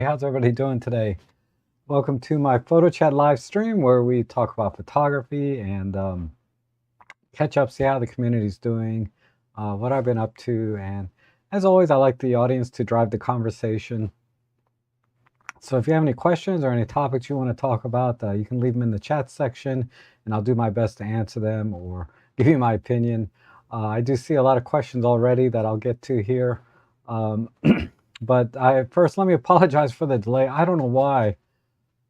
Hey, how's everybody doing today? Welcome to my photo chat live stream where we talk about photography and catch up, see how the community's doing, what I've been up to, and as always, I like the audience to drive the conversation. So if you have any questions or any topics you want to talk about, you can leave them in the chat section, and I'll do my best to answer them or give you my opinion. I do see a lot of questions already that I'll get to here. But first, let me apologize for the delay. I don't know why.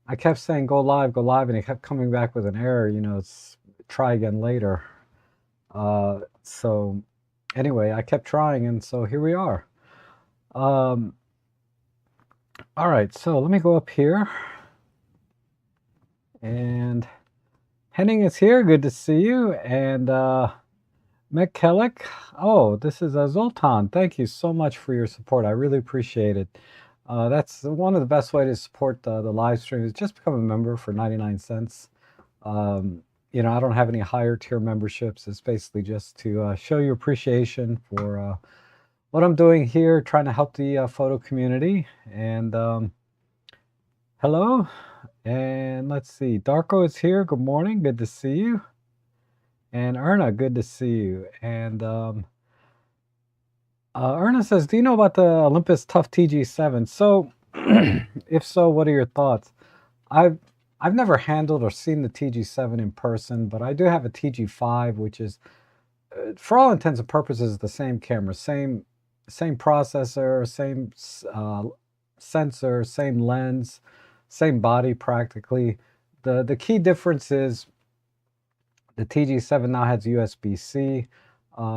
I kept saying go live, and it kept coming back with an error. It's try again later. So anyway, I kept trying, and so here we are. All right, so let me go up here. And Henning is here. Good to see you. And Mekkelik. Oh, this is Zoltan. Thank you so much for your support. I really appreciate it. That's one of the best ways to support the live stream is just become a member for 99 cents. I don't have any higher tier memberships. It's basically just to show you appreciation for what I'm doing here, trying to help the photo community. And hello. And let's see. Darko is here. Good morning. Good to see you. And Erna, good to see you. And Erna says, do you know about the Olympus Tough TG7? So, if so, what are your thoughts? I've never handled or seen the TG7 in person, but I do have a TG5, which is, for all intents and purposes, the same camera, same processor, same sensor, same lens, same body practically. The key difference is the TG7 now has USB-C.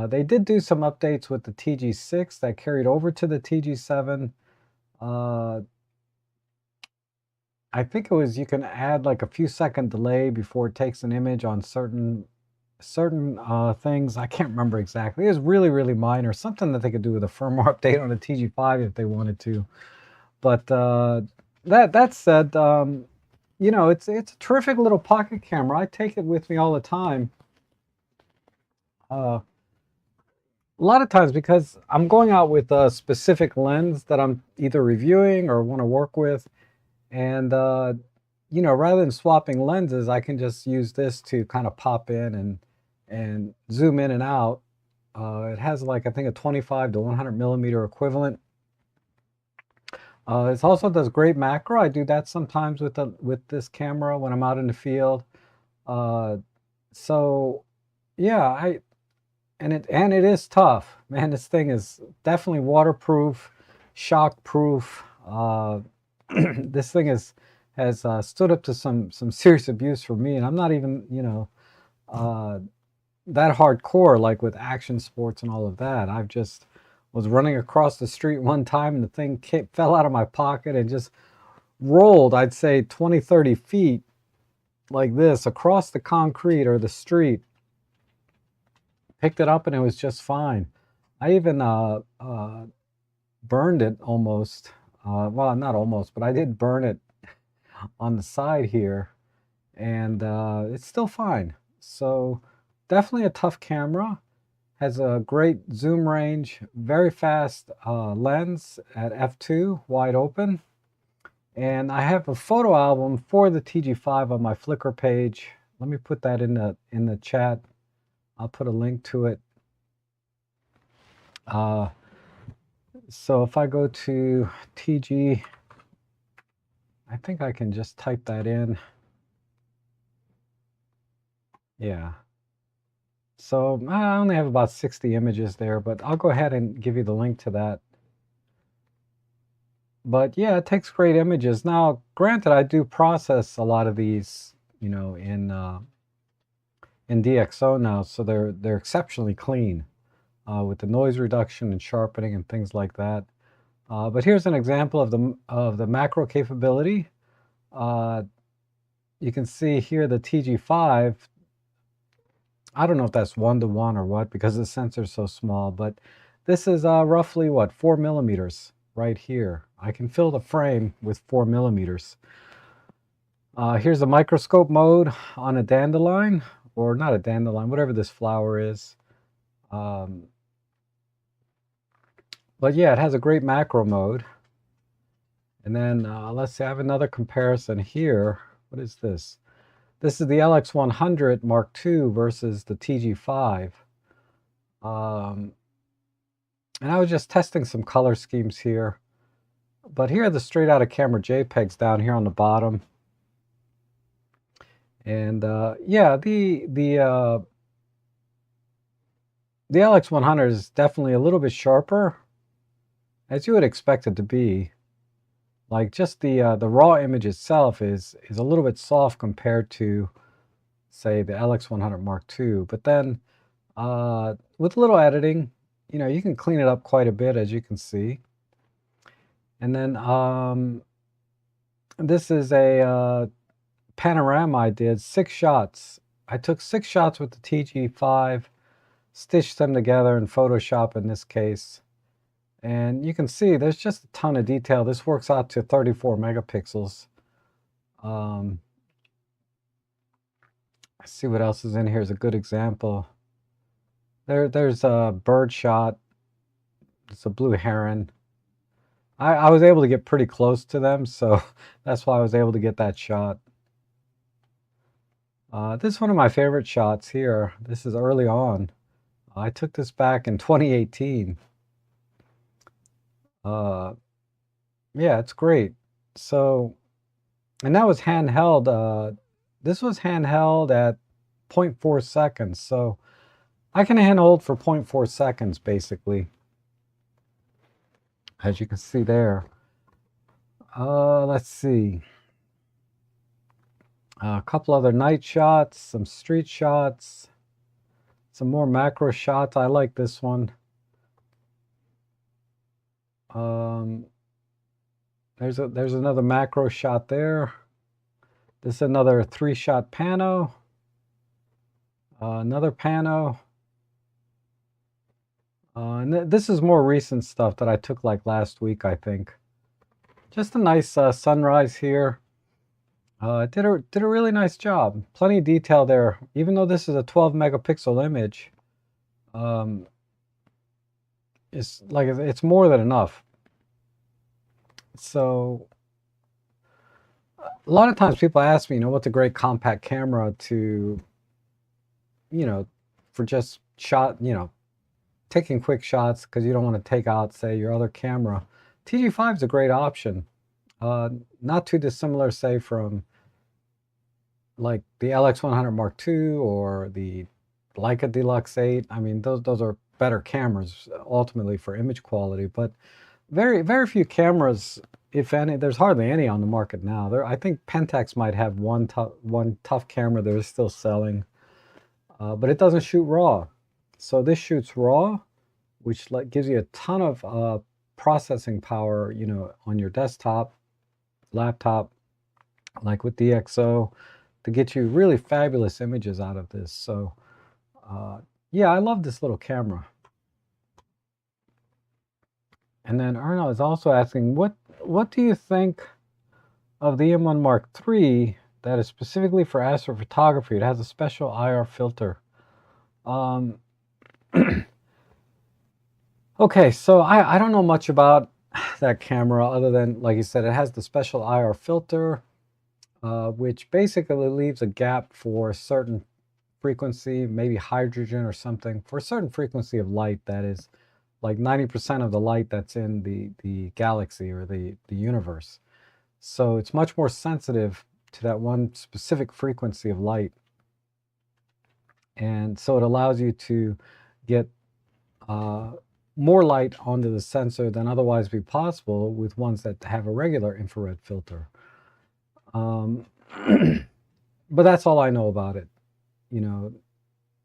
They did do some updates with the TG6 that carried over to the TG7. I think it was you can add like a few second delay before it takes an image on certain things. I can't remember exactly. It was really, really minor. Something that they could do with a firmware update on the TG5 if they wanted to. But that said, it's a terrific little pocket camera. I take it with me all the time. A lot of times because I'm going out with a specific lens that I'm either reviewing or want to work with. And, rather than swapping lenses, I can just use this to kind of pop in and zoom in and out. It has like, I think a 25 to 100 millimeter equivalent. It also does great macro. I do that sometimes with this camera when I'm out in the field. So yeah, and it is tough, man. This thing is definitely waterproof, shockproof. This thing has stood up to some serious abuse for me, and I'm not even that hardcore like with action sports and all of that. I've just was running across the street one time and the thing fell out of my pocket and just rolled, I'd say 20, 30 feet like this across the concrete or the street. Picked it up and it was just fine. I even burned it almost. Well, not almost, but I did burn it on the side here, and it's still fine. So definitely a tough camera. Has a great zoom range, very fast lens at f2, wide open. And I have a photo album for the TG5 on my Flickr page. Let me put that in the chat. I'll put a link to it. So if I go to TG, I think I can just type that in. Yeah. So I only have about 60 images there, but I'll go ahead and give you the link to that. But yeah, it takes great images. Now, granted, I do process a lot of these, in DxO now, so they're exceptionally clean with the noise reduction and sharpening and things like that. But here's an example of the macro capability. You can see here the TG5. I don't know if that's 1-to-1 or what because the sensor is so small, but this is roughly what, 4 millimeters right here. I can fill the frame with 4 millimeters. Here's a microscope mode on a dandelion, or not a dandelion, whatever this flower is. But yeah, it has a great macro mode. And then let's see, I have another comparison here. What is this? This is the LX100 Mark II versus the TG5. And I was just testing some color schemes here. But here are the straight out of camera JPEGs down here on the bottom. And yeah, the LX100 is definitely a little bit sharper, as you would expect it to be. Like just the raw image itself is a little bit soft compared to, say, the LX100 Mark II. But then with a little editing, you know, you can clean it up quite a bit, as you can see. And then this is a panorama I did, 6 shots. I took 6 shots with the TG5, stitched them together in Photoshop in this case. And you can see there's just a ton of detail. This works out to 34 megapixels. Let's see what else is in here is a good example. There's a bird shot. It's a blue heron. I was able to get pretty close to them, so that's why I was able to get that shot. This is one of my favorite shots here. This is early on. I took this back in 2018. Yeah, it's great. So, and that was handheld. This was handheld at 0.4 seconds. So I can handhold for 0.4 seconds, basically, as you can see there. Let's see. A couple other night shots, some street shots, some more macro shots. I like this one. There's another macro shot there. This is another 3-shot pano. Another pano. And this is more recent stuff that I took like last week, I think. Just a nice sunrise here. Did a really nice job. Plenty of detail there. Even though this is a 12 megapixel image, it's more than enough. So a lot of times people ask me, you know, what's a great compact camera to, you know, for just taking quick shots because you don't want to take out, say, your other camera. TG5 is a great option. Not too dissimilar, say, from like the LX100 Mark II or the Leica Deluxe 8. I mean, those are better cameras ultimately for image quality, but very few cameras, if any. There's hardly any on the market now. I think Pentax might have one tough camera they're still selling, but it doesn't shoot RAW. So this shoots RAW, which gives you a ton of processing power, you know, on your desktop, laptop, like with DxO, to get you really fabulous images out of this. So yeah, I love this little camera. And then Erno is also asking, what do you think of the M1 Mark III that is specifically for astrophotography? It has a special IR filter. Okay, so I don't know much about that camera other than, like you said, it has the special IR filter, which basically leaves a gap for a certain frequency, maybe hydrogen or something, for a certain frequency of light that is like 90% of the light that's in the galaxy or the universe. So it's much more sensitive to that one specific frequency of light. And so it allows you to get more light onto the sensor than otherwise be possible with ones that have a regular infrared filter. But that's all I know about it. You know,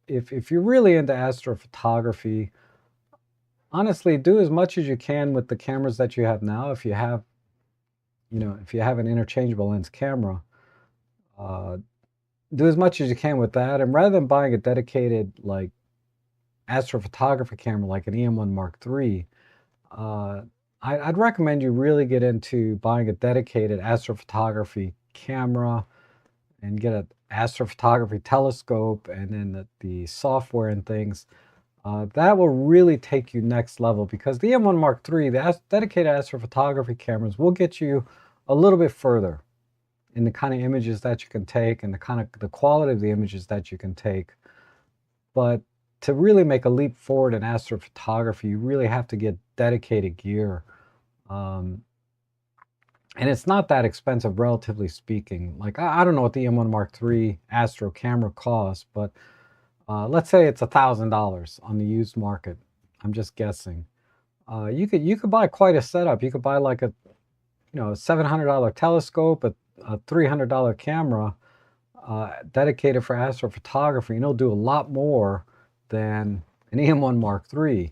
if you're really into astrophotography, honestly, do as much as you can with the cameras that you have now. If you have, you know, if you have an interchangeable lens camera, do as much as you can with that. And rather than buying a dedicated like astrophotography camera like an EM1 Mark III, I'd recommend you really get into buying a dedicated astrophotography camera and get an astrophotography telescope, and then the software and things. That will really take you next level, because the M1 Mark III, the dedicated astrophotography cameras, will get you a little bit further in the kind of images that you can take and the quality of the images that you can take. But to really make a leap forward in astrophotography, you really have to get dedicated gear. And it's not that expensive, relatively speaking. Like, I don't know what the M1 Mark III Astro camera costs, but let's say it's $1,000 on the used market. I'm just guessing. You could buy quite a setup. You could buy like a $700 telescope, a $300 camera dedicated for astrophotography, and it'll do a lot more than an EM1 Mark III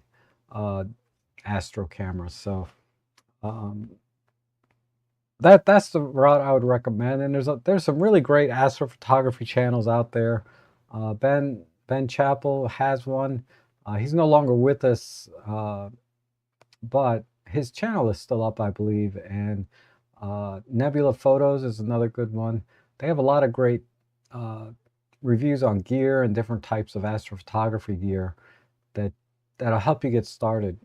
astro camera. So that's the route I would recommend. And there's some really great astrophotography channels out there. Ben Chappell has one. He's no longer with us, but his channel is still up, I believe. And Nebula Photos is another good one. They have a lot of great reviews on gear and different types of astrophotography gear that'll help you get started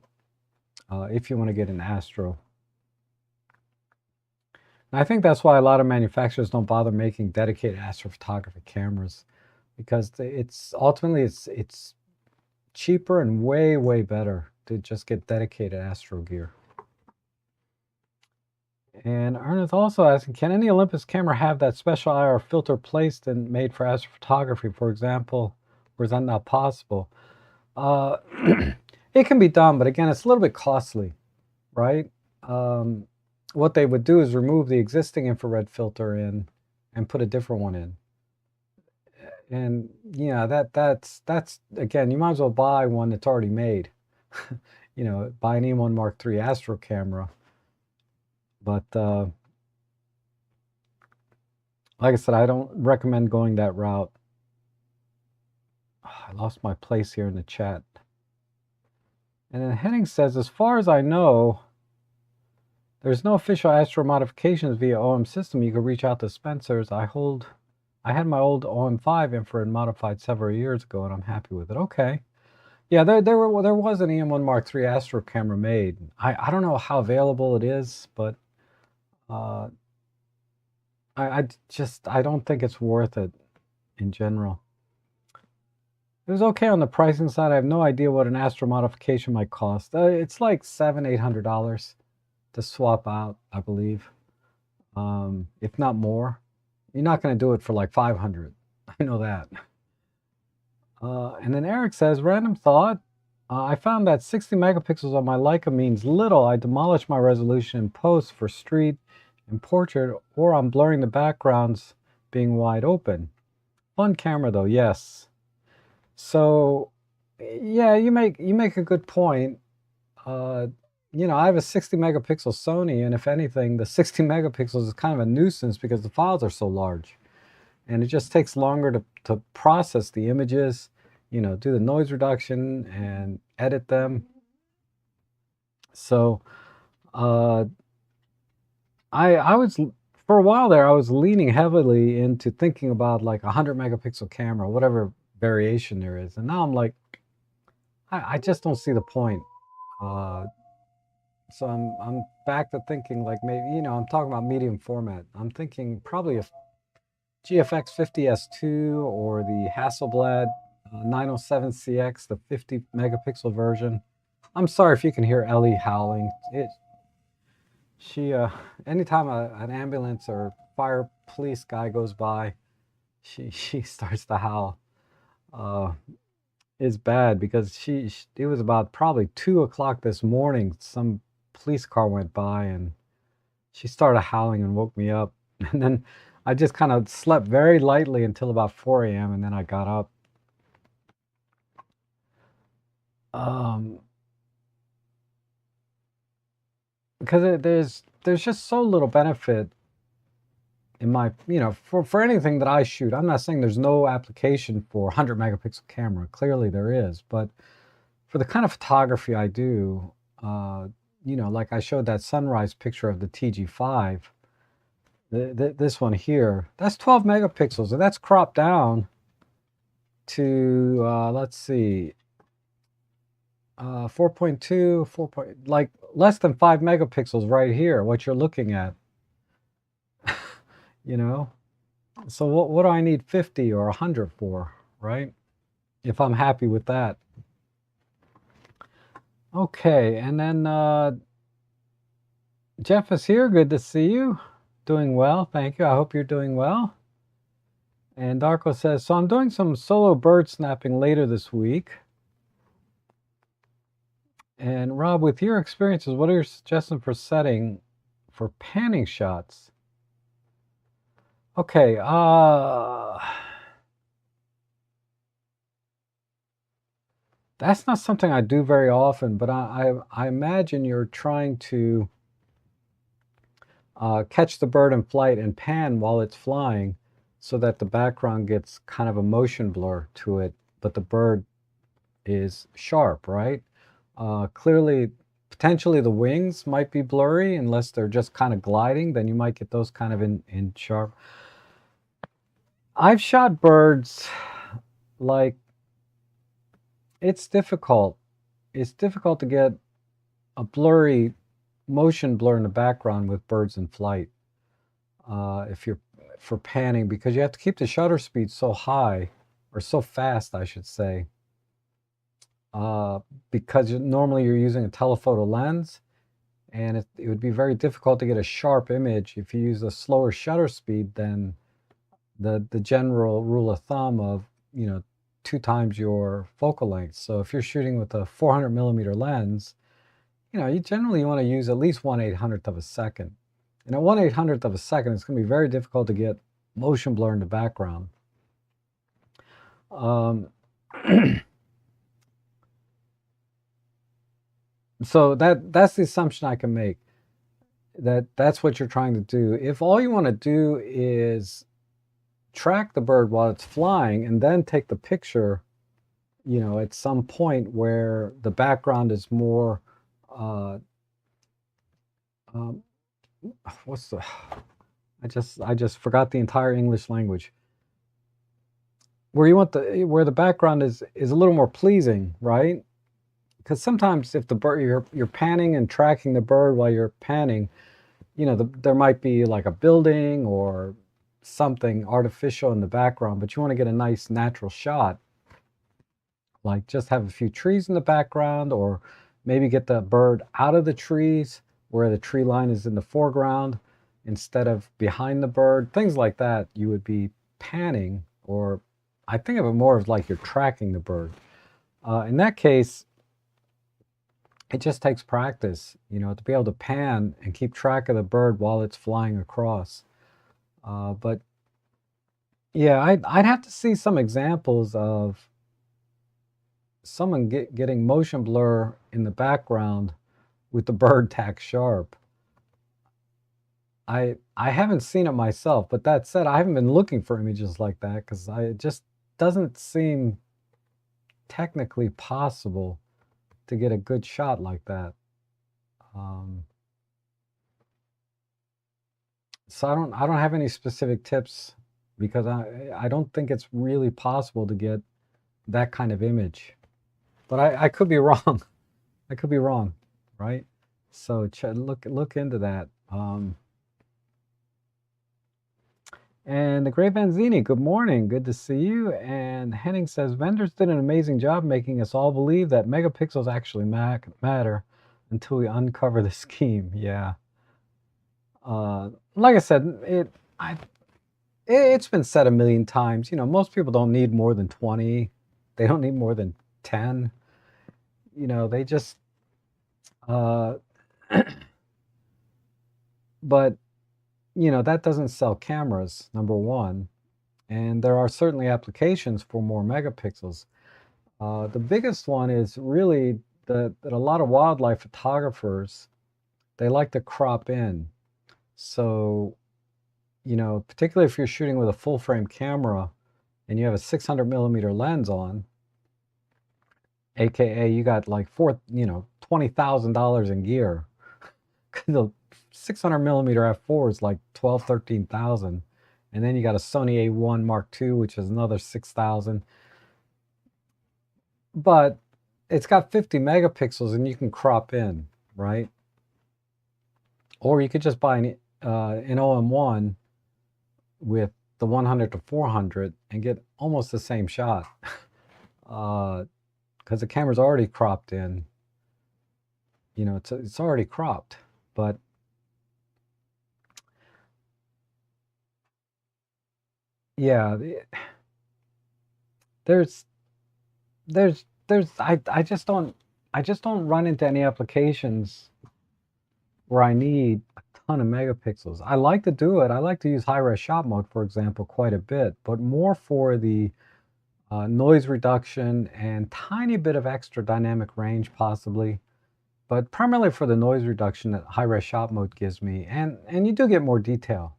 if you want to get an astro. And I think that's why a lot of manufacturers don't bother making dedicated astrophotography cameras, because it's ultimately cheaper and way better to just get dedicated astro gear. And Ernest also asking, can any Olympus camera have that special IR filter placed and made for astrophotography, for example, or is that not possible? It can be done, but again, it's a little bit costly, right? What they would do is remove the existing infrared filter and put a different one in. And yeah, that's again, you might as well buy one that's already made. Buy an E1 Mark III Astro camera. But like I said, I don't recommend going that route. I lost my place here in the chat. And then Henning says, as far as I know, there's no official astro modifications via OM system. You could reach out to Spencer's. I had my old OM5 infrared modified several years ago, and I'm happy with it. Okay. Yeah, there was an EM1 Mark III Astro camera made. I don't know how available it is, but I don't think it's worth it in general. It was okay on the pricing side. I have no idea what an Astro modification might cost. It's like $700-800 to swap out, I believe, if not more. You're not going to do it for like $500. I know that. And then Eric says, random thought. I found that 60 megapixels on my Leica means little. I demolish my resolution in post for street and portrait, or I'm blurring the backgrounds being wide open. Fun camera though, yes. So yeah, you make a good point. I have a 60 megapixel Sony, and if anything, the 60 megapixels is kind of a nuisance because the files are so large, and it just takes longer to process the images, do the noise reduction and edit them. So I was, for a while there, I was leaning heavily into thinking about like 100 megapixel camera, whatever variation there is. And now I'm like, I just don't see the point. So I'm back to thinking like maybe, I'm talking about medium format. I'm thinking probably a GFX 50S2 or the Hasselblad 907CX, the 50 megapixel version. I'm sorry if you can hear Ellie howling. Anytime an ambulance or fire police guy goes by, she starts to howl. It's bad because it was about probably 2 o'clock this morning. Some police car went by and she started howling and woke me up. And then I just kind of slept very lightly until about 4 a.m. and then I got up. Because there's just so little benefit in my, for anything that I shoot. I'm not saying there's no application for 100 megapixel camera. Clearly there is, but for the kind of photography I do, like I showed that sunrise picture of the TG5, this one here, that's 12 megapixels, and that's cropped down to, let's see, 4.2, 4 point, like less than 5 megapixels right here, what you're looking at, you know? So what do I need 50 or 100 for, right? If I'm happy with that. Okay, and then Jeff is here. Good to see you. Doing well, thank you. I hope you're doing well. And Darko says, so I'm doing some solo bird snapping later this week. And Rob, with your experiences, what are your suggestions for setting for panning shots? Okay, that's not something I do very often, but I imagine you're trying to catch the bird in flight and pan while it's flying so that the background gets kind of a motion blur to it, but the bird is sharp, right? Clearly, potentially the wings might be blurry unless they're just kind of gliding, then you might get those kind of in sharp. I've shot birds like, it's difficult. It's difficult to get a blurry motion blur in the background with birds in flight if you're for panning, because you have to keep the shutter speed so high, or so fast I should say, because normally you're using a telephoto lens, and it would be very difficult to get a sharp image if you use a slower shutter speed than the general rule of thumb of 2 times your focal length. So if you're shooting with a 400 millimeter lens, you generally want to use at least 1/800th of a second. And at 1/800th of a second, it's going to be very difficult to get motion blur in the background. So that's the assumption I can make, that's what you're trying to do. If all you want to do is track the bird while it's flying and then take the picture, at some point where the background is more, what's the, I just forgot the entire English language. Where you want where the background is a little more pleasing, right? Because sometimes if the bird, you're panning and tracking the bird while you're panning, there might be like a building or something artificial in the background, but you want to get a nice natural shot. Like just have a few trees in the background, or maybe get the bird out of the trees where the tree line is in the foreground instead of behind the bird. Things like that you would be panning, or I think of it more as like you're tracking the bird. In that case, it just takes practice, to be able to pan and keep track of the bird while it's flying across. But yeah, I'd have to see some examples of someone getting motion blur in the background with the bird tack sharp. I haven't seen it myself, but that said, I haven't been looking for images like that because it just doesn't seem technically possible to get a good shot like that. So I don't have any specific tips, because I don't think it's really possible to get that kind of image. But I could be wrong. I could be wrong, right? So look into that. And the Great Vanzini, good morning. Good to see you. And Henning says, vendors did an amazing job making us all believe that megapixels actually matter until we uncover the scheme. Yeah. Like I said, it's been said a million times. Most people don't need more than 20. They don't need more than 10. They just, but, that doesn't sell cameras, number one. And there are certainly applications for more megapixels. The biggest one is really that a lot of wildlife photographers, they like to crop in. So, particularly if you're shooting with a full frame camera and you have a 600 millimeter lens on, AKA you got like $20,000 in gear. The 600 millimeter f4 is like 12, 13,000. And then you got a Sony A1 Mark II, which is another 6,000. But it's got 50 megapixels and you can crop in, right? Or you could just buy an OM1 with the 100 to 400 and get almost the same shot. Because the camera's already cropped in. You know, it's already cropped, but yeah, there's I just don't run into any applications where I need a ton of megapixels. I like to do it. I like to use high-res shot mode, for example, quite a bit, but more for the noise reduction and tiny bit of extra dynamic range possibly, but primarily for the noise reduction that high-res shot mode gives me, and you do get more detail.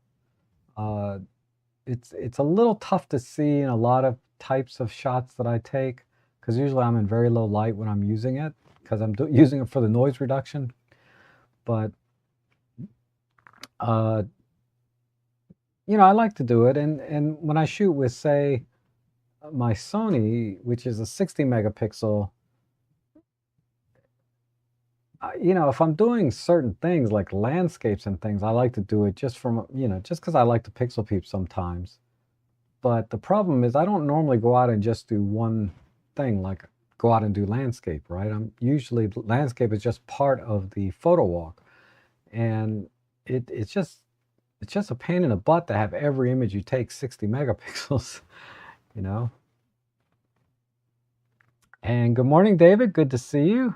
It's a little tough to see in a lot of types of shots that I take, because usually I'm in very low light when I'm using it, because I'm using it for the noise reduction. But you know, I like to do it, and when I shoot with, say, my Sony, which is a 60 megapixel, you know, if I'm doing certain things like landscapes and things, I like to do it just from, you know, just because I like to pixel peep sometimes. But the problem is I don't normally go out and just do one thing, like go out and do landscape, right? I'm usually, landscape is just part of the photo walk. And it's just a pain in the butt to have every image you take 60 megapixels, you know? And good morning, David. Good to see you.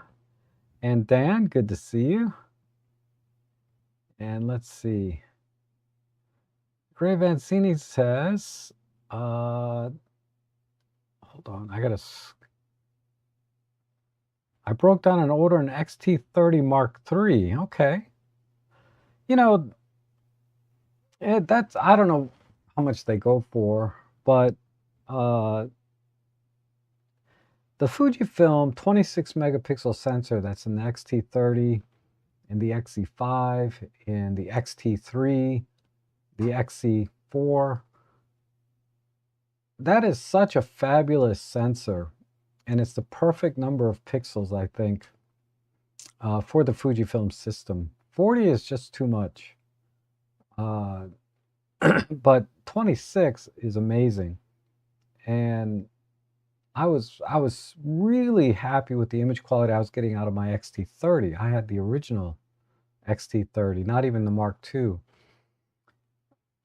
And Dan, good to see you. And let's see. Gray Vancini says, hold on, I broke down and ordered an XT30 Mark III. Okay. You know, I don't know how much they go for, but the Fujifilm 26 megapixel sensor that's in the XT30, in the XE5, in the XT3, the XE4, that is such a fabulous sensor, and it's the perfect number of pixels, I think, for the Fujifilm system. 40 is just too much, but 26 is amazing, and I was really happy with the image quality I was getting out of my XT30. I had the original XT30, not even the Mark II,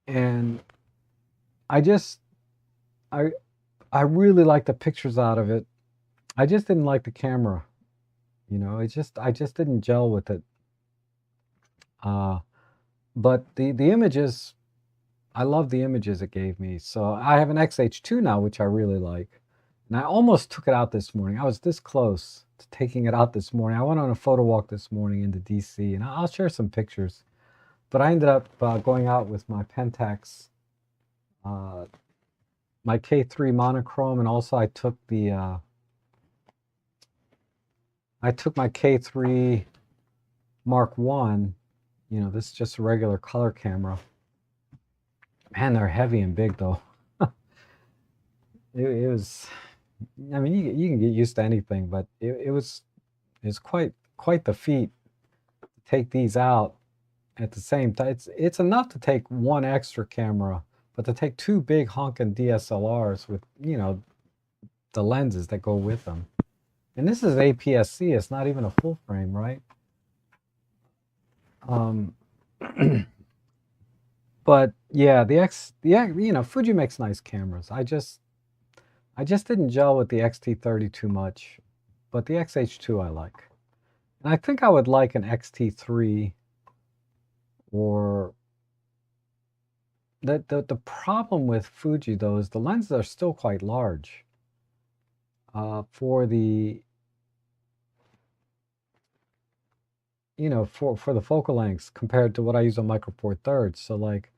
and I really liked the pictures out of it. I just didn't like the camera, you know. I just didn't gel with it. But the images, I love the images it gave me. So I have an XH2 now, which I really like. And I almost took it out this morning. I was this close to taking it out this morning. I went on a photo walk this morning into DC, and I'll share some pictures. But I ended up going out with my Pentax, my K3 monochrome, and also I took my K3 Mark I. You know, this is just a regular color camera. Man, they're heavy and big though. It was, I mean, you can get used to anything, but it's quite the feat to take these out at the same time. It's enough to take one extra camera, but to take two big honking DSLRs with, you know, the lenses that go with them. And this is APS-C. It's not even a full frame, right? But yeah, you know, Fuji makes nice cameras. I just didn't gel with the XT30 too much, but the XH2 I like. And I think I would like an XT3, or the problem with Fuji though is the lenses are still quite large for the, you know, for the focal lengths compared to what I use on Micro Four Thirds. So like,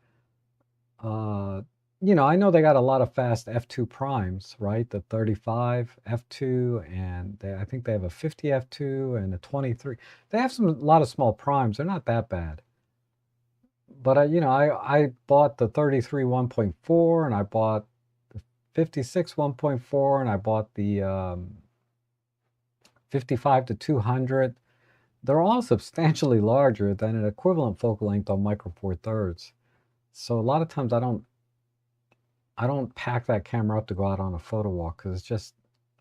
you know, I know they got a lot of fast f2 primes, right? The 35 f2, and I think they have a 50 f2 and a 23. They have a lot of small primes. They're not that bad. But you know, I bought the 33 1.4, and I bought the 56 1.4, and I bought the 55 to 200, they're all substantially larger than an equivalent focal length on Micro Four Thirds. So a lot of times I don't pack that camera up to go out on a photo walk, because it's just,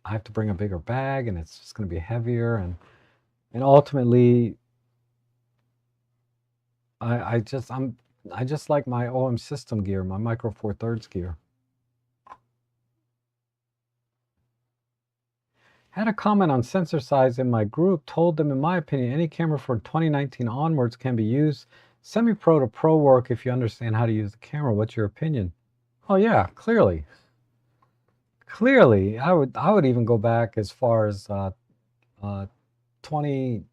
I have to bring a bigger bag and it's just going to be heavier, and ultimately I just like my OM system gear, my Micro Four Thirds gear. Had a comment on sensor size in my group, told them in my opinion any camera from 2019 onwards can be used semi-pro to pro work if you understand how to use the camera. What's your opinion? Oh yeah, clearly. Clearly, I would even go back as far as 20,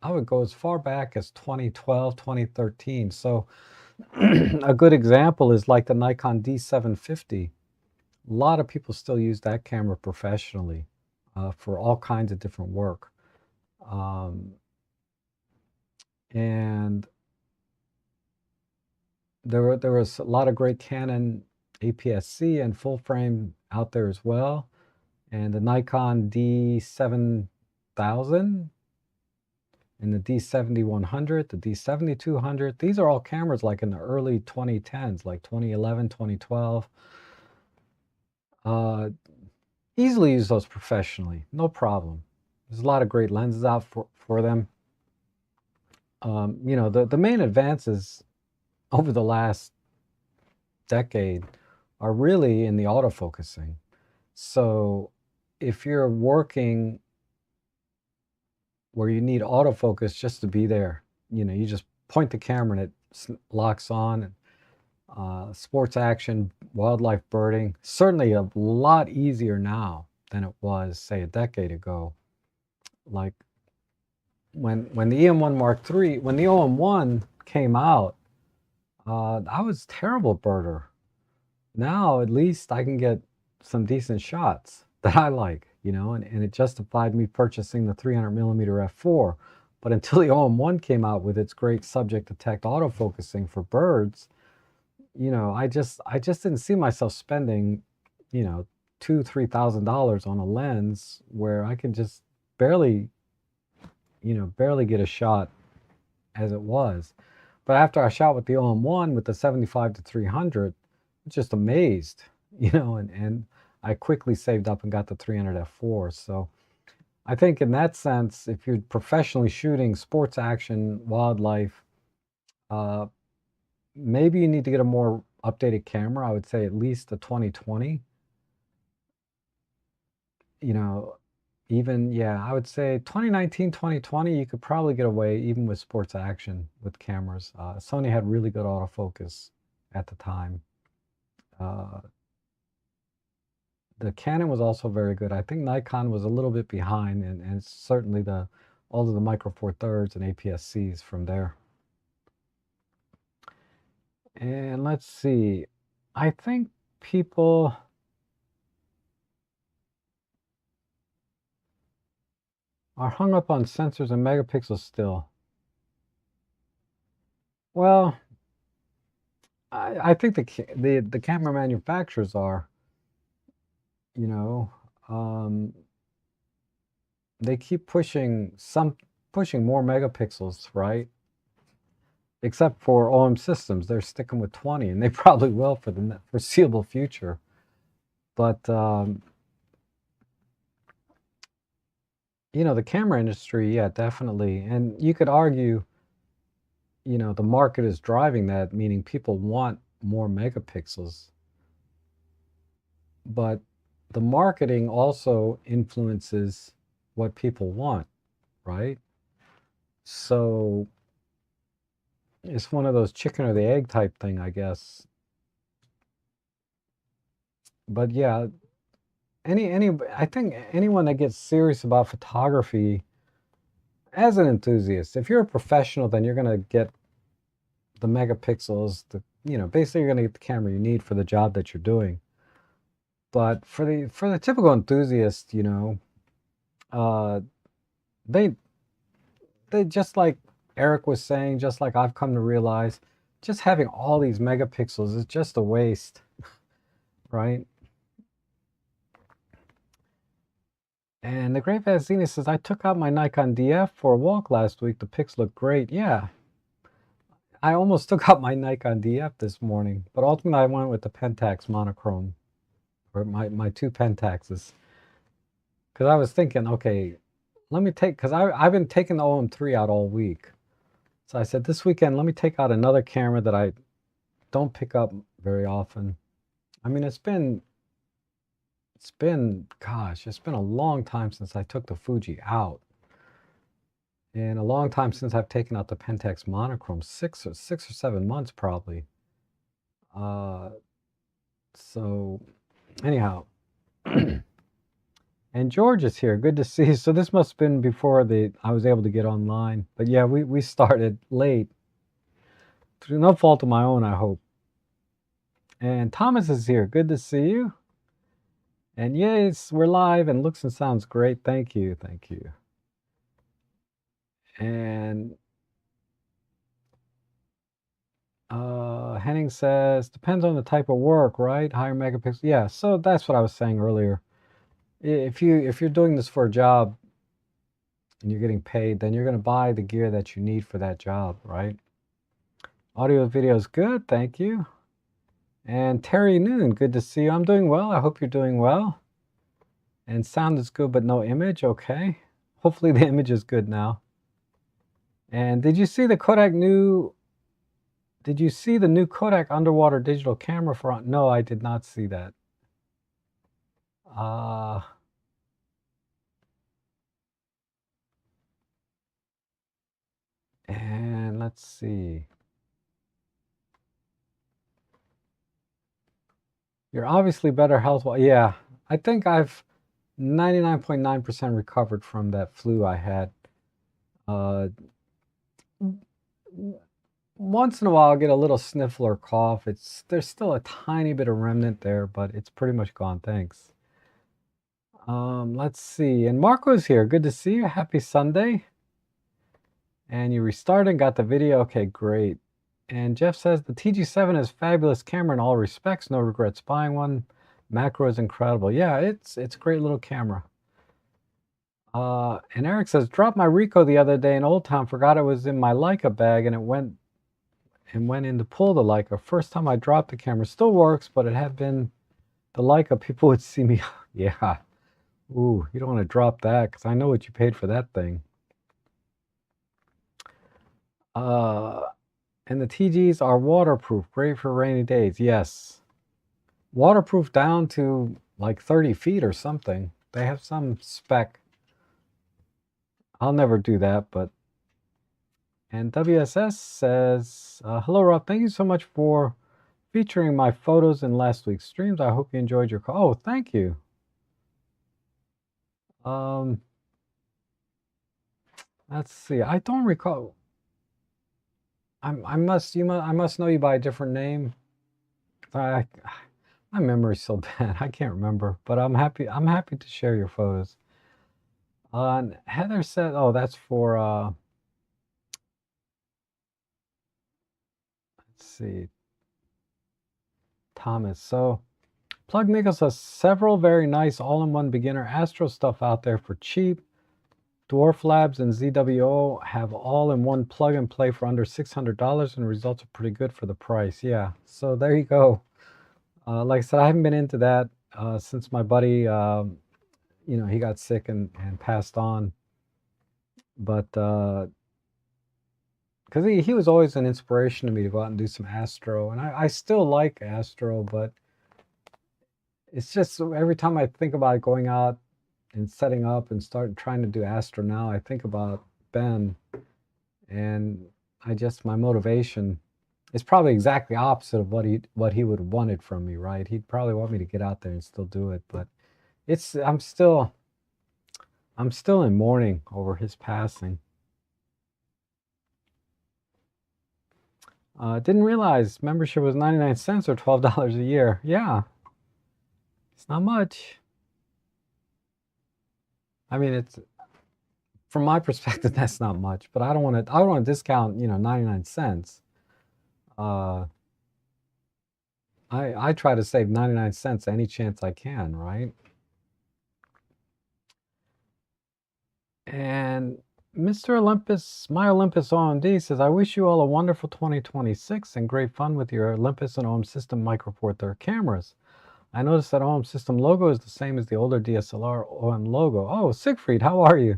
I would go as far back as 2012, 2013. So a good example is like the Nikon D750. A lot of people still use that camera professionally for all kinds of different work. And there was a lot of great Canon APS-C and full frame out there as well. And the Nikon D7000 and the D7100, the D7200, these are all cameras like in the early 2010s, like 2011, 2012. Easily use those professionally, no problem. There's a lot of great lenses out for them. You know, the main advances over the last decade are really in the autofocusing. So if you're working where you need autofocus just to be there, you know, you just point the camera and it locks on. Sports action, wildlife birding, certainly a lot easier now than it was, say, a decade ago. Like when the EM1 Mark III, when the OM1 came out, I was a terrible birder. Now at least I can get some decent shots that I like, you know, and it justified me purchasing the 300mm f4. But until the OM1 came out with its great subject detect autofocusing for birds, you know, I just didn't see myself spending, you know, $2,000-$3,000 on a lens where I can just barely, you know, barely get a shot as it was. But after I shot with the OM1 with the 75 to 300, I was just amazed, you know, and I quickly saved up and got the 300 f4. So I think in that sense, if you're professionally shooting sports action, wildlife, maybe you need to get a more updated camera. I would say at least a 2020. You know, even, yeah, I would say 2019, 2020, you could probably get away even with sports action with cameras. Sony had really good autofocus at the time. The Canon was also very good. I think Nikon was a little bit behind, and certainly all of the Micro Four Thirds and APS-Cs from there. And let's see, I think people are hung up on sensors and megapixels still. Well, I think the camera manufacturers are, you know, they keep pushing more megapixels, right? Except for OM systems, they're sticking with 20, and they probably will for the foreseeable future. But you know, the camera industry, yeah, definitely, and you could argue, you know, the market is driving that, meaning people want more megapixels. But the marketing also influences what people want, right? So it's one of those chicken or the egg type thing, I guess. But yeah, I think anyone that gets serious about photography as an enthusiast, if you're a professional, then you're going to get the megapixels, you know, basically you're going to get the camera you need for the job that you're doing. But for the typical enthusiast, you know, they just like Eric was saying, just like I've come to realize, just having all these megapixels is just a waste, right? And the Great Vazzini says, I took out my Nikon DF for a walk last week. The pics look great. Yeah, I almost took out my Nikon DF this morning, but ultimately I went with the Pentax monochrome, or my two Pentaxes. Because I was thinking, okay, let me take, because I've been taking the OM3 out all week. So I said, this weekend, let me take out another camera that I don't pick up very often. I mean, gosh, it's been a long time since I took the Fuji out. And a long time since I've taken out the Pentax monochrome, 6 or 7 months probably. So anyhow, and George is here. Good to see you. So this must have been before I was able to get online. But yeah, we started late. Through no fault of my own, I hope. And Thomas is here. Good to see you. And yes, we're live and looks and sounds great. Thank you. Thank you. And Henning says, depends on the type of work, right? Higher megapixels. Yeah, so that's what I was saying earlier. If you're doing this for a job and you're getting paid, then you're going to buy the gear that you need for that job, right? Audio video is good, thank you. And Terry Noon, good to see you. I'm doing well. I hope you're doing well. And sound is good, but no image. Okay. Hopefully the image is good now. And did you see the new Kodak underwater digital camera for? No, I did not see that. And let's see. You're obviously better health. Yeah, I think I've 99.9% recovered from that flu I had. Once in a while, I'll get a little sniffle or cough. There's still a tiny bit of remnant there, but it's pretty much gone. Thanks. Let's see. And Marco's here. Good to see you. Happy Sunday. And you restarted, got the video. Okay, great. And Jeff says the TG7 is a fabulous camera in all respects. No regrets buying one. Macro is incredible. Yeah, it's a great little camera. And Eric says, dropped my Ricoh the other day in Old Town. Forgot it was in my Leica bag, and it went in to pull the Leica. First time I dropped the camera. Still works, but it had been the Leica. People would see me. Yeah. Ooh, you don't want to drop that because I know what you paid for that thing. And the TGs are waterproof, great for rainy days. Yes. Waterproof down to like 30 feet or something. They have some spec. I'll never do that, but. And WSS says, hello, Rob. Thank you so much for featuring my photos in last week's streams. I hope you enjoyed your call. Oh, thank you. Let's see. I don't recall. I must know you by a different name. My memory's so bad. I can't remember. But I'm happy to share your photos. And Heather said, oh, that's for let's see. Thomas. So Plug Nichols has several very nice all-in-one beginner Astro stuff out there for cheap. Dwarf Labs and ZWO have all-in-one plug-and-play for under $600, and the results are pretty good for the price. Yeah, so there you go. Like I said, I haven't been into that since my buddy, he got sick and passed on. But because he was always an inspiration to me to go out and do some Astro, and I still like Astro, but it's just every time I think about going out and setting up and start trying to do Astro now, I think about Ben, and my motivation is probably exactly opposite of what he would have wanted from me, right? He'd probably want me to get out there and still do it, but I'm still in mourning over his passing. Didn't realize membership was 99 cents or $12 a year. Yeah, it's not much. I mean, it's from my perspective, that's not much, but I don't want to discount, 99 cents. I try to save 99 cents any chance I can, right? And Mr. Olympus, my Olympus OMD says, I wish you all a wonderful 2026 and great fun with your Olympus and OM System Micro Four Third cameras. I noticed that OM System logo is the same as the older DSLR OM logo. Oh, Siegfried, how are you?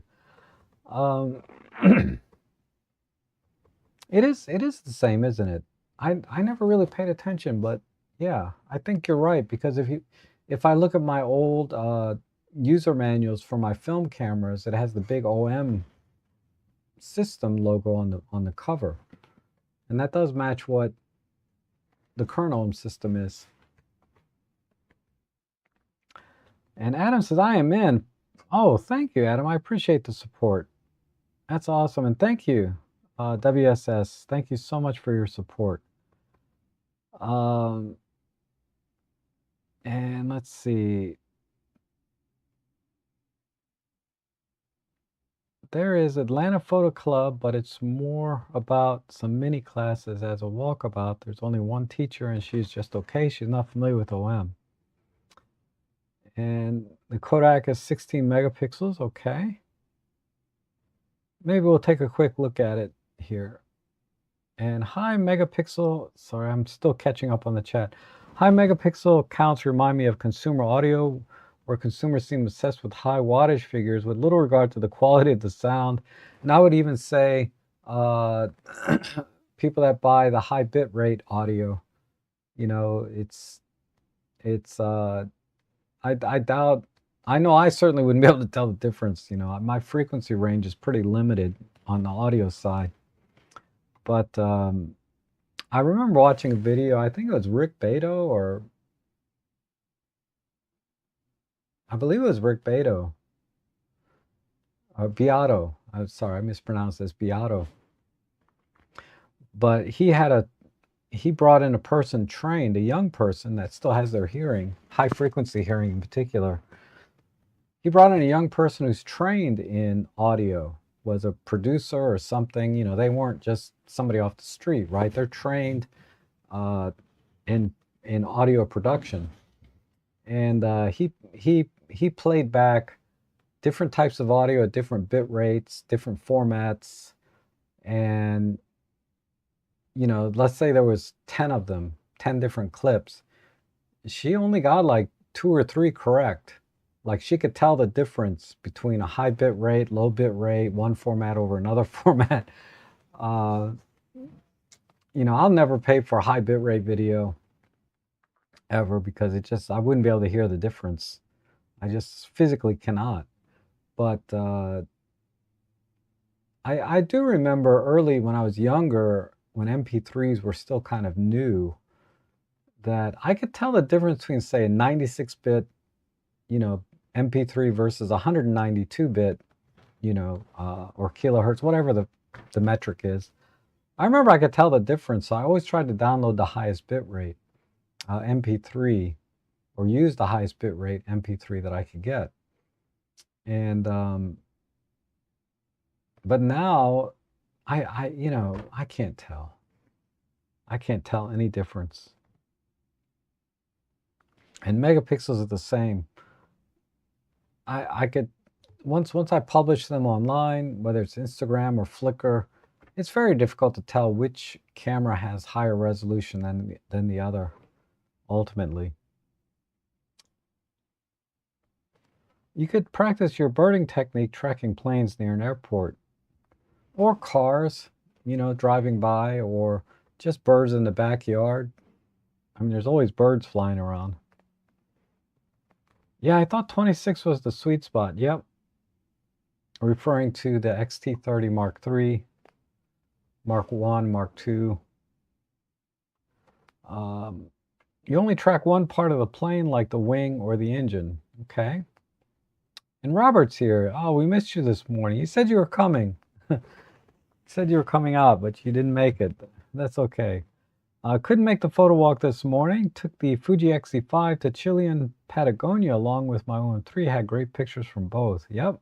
It is the same, isn't it? I never really paid attention, but yeah, I think you're right, because if I look at my old user manuals for my film cameras, it has the big OM System logo on the cover, and that does match what the current OM System is. And Adam says, I am in. Oh, thank you, Adam. I appreciate the support. That's awesome. And thank you, WSS. Thank you so much for your support. And let's see. There is Atlanta Photo Club, but it's more about some mini classes as a walkabout. There's only one teacher, and she's just okay. She's not familiar with OM. And the Kodak is 16 megapixels. Okay. Maybe we'll take a quick look at it here. And high megapixel, sorry, I'm still catching up on the chat. High megapixel counts remind me of consumer audio, where consumers seem obsessed with high wattage figures with little regard to the quality of the sound. And I would even say people that buy the high bit rate audio, you know, I doubt, I know I certainly wouldn't be able to tell the difference. You know, my frequency range is pretty limited on the audio side. But I remember watching a video, I think it was Rick Beato, or I believe it was Rick Beato, or Beato. I'm sorry, I mispronounced this, Beato. But he brought in a person trained, a young person that still has their hearing, high frequency hearing in particular. He brought in a young person who's trained in audio, was a producer or something. You know, they weren't just somebody off the street, right? They're trained in audio production. And he played back different types of audio at different bit rates, different formats, and you know, let's say there was 10 of them, 10 different clips. She only got like 2 or 3 correct. Like, she could tell the difference between a high bit rate, low bit rate, one format over another format. You know, I'll never pay for a high bit rate video ever, because I wouldn't be able to hear the difference. I just physically cannot. But I do remember early when I was younger, when MP3s were still kind of new, that I could tell the difference between, say, a 96-bit, you know, MP3 versus 192-bit, you know, or kilohertz, whatever the metric is. I remember I could tell the difference, so I always tried to download the highest bit rate MP3, or use the highest bit rate MP3 that I could get. And but now you know, I can't tell. I can't tell any difference. And megapixels are the same. I could once I publish them online, whether it's Instagram or Flickr, it's very difficult to tell which camera has higher resolution than the other, ultimately. You could practice your birding technique tracking planes near an airport, or cars, you know, driving by, or just birds in the backyard. I mean, there's always birds flying around. Yeah, I thought 26 was the sweet spot. Yep. Referring to the XT30 Mark III, Mark I, Mark II. You only track one part of the plane, like the wing or the engine. Okay. And Robert's here. Oh, we missed you this morning. You said you were coming. You said you were coming out, but you didn't make it. That's okay. Couldn't make the photo walk this morning. Took the Fuji XE5 to Chilean Patagonia along with my OM3. Had great pictures from both. Yep.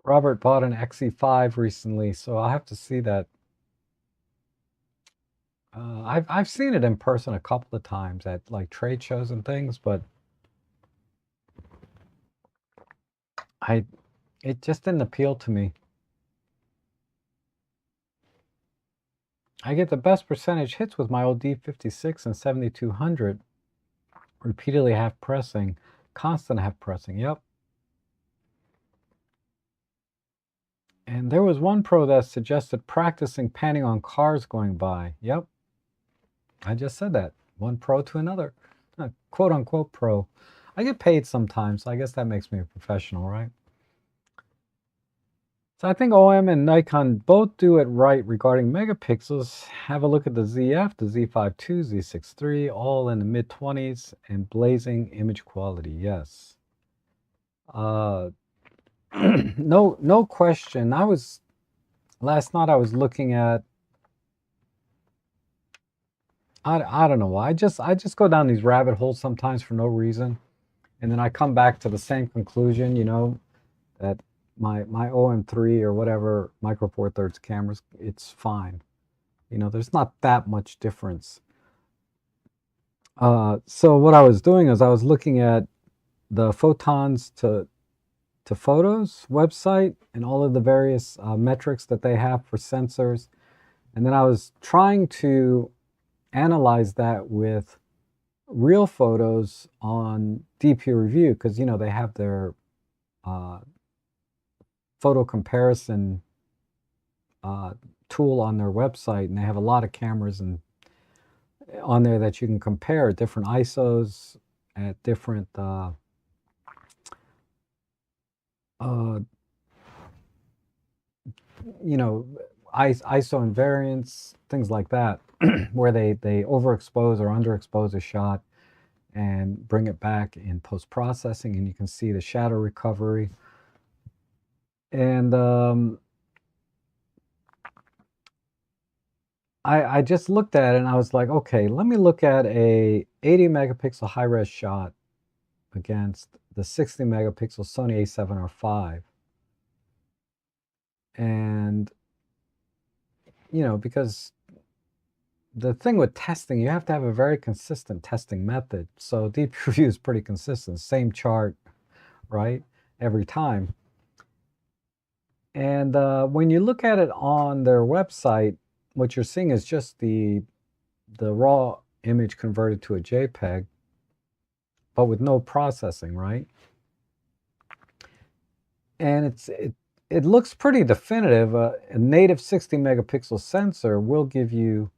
Robert bought an XE5 recently, so I'll have to see that. I've seen it in person a couple of times at like trade shows and things, but it just didn't appeal to me. I get the best percentage hits with my old D56 and 7200. Repeatedly half pressing, constant half pressing, yep. And there was one pro that suggested practicing panning on cars going by. Yep. I just said that. One pro to another. Quote unquote pro. I get paid sometimes, so I guess that makes me a professional, right? So I think OM and Nikon both do it right regarding megapixels. Have a look at the ZF, the Z52, Z6 III, all in the mid-20s, and blazing image quality, yes. No question. Last night I was looking at, I don't know why. I just go down these rabbit holes sometimes for no reason. And then I come back to the same conclusion, that my OM3 or whatever Micro Four Thirds cameras, it's fine. There's not that much difference. So what I was doing is I was looking at the Photons to Photos website and all of the various metrics that they have for sensors. And then I was trying to analyze that with real photos on DP Review because, they have their photo comparison tool on their website, and they have a lot of cameras on there that you can compare different ISOs at different ISO invariants, things like that, where they overexpose or underexpose a shot and bring it back in post-processing, and you can see the shadow recovery. And I just looked at it and I was like, okay, let me look at a 80 megapixel high-res shot against the 60 megapixel Sony a7R5. And, because the thing with testing, you have to have a very consistent testing method. So Deep Review is pretty consistent, same chart, right, every time. And when you look at it on their website, what you're seeing is just the raw image converted to a JPEG, but with no processing, right? And it looks pretty definitive. A native 60 megapixel sensor will give you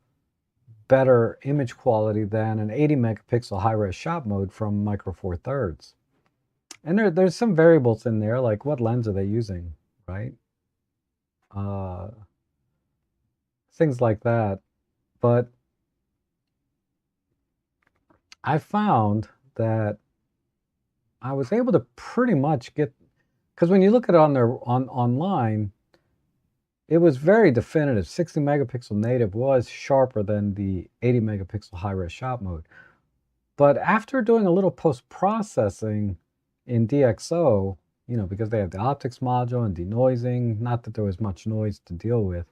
better image quality than an 80 megapixel high-res shot mode from Micro Four Thirds. And there's some variables in there, like what lens are they using, right? Things like that. But I found that I was able to pretty much get, because when you look at it online, it was very definitive. 60 megapixel native was sharper than the 80 megapixel high-res shot mode. But after doing a little post-processing in DxO, because they have the optics module and denoising, not that there was much noise to deal with,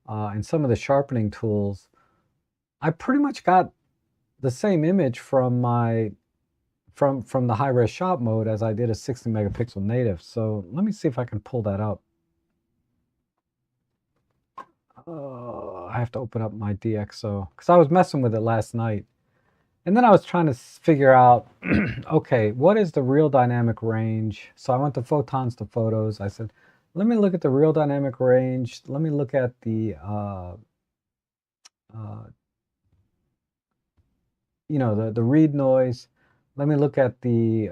and some of the sharpening tools, I pretty much got the same image from the high-res shot mode as I did a 60 megapixel native. So let me see if I can pull that up. I have to open up my DxO because I was messing with it last night. And then I was trying to figure out, okay, what is the real dynamic range? So I went to Photons to Photos. I said, let me look at the real dynamic range. Let me look at the, the read noise. Let me look at the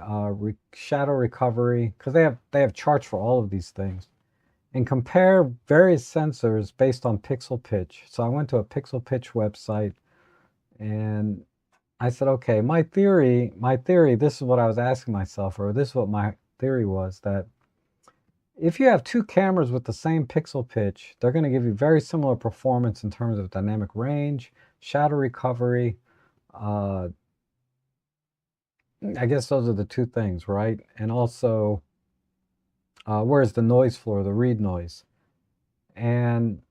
shadow recovery, because they have charts for all of these things, and compare various sensors based on pixel pitch. So I went to a pixel pitch website, and I said, okay, my theory, this is what I was asking myself, or this is what my theory was, that if you have two cameras with the same pixel pitch, they're going to give you very similar performance in terms of dynamic range, shadow recovery. I guess those are the two things, right? And also, where's the noise floor, the read noise? And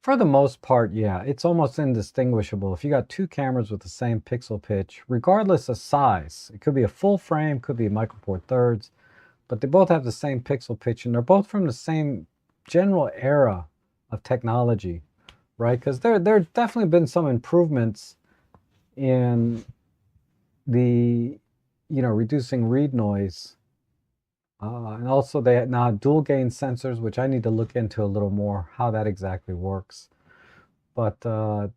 for the most part, yeah, it's almost indistinguishable. If you got two cameras with the same pixel pitch, regardless of size, it could be a full frame, could be Micro Four Thirds, but they both have the same pixel pitch, and they're both from the same general era of technology, right? Because there definitely been some improvements in the, reducing read noise. And also they now have dual gain sensors, which I need to look into a little more, how that exactly works. But I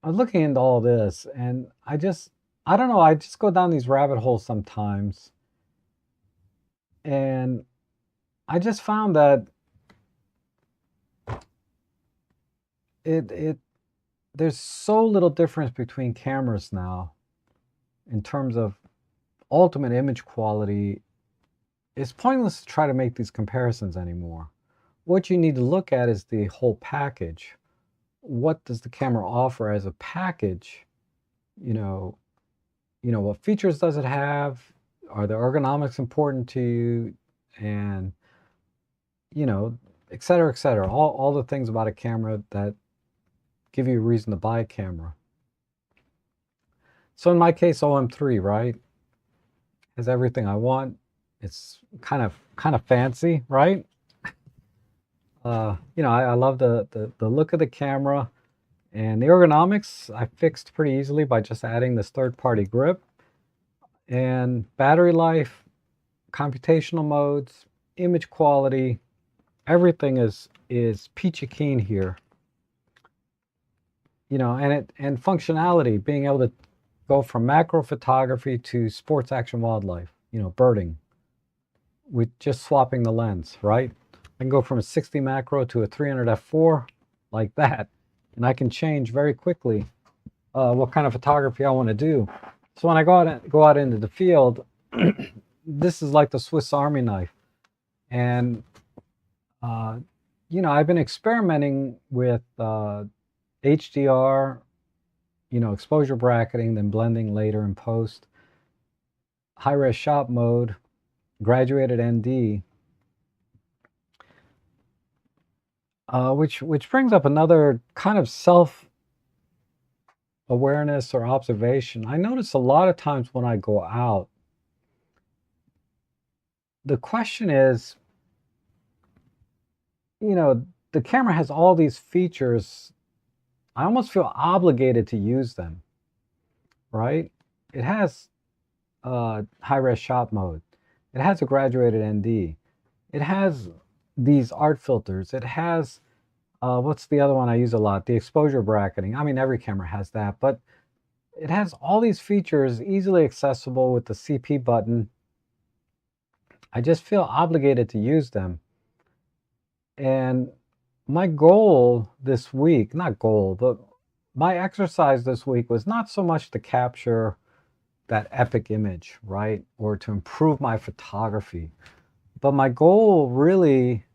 was looking into all this, and I don't know, I just go down these rabbit holes sometimes. And I just found that it there's so little difference between cameras now in terms of ultimate image quality. It's pointless to try to make these comparisons anymore. What you need to look at is the whole package. What does the camera offer as a package? You know, what features does it have? Are the ergonomics important to you? And, et cetera, et cetera. All the things about a camera that give you a reason to buy a camera. So in my case, OM3, right? Has everything I want. It's kind of fancy, right? I love the look of the camera, and the ergonomics I fixed pretty easily by just adding this third-party grip. And battery life, computational modes, image quality, everything is peachy keen here. And functionality, being able to go from macro photography to sports action wildlife, birding, with just swapping the lens, right? I can go from a 60 macro to a 300 f4 like that, and I can change very quickly what kind of photography I want to do. So when I go out into the field, this is like the Swiss Army knife. And I've been experimenting with HDR, exposure bracketing, then blending later in post, high-res shot mode, graduated ND, which brings up another kind of self-awareness or observation. I notice a lot of times when I go out, the question is, the camera has all these features. I almost feel obligated to use them, right? It has high-res shot mode. It has a graduated ND. It has these art filters. It has, what's the other one I use a lot? The exposure bracketing. I mean, every camera has that, but it has all these features easily accessible with the CP button. I just feel obligated to use them. And my goal this week, not goal, but my exercise this week was not so much to capture that epic image, right? Or to improve my photography. But my goal really,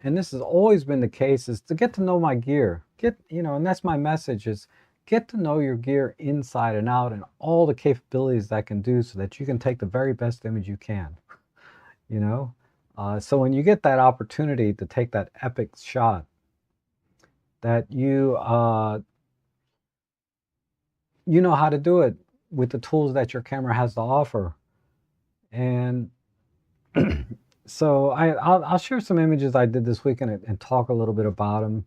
and this has always been the case, is to get to know my gear. And that's my message, is get to know your gear inside and out and all the capabilities that can do so that you can take the very best image you can. So when you get that opportunity to take that epic shot, that you know how to do it with the tools that your camera has to offer. And so I'll share some images I did this weekend and talk a little bit about them.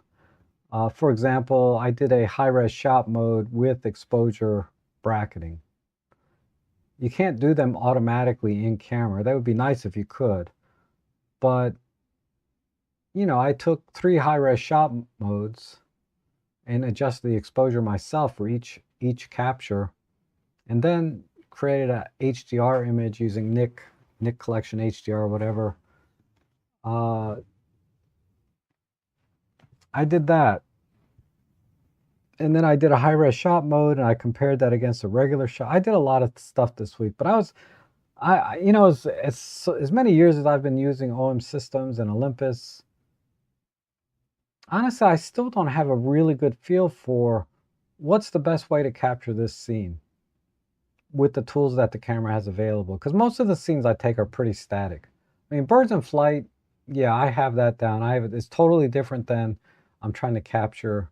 For example, I did a high-res shot mode with exposure bracketing. You can't do them automatically in camera. That would be nice if you could. But, I took 3 high-res shot modes and adjusted the exposure myself for each capture, and then created a HDR image using Nik Collection HDR, whatever. I did that. And then I did a high-res shot mode, and I compared that against a regular shot. I did a lot of stuff this week, but as many years as I've been using OM systems and Olympus, honestly, I still don't have a really good feel for what's the best way to capture this scene with the tools that the camera has available. Because most of the scenes I take are pretty static. I mean, birds in flight, yeah, I have that down. It's totally different than I'm trying to capture,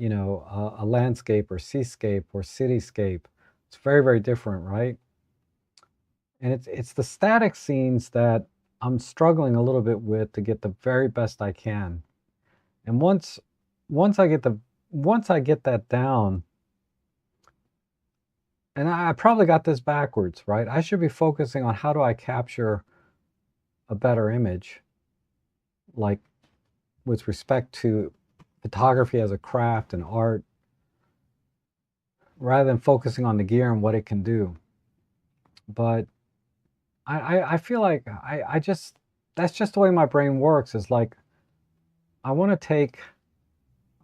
a landscape or seascape or cityscape. It's very, very different, right? And it's the static scenes that I'm struggling a little bit with to get the very best I can. And once I get the once I get that down, and I probably got this backwards, right? I should be focusing on how do I capture a better image, like with respect to photography as a craft and art, rather than focusing on the gear and what it can do. But I feel like I just, that's just the way my brain works. Is like I want to take,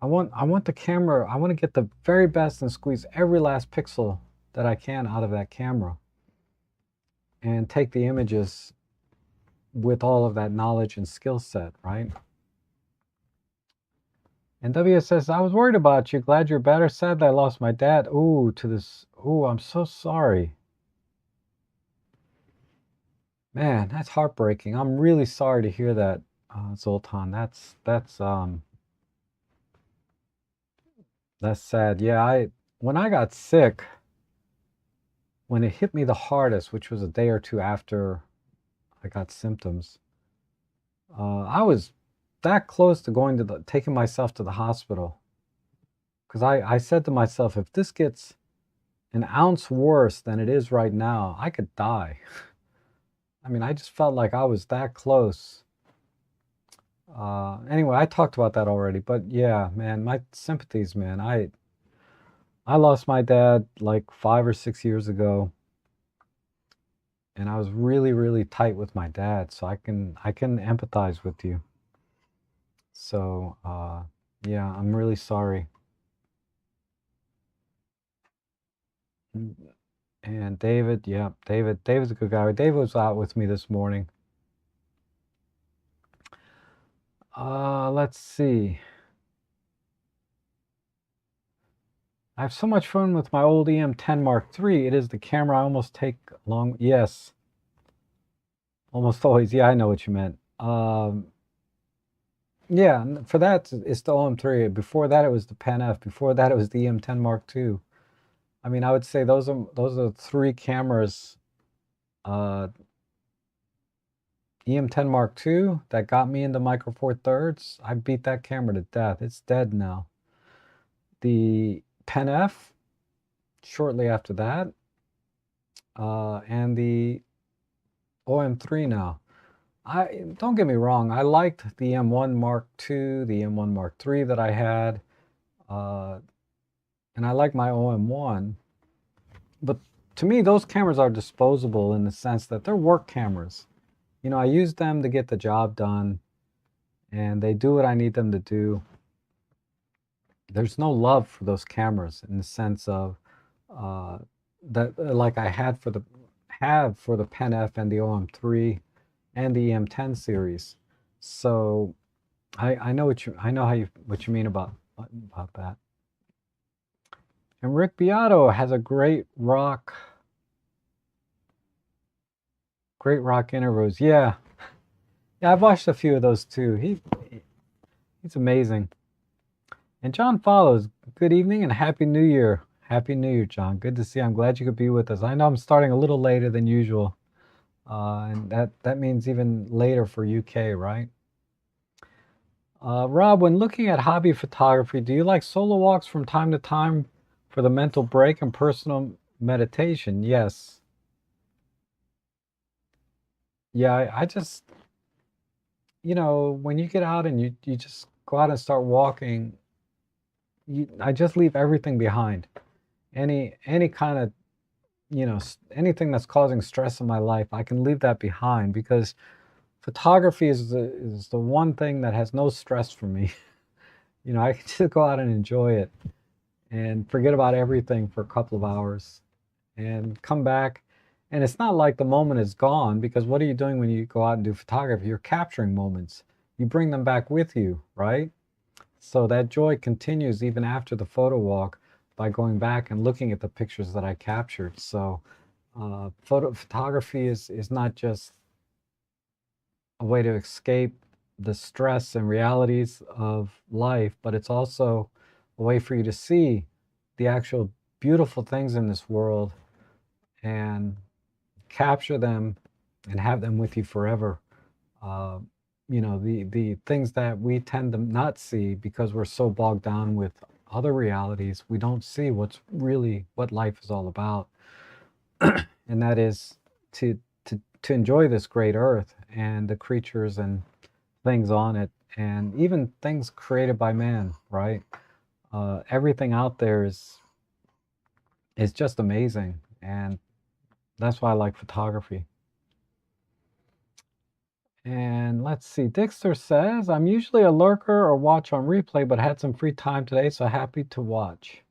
I want the camera, I want to get the very best and squeeze every last pixel that I can out of that camera and take the images with all of that knowledge and skill set, right? And W says, I was worried about you. Glad you're better. Sad that I lost my dad. Ooh, to this. Ooh, I'm so sorry. Man, that's heartbreaking. I'm really sorry to hear that, Zoltan. That's sad. Yeah, when I got sick, when it hit me the hardest, which was a day or two after I got symptoms, I was that close to going to taking myself to the hospital. Because I said to myself, if this gets an ounce worse than it is right now, I could die. I mean, I just felt like I was that close. Anyway, I talked about that already, but yeah, man, my sympathies, man. I lost my dad like 5 or 6 years ago, and I was really, really tight with my dad, so I can empathize with you. So yeah, I'm really sorry. And David, yeah, David's a good guy. David was out with me this morning. Let's see. I have so much fun with my old EM10 Mark III. It is the camera I almost take along. Yes, almost always. Yeah, I know what you meant. Yeah, for that it's the OM3. Before that it was the Pen F. Before that it was the EM10 Mark II. I mean, I would say those are three cameras. EM10 Mark II that got me into Micro Four Thirds. I beat that camera to death. It's dead now. The Pen F shortly after that, and the OM3 now. Don't get me wrong. I liked the M1 Mark II, the M1 Mark III that I had, and I like my OM1. But to me, those cameras are disposable in the sense that they're work cameras. You know, I use them to get the job done, and they do what I need them to do. There's no love for those cameras in the sense of that like I had for the Pen F and the OM3 and the EM10 series. So I know what you mean about that. And Rick Beato has a great rock interviews. Yeah, yeah, I've watched a few of those too. He's amazing. And John follows. Good evening and Happy New Year. Happy New Year, John. Good to see you. I'm glad you could be with us. I know I'm starting a little later than usual, and that means even later for UK, right? Rob, when looking at hobby photography, do you like solo walks from time to time for the mental break and personal meditation? Yes. Yeah, I just, when you get out and you just go out and start walking, I just leave everything behind. Any kind of, anything that's causing stress in my life, I can leave that behind because photography is the one thing that has no stress for me. I can just go out and enjoy it and forget about everything for a couple of hours and come back. And it's not like the moment is gone because what are you doing when you go out and do photography? You're capturing moments. You bring them back with you, right? So that joy continues even after the photo walk by going back and looking at the pictures that I captured. So photography is not just a way to escape the stress and realities of life, but it's also a way for you to see the actual beautiful things in this world and capture them and have them with you forever. Uh, you know, the things that we tend to not see because we're so bogged down with other realities, we don't see what's really what life is all about. And that is to to enjoy this great earth and the creatures and things on it, and even things created by man, right? Everything out there is just amazing, and that's why I like photography. And let's see, Dixter says, I'm usually a lurker or watch on replay, but had some free time today, so happy to watch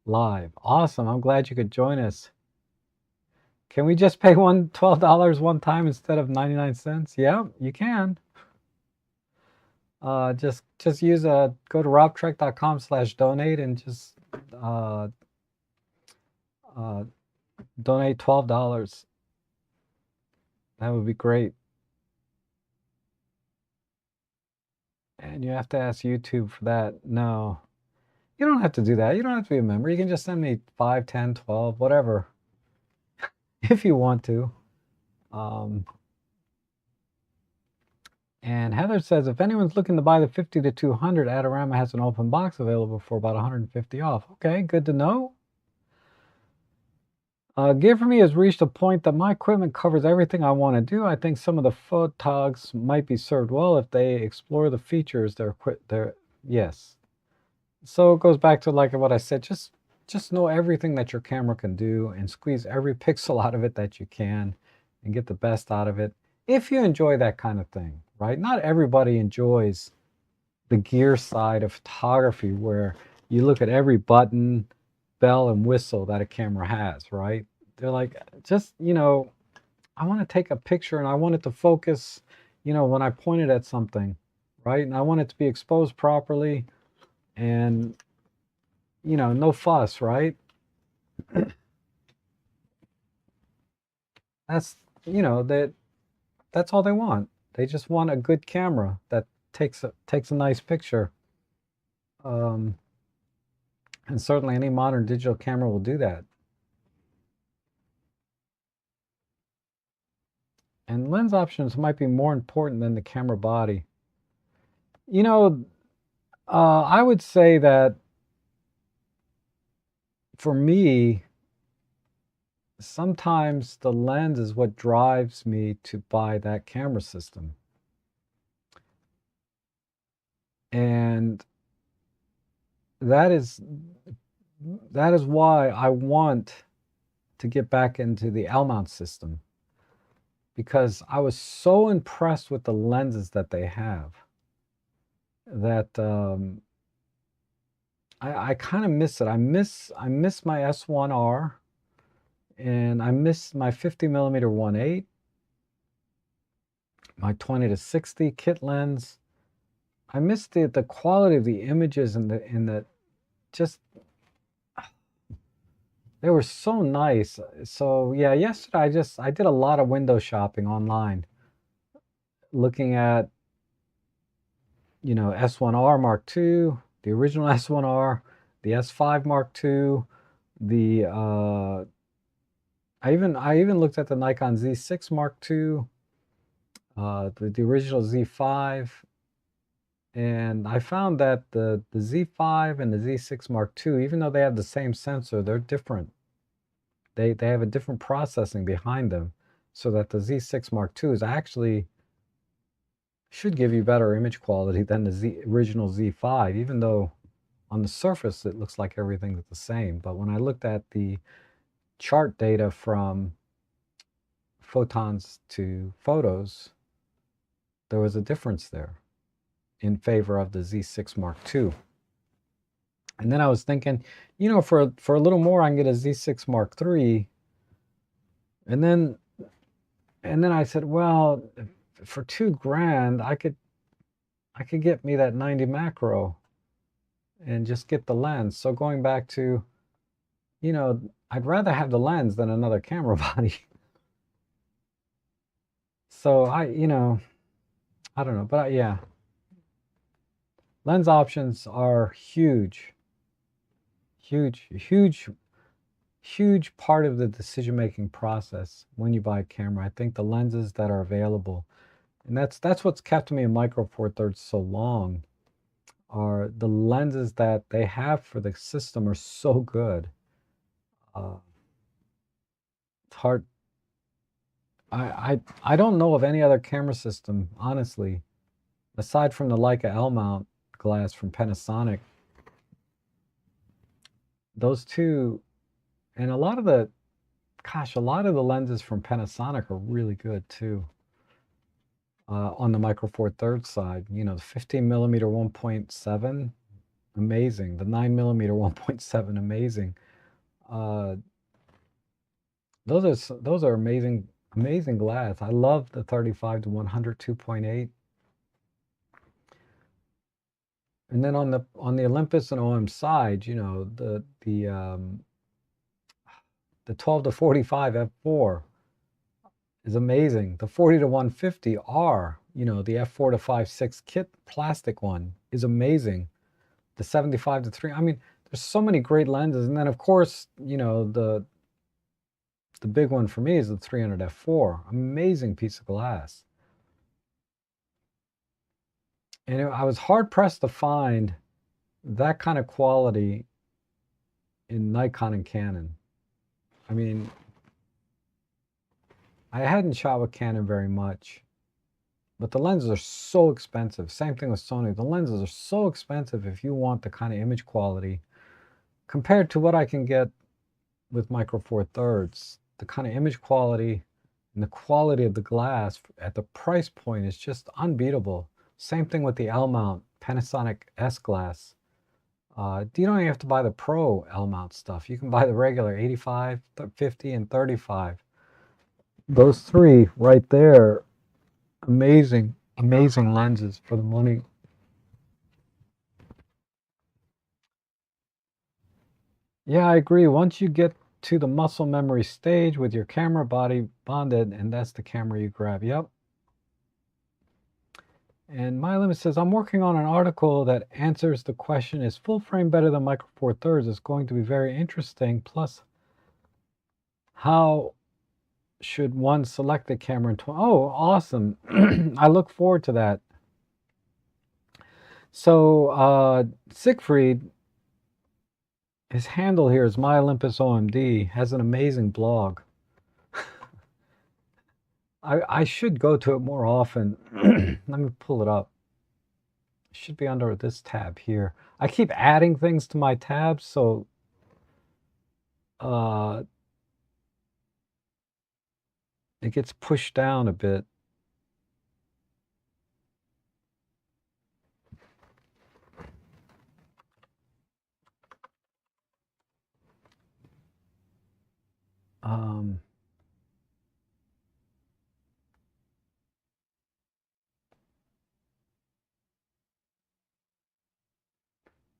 live. Awesome, I'm glad you could join us. Can we just pay $12 one time instead of 99 cents? Yeah, you can. Just use go to robtrek.com/donate and just donate $12. That would be great. And you have to ask YouTube for that. No, you don't have to do that. You don't have to be a member. You can just send me 5, 10, 12, whatever, if you want to. And Heather says, if anyone's looking to buy the 50 to 200, Adorama has an open box available for about 150 off. Okay, good to know. Gear for me has reached a point that my equipment covers everything I want to do. I think some of the photogs might be served well if they explore the features yes. So it goes back to like what I said, just know everything that your camera can do and squeeze every pixel out of it that you can and get the best out of it. If you enjoy that kind of thing, right? Not everybody enjoys the gear side of photography where you look at every button, bell and whistle that a camera has, right? They're like, just, you know, I want to take a picture and I want it to focus, you know, when I point it at something, right? And I want it to be exposed properly and, you know, no fuss, right? That's, you know, that's all they want. They just want a good camera that takes a nice picture. And certainly any modern digital camera will do that. And lens options might be more important than the camera body. You know, I would say that for me, sometimes the lens is what drives me to buy that camera system. And that is why I want to get back into the L-mount system, because I was so impressed with the lenses that they have that I kind of miss it. I miss my S1R, and I miss my 50mm 1.8, my 20 to 60 kit lens. I miss the quality of the images and the just, they were so nice. So yeah, yesterday I did a lot of window shopping online, looking at, you know, S1R Mark II, the original S1R, the S5 Mark II, the I even looked at the Nikon Z6 Mark II, the original Z5, and I found that the Z5 and the Z6 Mark II, even though they have the same sensor, they're different. They have a different processing behind them, so that the Z6 Mark II is actually should give you better image quality than the original Z5, even though on the surface it looks like everything's the same. But when I looked at the chart data from photons to photos, there was a difference there in favor of the Z6 Mark II. And then I was thinking, you know, for a little more, I can get a Z6 Mark III. And then I said, well, for $2,000, I could get me that 90 macro and just get the lens. So going back to, you know, I'd rather have the lens than another camera body. So you know, I don't know, but yeah, lens options are huge, huge, huge huge part of the decision-making process when you buy a camera. I think the lenses that are available, and that's what's kept me in Micro Four Thirds so long, are the lenses that they have for the system are so good. It's hard. I don't know of any other camera system, honestly, aside from the Leica L mount glass from Panasonic. Those two, and a lot of the lenses from Panasonic are really good too. On the Micro Four Thirds side, you know, the 15 millimeter 1.7, amazing. The 9 millimeter 1.7, amazing. Those are amazing, amazing glass. I love the 35 to 100 2.8. And then on the Olympus and OM side, you know, the 12 to 45 f4 is amazing. The 40 to 150 R, you know, the f4 to 5.6 kit plastic one is amazing. The 75 to 3, I mean, there's so many great lenses. And then of course, you know, the big one for me is the 300 f4, amazing piece of glass. And I was hard pressed to find that kind of quality in Nikon and Canon. I mean, I hadn't shot with Canon very much, but the lenses are so expensive. Same thing with Sony. The lenses are so expensive if you want the kind of image quality compared to what I can get with Micro Four Thirds. The kind of image quality and the quality of the glass at the price point is just unbeatable. Same thing with the L mount Panasonic S glass. You don't even have to buy the Pro L mount stuff. You can buy the regular 85, 50, and 35. Those three right there, amazing, amazing lenses for the money. Yeah, I agree. Once you get to the muscle memory stage with your camera body bonded, and that's the camera you grab. Yep. And My Limit says, I'm working on an article that answers the question, is full frame better than Micro Four Thirds? It's going to be very interesting. Plus, how should one select the camera in 20? Oh, awesome. I look forward to that. So Siegfried, his handle here is My Olympus OMD, has an amazing blog. I should go to it more often. Let me pull it up. It should be under this tab here. I keep adding things to my tabs, so it gets pushed down a bit.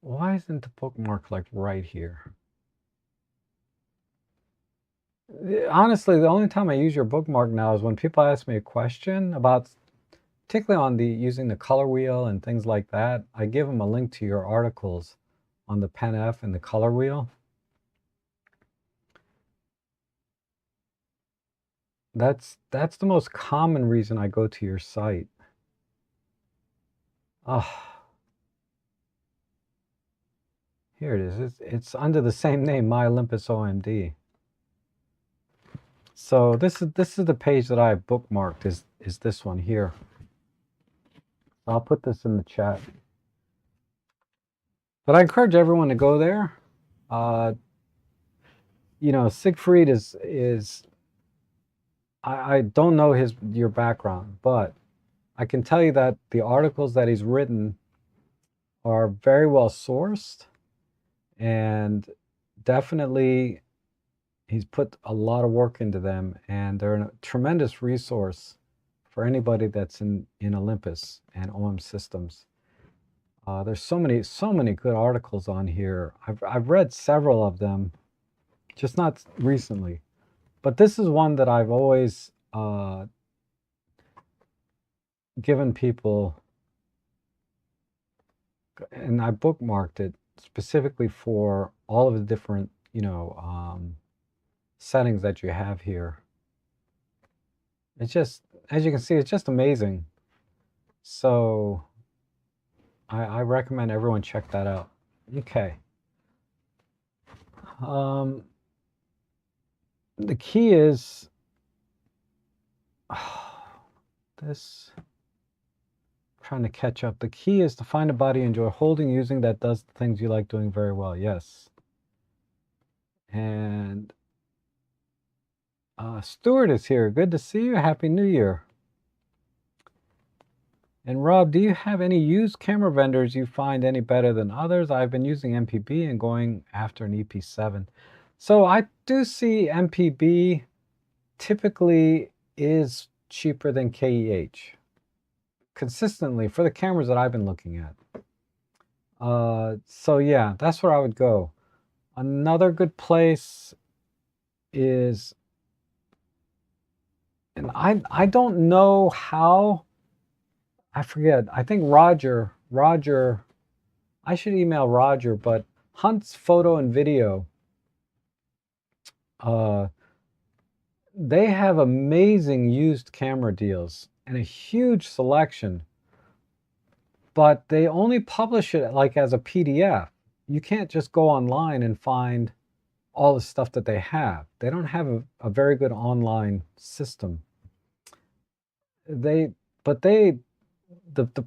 Why isn't the bookmark like right here? Honestly, the only time I use your bookmark now is when people ask me a question about, particularly on the using the color wheel and things like that. I give them a link to your articles on the Pen F and the color wheel. That's the most common reason I go to your site. Oh, here it is. It's under the same name, My Olympus OMD. So this is the page that I have bookmarked, is this one here. I'll put this in the chat. But I encourage everyone to go there. You know, Siegfried is I don't know your background, but I can tell you that the articles that he's written are very well sourced, and definitely he's put a lot of work into them, and they're a tremendous resource for anybody that's in Olympus and OM systems. There's so many good articles on here. I've read several of them, just not recently, but this is one that I've always given people, and I bookmarked it specifically for all of the different, you know, settings that you have here. It's just, as you can see, it's just amazing. So I recommend everyone check that out. Okay. The key is this. Trying to catch up. The key is to find a body you enjoy holding, using that does the things you like doing very well. Yes. And Stuart is here. Good to see you. Happy New Year. And Rob, do you have any used camera vendors you find any better than others? I've been using MPB and going after an EP7. So I do see MPB typically is cheaper than KEH. Consistently for the cameras that I've been looking at. So yeah, that's where I would go. Another good place is, and I don't know how, I forget. I think Roger, I should email Roger, but Hunt's Photo and Video, they have amazing used camera deals and a huge selection, but they only publish it like as a PDF. You can't just go online and find all the stuff that they have. They don't have a very good online system. The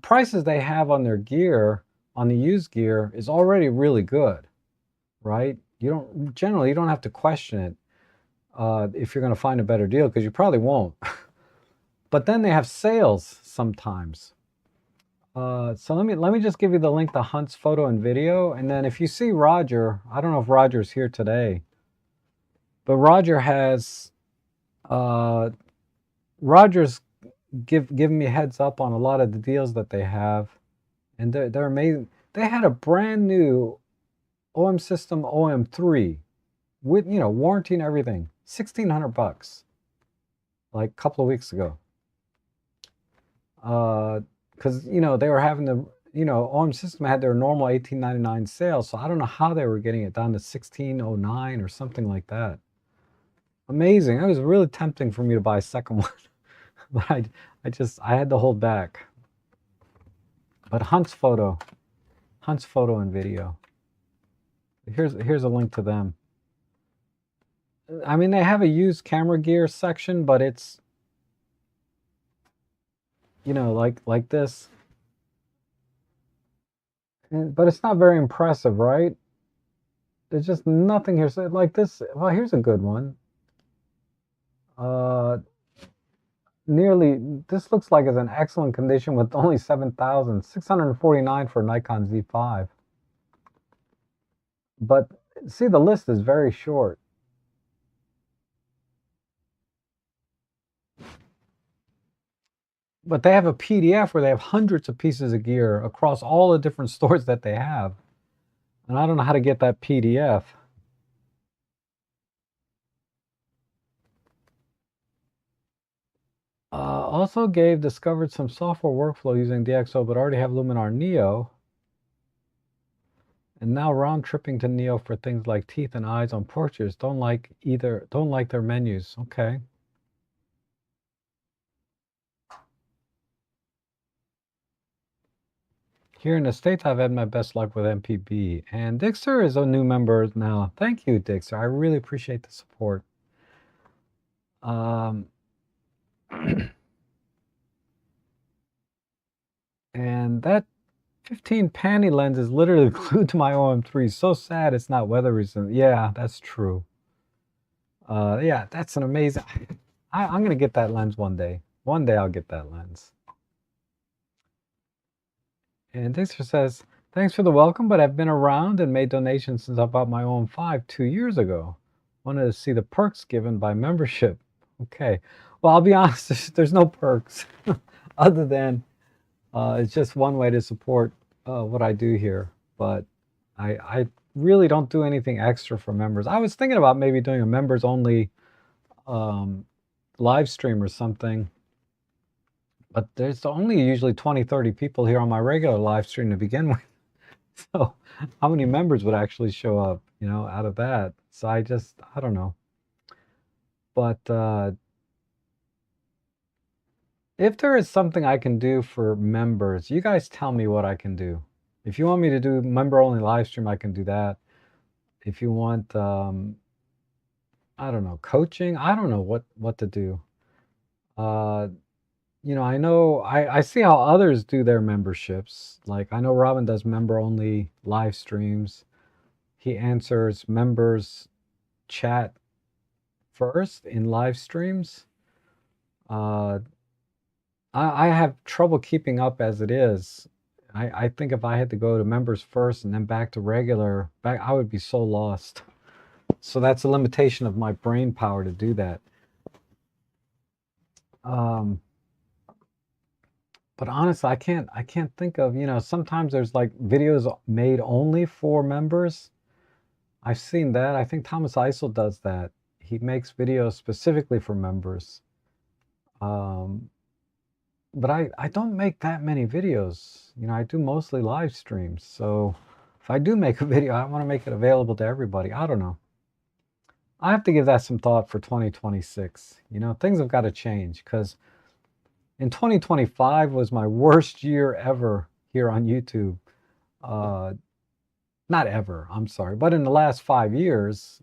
prices they have on their gear, on the used gear, is already really good, right? You don't have to question it if you're going to find a better deal, because you probably won't. But then they have sales sometimes. So let me just give you the link to Hunt's Photo and Video, and then if you see Roger, I don't know if Roger's here today, but Roger has Roger's given me heads up on a lot of the deals that they have, and they're amazing. They had a brand new OM System OM3 with warranty and everything, $1,600, like a couple of weeks ago. Because they were having the OM System had their normal $1,899 sale, so I don't know how they were getting it down to $1,609 or something like that. Amazing. It was really tempting for me to buy a second one, but I had to hold back. But Hunt's Photo and Video. Here's a link to them. I mean, they have a used camera gear section, but it's like this. But it's not very impressive, right? There's just nothing here. So like this. Well, here's a good one. This looks like it's in excellent condition with only 7,649 for Nikon Z5. But see, the list is very short. But they have a PDF where they have hundreds of pieces of gear across all the different stores that they have. And I don't know how to get that PDF. Also discovered some software workflow using DxO, but already have Luminar Neo. And now round tripping to Neo for things like teeth and eyes on portraits. Don't like their menus. Okay. Here in the States, I've had my best luck with MPB. And Dixer is a new member now. Thank you, Dixer. I really appreciate the support. And that 15 panty lens is literally glued to my OM3. So sad it's not weather resistant. Yeah, that's true. Yeah, that's an amazing... I'm going to get that lens one day. One day I'll get that lens. And Dixer says, thanks for the welcome, but I've been around and made donations since I bought my OM5 2 years ago. Wanted to see the perks given by membership. Okay. Well, I'll be honest, there's no perks other than it's just one way to support what I do here. But I really don't do anything extra for members. I was thinking about maybe doing a members only live stream or something. But there's only usually 20, 30 people here on my regular live stream to begin with. So how many members would actually show up, out of that? So I don't know. But if there is something I can do for members, you guys tell me what I can do. If you want me to do member-only live stream, I can do that. If you want, I don't know, coaching, I don't know what to do. You know, I see how others do their memberships. Like I know Robin does member-only live streams. He answers members' chat first in live streams. I have trouble keeping up as it is. I think if I had to go to members first and then back to regular, I would be so lost. So that's a limitation of my brain power to do that. But honestly, I can't think of, you know, sometimes there's like videos made only for members. I've seen that. I think Thomas Eisel does that. He makes videos specifically for members. But I don't make that many videos. You know, I do mostly live streams. So if I do make a video, I want to make it available to everybody. I don't know. I have to give that some thought for 2026. You know, things have got to change because in 2025 was my worst year ever here on YouTube. Not ever, I'm sorry. But in the last 5 years,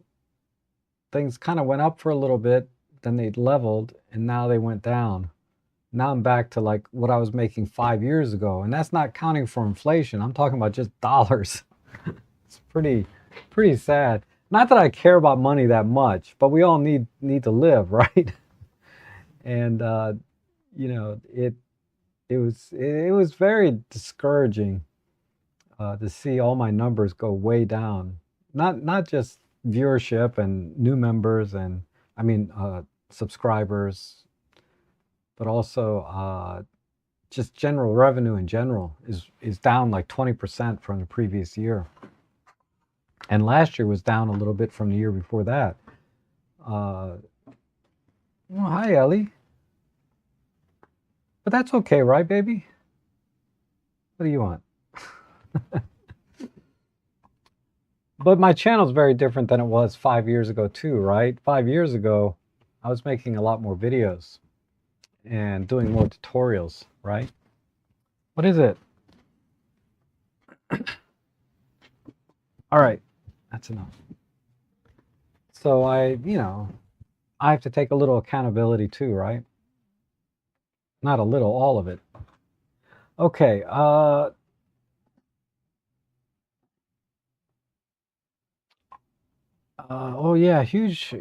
things kind of went up for a little bit, then they leveled, and now they went down. Now I'm back to like what I was making 5 years ago. And that's not counting for inflation. I'm talking about just dollars. It's pretty sad. Not that I care about money that much, but we all need to live, right? And you know, it was very discouraging to see all my numbers go way down. Not just viewership and new members and I mean subscribers, but also just general revenue in general is down like 20% from the previous year. And last year was down a little bit from the year before that. Well, hi, Ellie. But that's okay, right, baby? What do you want? But my channel's very different than it was 5 years ago too, right? 5 years ago, I was making a lot more videos and doing more tutorials, right? What is it? All right, that's enough. So you know, I have to take a little accountability too, right? Not a little, all of it. Okay, oh yeah, huge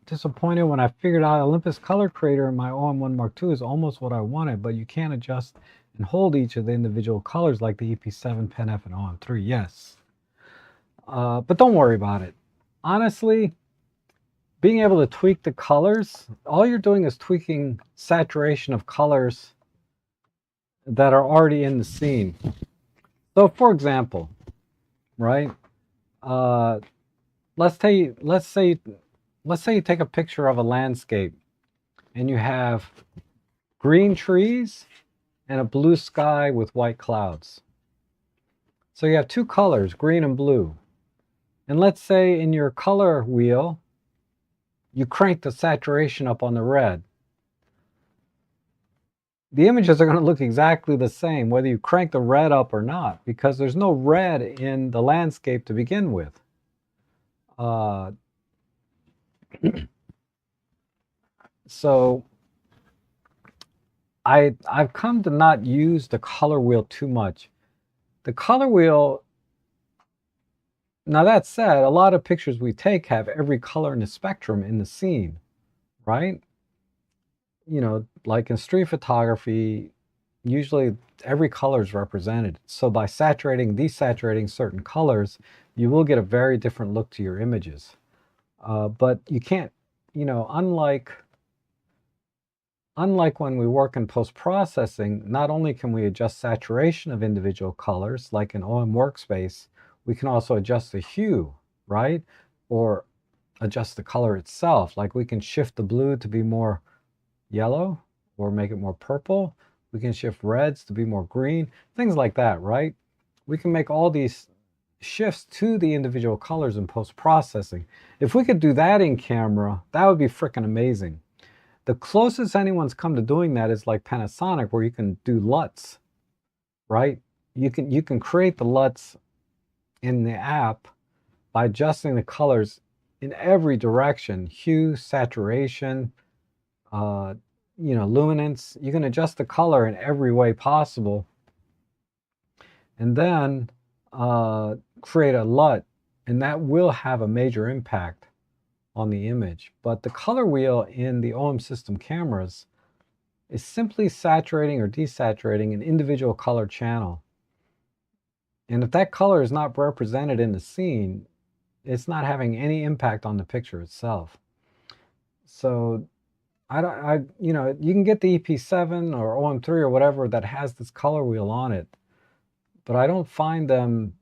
disappointed when I figured out Olympus Color Creator in my OM1 Mark II is almost what I wanted, but you can't adjust and hold each of the individual colors like the EP7, Pen F, and OM3. Yes. But don't worry about it. Honestly, being able to tweak the colors, all you're doing is tweaking saturation of colors that are already in the scene. So for example, right? Let's say you take a picture of a landscape and you have green trees and a blue sky with white clouds. So you have two colors, green and blue. And let's say in your color wheel, you crank the saturation up on the red. The images are going to look exactly the same whether you crank the red up or not, because there's no red in the landscape to begin with. So I've come to not use the color wheel too much. The color wheel, now that said, a lot of pictures we take have every color in the spectrum in the scene, right? You know, like in street photography, usually every color is represented. So by saturating, desaturating certain colors, you will get a very different look to your images. But you can't, you know, unlike when we work in post-processing, not only can we adjust saturation of individual colors, like in OM Workspace, we can also adjust the hue, right? Or adjust the color itself. Like we can shift the blue to be more yellow or make it more purple. We can shift reds to be more green, things like that, right? We can make all these shifts to the individual colors in post-processing. If we could do that in camera, that would be freaking amazing. The closest anyone's come to doing that is like Panasonic, where you can do LUTs, right? You can create the LUTs in the app by adjusting the colors in every direction: hue, saturation, luminance. You can adjust the color in every way possible, and then create a LUT, and that will have a major impact on the image. But the color wheel in the OM system cameras is simply saturating or desaturating an individual color channel. And if that color is not represented in the scene, it's not having any impact on the picture itself. So you can get the EP7 or OM3 or whatever that has this color wheel on it, but I don't find them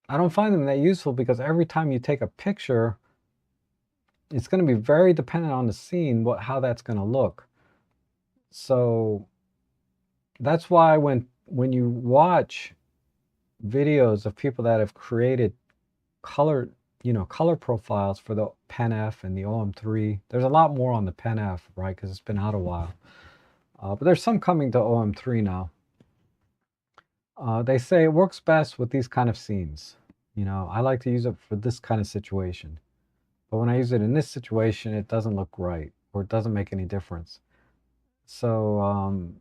that useful, because every time you take a picture, it's going to be very dependent on the scene, how that's going to look. So that's why when you watch videos of people that have created color profiles for the Pen F and the OM3, there's a lot more on the Pen F, right? Because it's been out a while. But there's some coming to OM3 now. They say it works best with these kind of scenes. I like to use it for this kind of situation. But when I use it in this situation, it doesn't look right, or it doesn't make any difference. So,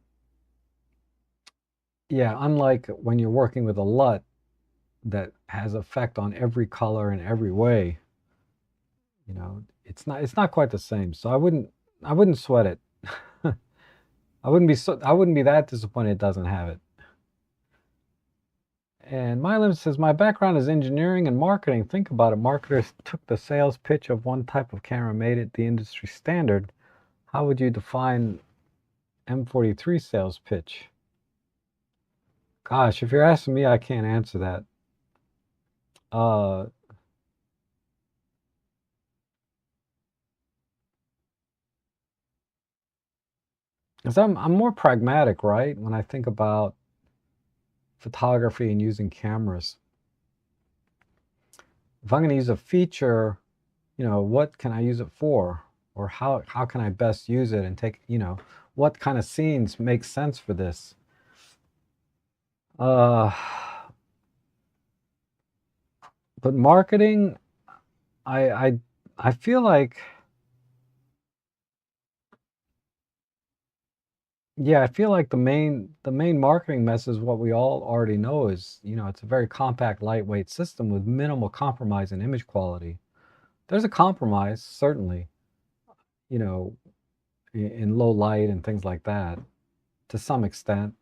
yeah, unlike when you're working with a LUT that has effect on every color in every way, it's not quite the same. So I wouldn't sweat it. I wouldn't be that disappointed it doesn't have it. And Mylim says, my background is engineering and marketing. Think about it. Marketers took the sales pitch of one type of camera, made it the industry standard. How would you define M43 sales pitch? Gosh, if you're asking me, I can't answer that. Because I'm more pragmatic, right? When I think about photography and using cameras. If I'm going to use a feature, what can I use it for? Or how can I best use it and take, what kind of scenes make sense for this? But marketing, I feel like, yeah, I feel like the main marketing message, what we all already know, is, it's a very compact, lightweight system with minimal compromise in image quality. There's a compromise, certainly, in low light and things like that, to some extent.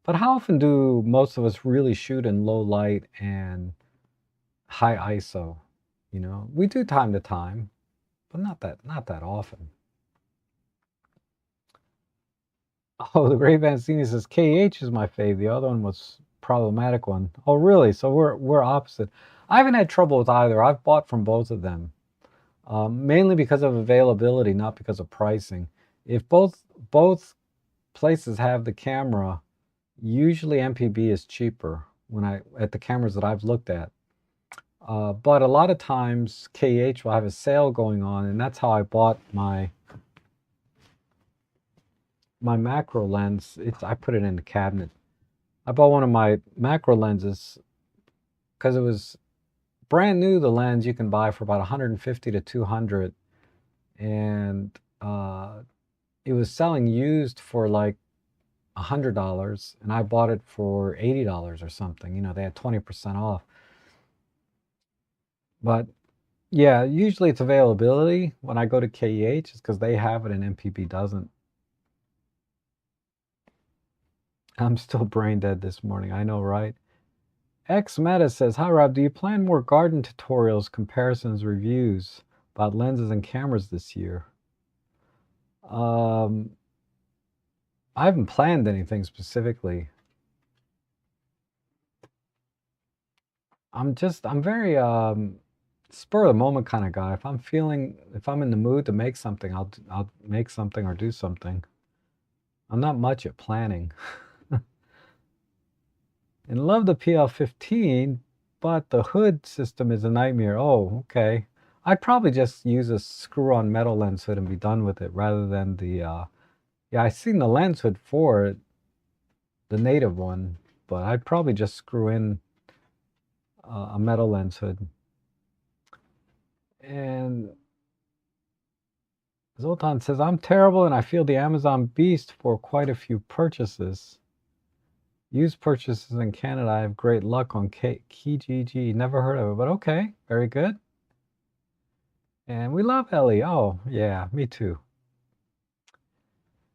But how often do most of us really shoot in low light and high ISO? We do time to time, but not that often. Oh, the Great Vancini says KH is my fave. The other one was problematic one. Oh, really? So we're opposite. I haven't had trouble with either. I've bought from both of them, mainly because of availability, not because of pricing. If both places have the camera, usually MPB is cheaper at the cameras that I've looked at. But a lot of times KH will have a sale going on, and that's how I bought my macro lens. I put it in the cabinet. I bought one of my macro lenses because it was brand new. The lens you can buy for about 150 to 200, and it was selling used for like $100, and I bought it for $80 or something. They had 20% off. But yeah, usually it's availability when I go to KEH, is because they have it and MPB doesn't. I'm still brain dead this morning. I know, right? X Meta says, hi Rob, do you plan more garden tutorials, comparisons, reviews about lenses and cameras this year? I haven't planned anything specifically. I'm very spur of the moment kind of guy. If I'm in the mood to make something, I'll make something or do something. I'm not much at planning. And love the PL15, but the hood system is a nightmare. Oh, okay. I'd probably just use a screw-on metal lens hood and be done with it rather than the, yeah, I've seen the lens hood for it, the native one, but I'd probably just screw in a metal lens hood. And Zoltan says, I'm terrible and I feel the Amazon beast for quite a few purchases. Used purchases in Canada, I have great luck on Kijiji. Never heard of it, but okay, very good. And we love Ellie. Oh, yeah, me too.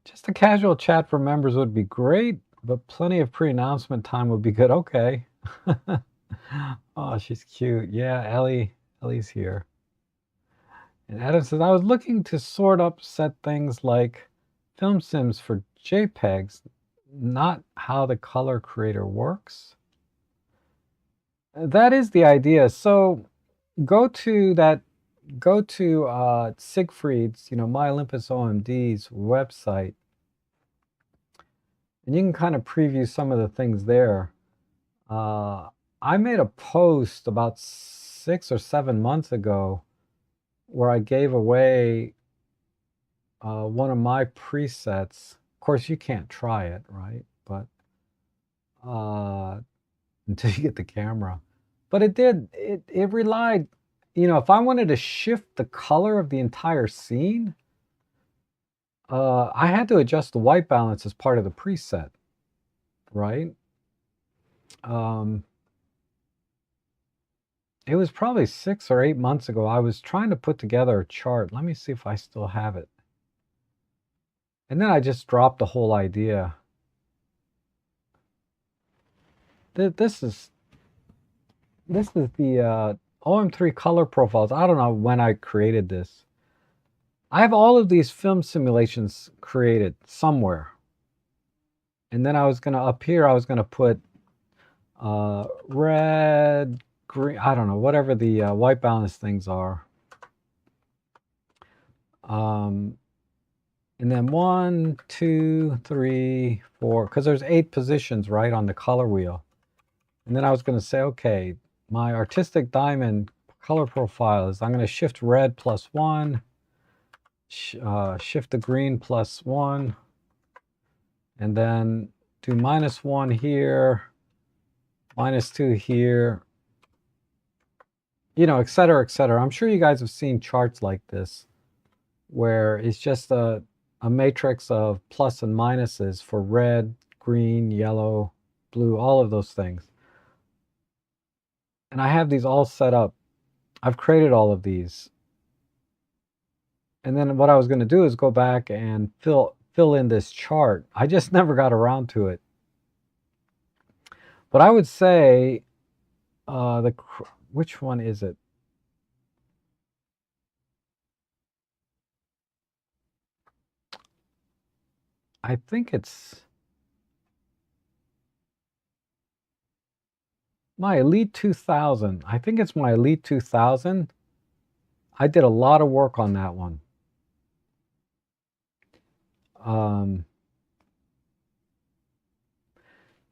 Just a casual chat for members would be great, but plenty of pre-announcement time would be good. Okay. Oh, she's cute. Yeah, Ellie's here. And Adam says, I was looking to sort up set things like film sims for JPEGs, not how the color creator works. That is the idea. So go to Siegfried's, My Olympus OMD's website, and you can kind of preview some of the things there. I made a post about 6 or 7 months ago where I gave away one of my presets. Of course, you can't try it, right? But until you get the camera. But it relied, if I wanted to shift the color of the entire scene, I had to adjust the white balance as part of the preset, right? It was probably 6 or 8 months ago. I was trying to put together a chart. Let me see if I still have it. And then I just dropped the whole idea. This is the OM3 color profiles. I don't know when I created this. I have all of these film simulations created somewhere. And then I was going to, up here, I was going to put red, green, I don't know, whatever the white balance things are. And then 1, 2, 3, 4, because there's 8 positions, right, on the color wheel. And then I was going to say, okay, my artistic diamond color profile is I'm going to shift red +1, shift the green +1, and then do -1 here, -2 here, et cetera, et cetera. I'm sure you guys have seen charts like this where it's just a matrix of plus and minuses for red, green, yellow, blue, all of those things. And I have these all set up. I've created all of these. And then what I was going to do is go back and fill in this chart. I just never got around to it. But I would say, which one is it? I think it's my Elite 2000. I think it's my Elite 2000. I did a lot of work on that one.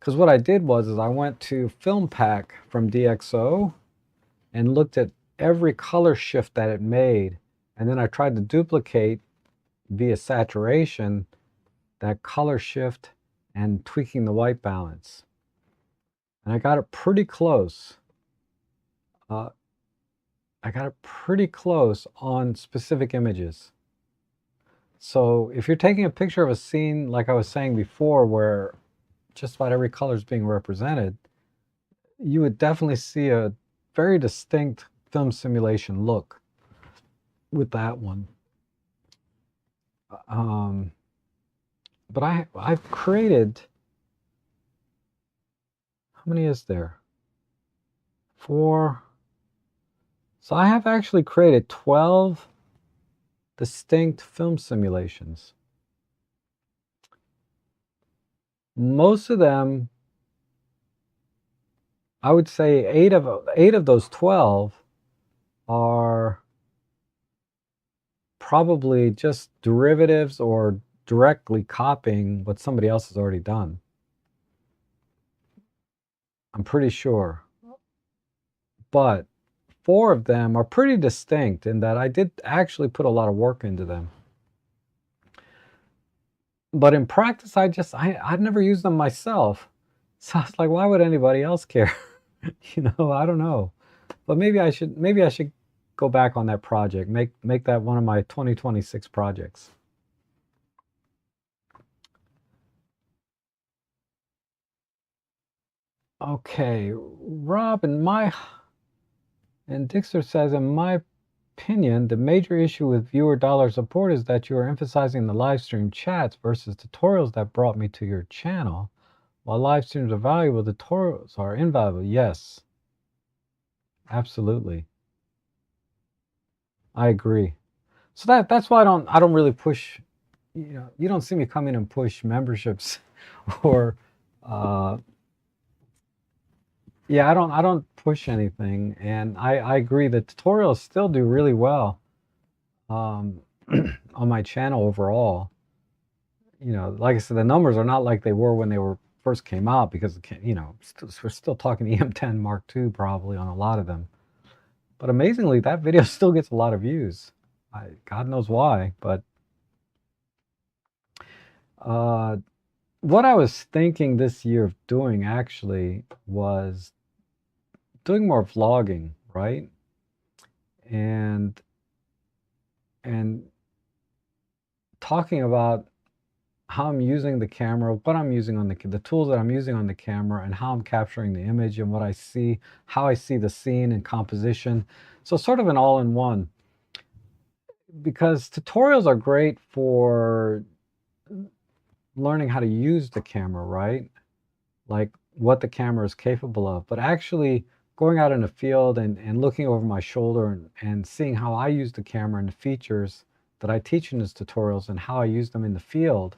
Because what I did was I went to Film Pack from DxO and looked at every color shift that it made. And then I tried to duplicate via saturation that color shift and tweaking the white balance. And I got it pretty close. I got it pretty close on specific images. So if you're taking a picture of a scene, like I was saying before, where just about every color is being represented, you would definitely see a very distinct film simulation look with that one. But I've created, how many is there? 4. So I have actually created 12 distinct film simulations. Most of them, I would say 8 of those 12 are probably just derivatives or directly copying what somebody else has already done. I'm pretty sure. But 4 of them are pretty distinct in that I did actually put a lot of work into them. But in practice, I'd never used them myself. So I was like, why would anybody else care? I don't know. But maybe I should go back on that project. Make that one of my 2026 projects. Okay, Rob, and Dixter says, in my opinion, the major issue with viewer dollar support is that you are emphasizing the live stream chats versus tutorials that brought me to your channel. While live streams are valuable, tutorials are invaluable. Yes, absolutely. I agree. So that's why I don't really push. You don't see me come in and push memberships, or uh, yeah, I don't push anything, and I agree that tutorials still do really well um, on my channel overall. Like I said, the numbers are not like they were when they were first came out because we're still talking EM10 Mark II probably on a lot of them. But amazingly, that video still gets a lot of views. God knows why, but uh, what I was thinking this year of doing actually was doing more vlogging, right? And and talking about how I'm using the camera, what I'm using on the tools that I'm using on the camera, and how I'm capturing the image and what I see, how I see the scene and composition. So sort of an all-in-one. Because tutorials are great for learning how to use the camera, right? Like what the camera is capable of. But actually going out in the field and looking over my shoulder and seeing how I use the camera and the features that I teach in these tutorials and how I use them in the field,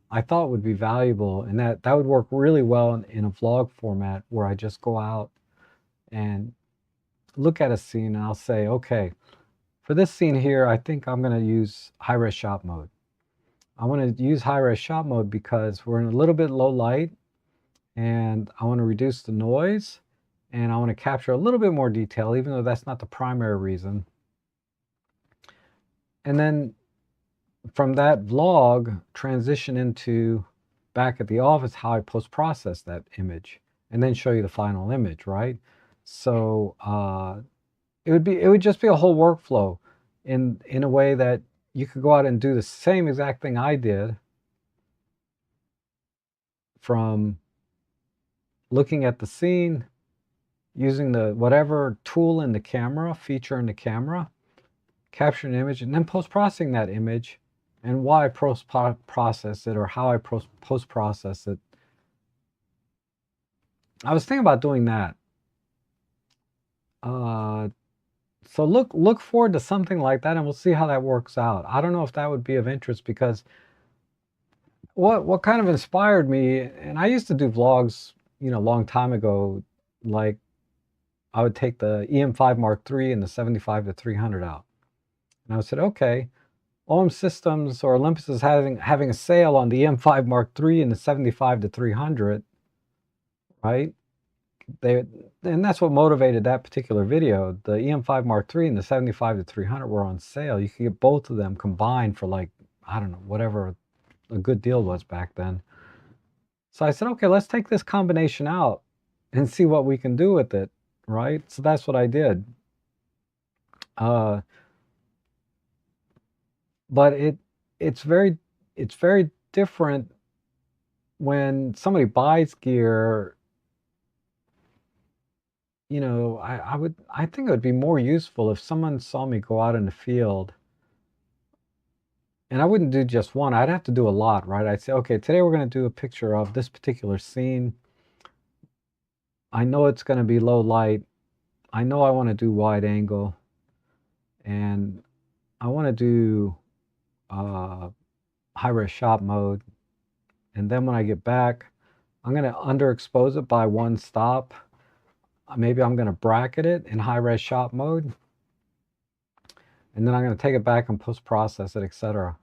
I thought would be valuable, and that would work really well in a vlog format where I just go out and look at a scene and I'll say, okay, for this scene here, I think I'm going to use high-res shot mode. I want to use high-res shot mode because we're in a little bit low light and I want to reduce the noise and I want to capture a little bit more detail, even though that's not the primary reason. And then from that vlog, transition into back at the office how I post-process that image and then show you the final image, right? So it would just be a whole workflow in a way that you could go out and do the same exact thing I did, from looking at the scene, using the whatever tool in the camera, feature in the camera, capture an image, and then post-processing that image, and why I post-process it or how I post-process it. I was thinking about doing that. So look forward to something like that, and we'll see how that works out. I don't know if that would be of interest, because what kind of inspired me, and I used to do vlogs, a long time ago, like I would take the EM5 Mark III and the 75 to 300 out. And I said, okay, OM Systems or Olympus is having a sale on the EM5 Mark III and the 75 to 300, right? And that's what motivated that particular video. The EM5 Mark III and the 75 to 300 were on sale. You could get both of them combined for, like, I don't know, whatever a good deal was back then. So I said, okay, let's take this combination out and see what we can do with it, right? So that's what I did. But it's very different when somebody buys gear. I think it would be more useful if someone saw me go out in the field, and I wouldn't do just one. I'd have to do a lot, right? I'd say, okay, today we're going to do a picture of this particular scene. I know it's going to be low light. I know I want to do wide angle, and I want to do high-res shot mode. And then when I get back, I'm going to underexpose it by one stop. Maybe I'm going to bracket it in high-res shot mode. And then I'm going to take it back and post-process it, etc.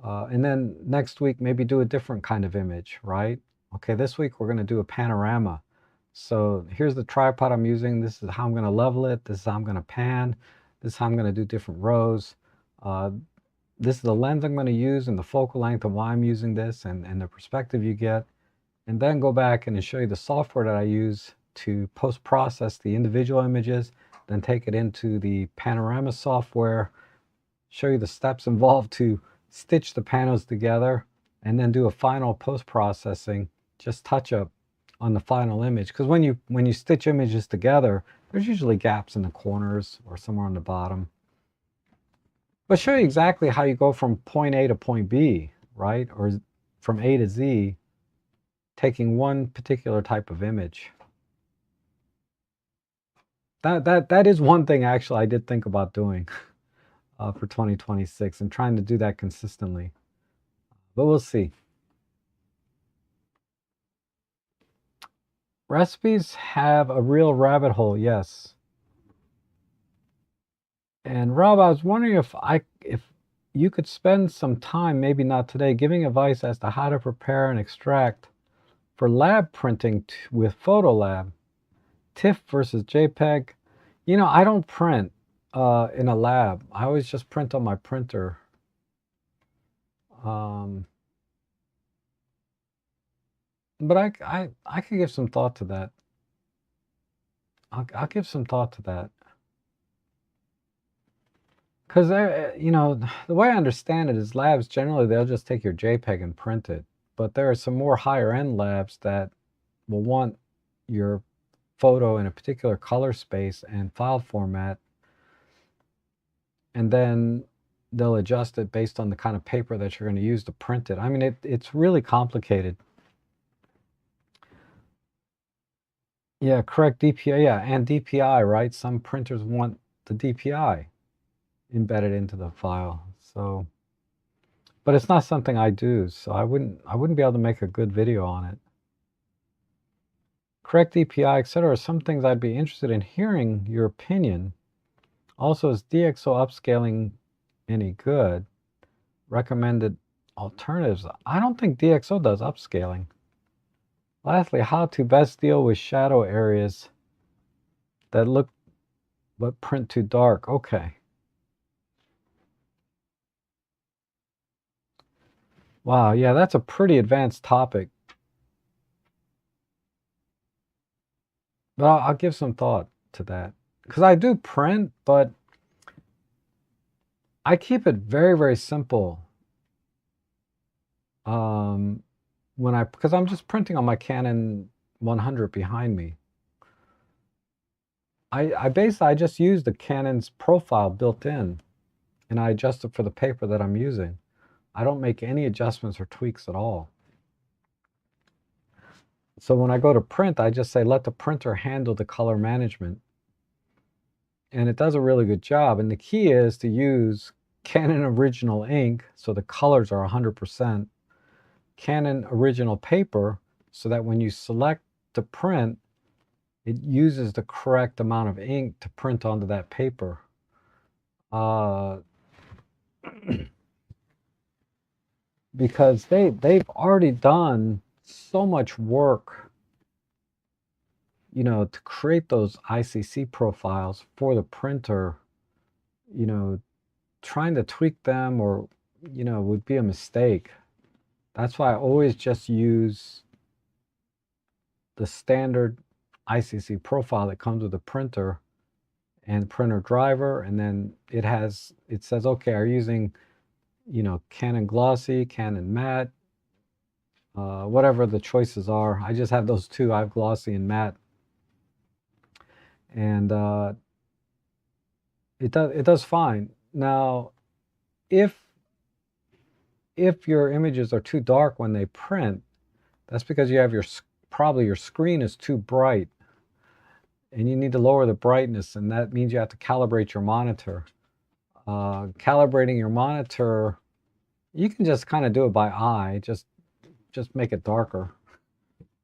And then next week, maybe do a different kind of image, right? Okay, this week we're going to do a panorama. So here's the tripod I'm using. This is how I'm going to level it. This is how I'm going to pan. This is how I'm going to do different rows. This is the lens I'm going to use and the focal length of why I'm using this and the perspective you get. And then go back and show you the software that I use to post-process the individual images, then take it into the panorama software, show you the steps involved to stitch the panels together, and then do a final post-processing, just touch up on the final image. Because when you stitch images together, there's usually gaps in the corners or somewhere on the bottom. But show you exactly how you go from point A to point B, right? Or from A to Z, taking one particular type of image. That is one thing actually I did think about doing for 2026 and trying to do that consistently. But we'll see. Recipes have a real rabbit hole, yes. And Rob, I was wondering if you could spend some time, maybe not today, giving advice as to how to prepare and extract for lab printing with Photolab, TIFF versus JPEG. You know, I don't print in a lab. I always just print on my printer. But I could give some thought to that. I'll give some thought to that. Because, you know, the way I understand it is labs, generally, they'll just take your JPEG and print it. But there are some more higher end labs that will want your photo in a particular color space and file format. And then they'll adjust it based on the kind of paper that you're going to use to print it. I mean, it's really complicated. Yeah, correct DPI. Yeah, and DPI, right? Some printers want the DPI embedded into the file. So, but it's not something I do, so I wouldn't be able to make a good video on it. Correct DPI, etc. are some things I'd be interested in hearing your opinion. Also, is DxO upscaling any good? Recommended alternatives. I don't think DxO does upscaling. Lastly, how to best deal with shadow areas that look but print too dark. Okay. Wow, yeah, that's a pretty advanced topic. But I'll give some thought to that. Because I do print, but I keep it very, very simple. Because I'm just printing on my Canon 100 behind me. I just use the Canon's profile built in, and I adjust it for the paper that I'm using. I don't make any adjustments or tweaks at all. So when I go to print, I just say, let the printer handle the color management. And it does a really good job. And the key is to use Canon original ink, so the colors are 100%. Canon original paper, so that when you select to print, it uses the correct amount of ink to print onto that paper. Because they've already done so much work, you know, to create those ICC profiles for the printer. You know, trying to tweak them or, you know, would be a mistake. That's why I always just use the standard ICC profile that comes with the printer and printer driver, and then it says, okay, are you using, you know, Canon glossy, Canon matte, whatever the choices are. I just have those two. I have glossy and matte, and it does fine. Now, if your images are too dark when they print, that's because you have probably your screen is too bright, and you need to lower the brightness, and that means you have to calibrate your monitor. Calibrating your monitor, you can just kind of do it by eye, just make it darker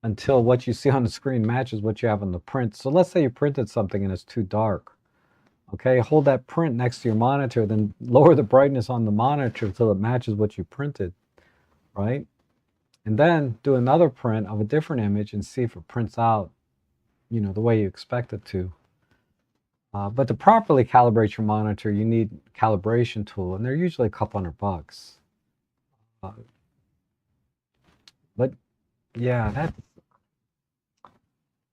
until what you see on the screen matches what you have on the print. So let's say you printed something and it's too dark. Okay, hold that print next to your monitor, then lower the brightness on the monitor until it matches what you printed, right? And then do another print of a different image and see if it prints out the way you expect it to. But to properly calibrate your monitor, you need a calibration tool, and they're usually a couple $100. Uh, but yeah,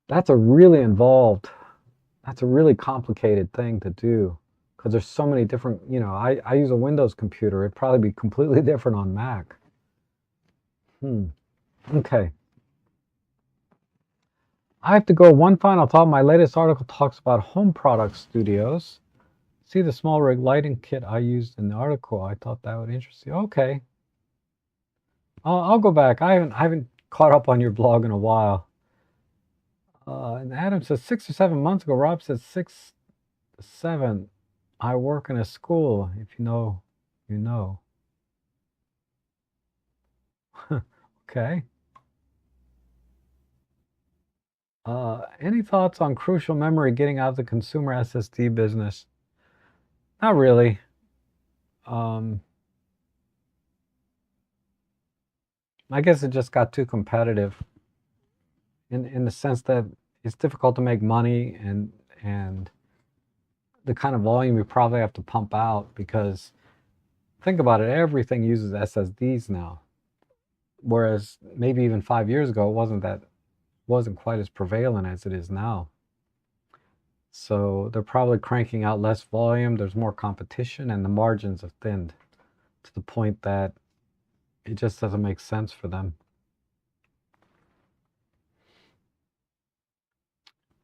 that's a really involved, that's a really complicated thing to do because there's so many different, I use a Windows computer. It'd probably be completely different on Mac. Okay. I have to go one final thought. My latest article talks about home product studios. See the small rig lighting kit I used in the article. I thought that would interest you. Okay. I'll go back. I haven't caught up on your blog in a while. And Adam says 6 or 7 months ago. Rob says 6, 7. I work in a school. If you know, you know. Okay. Any thoughts on crucial memory getting out of the consumer SSD business? Not really. I guess it just got too competitive in the sense that it's difficult to make money and the kind of volume you probably have to pump out, because think about it, everything uses SSDs now. Whereas maybe even 5 years ago it wasn't quite as prevalent as it is now. So they're probably cranking out less volume, there's more competition, and the margins have thinned to the point that it just doesn't make sense for them.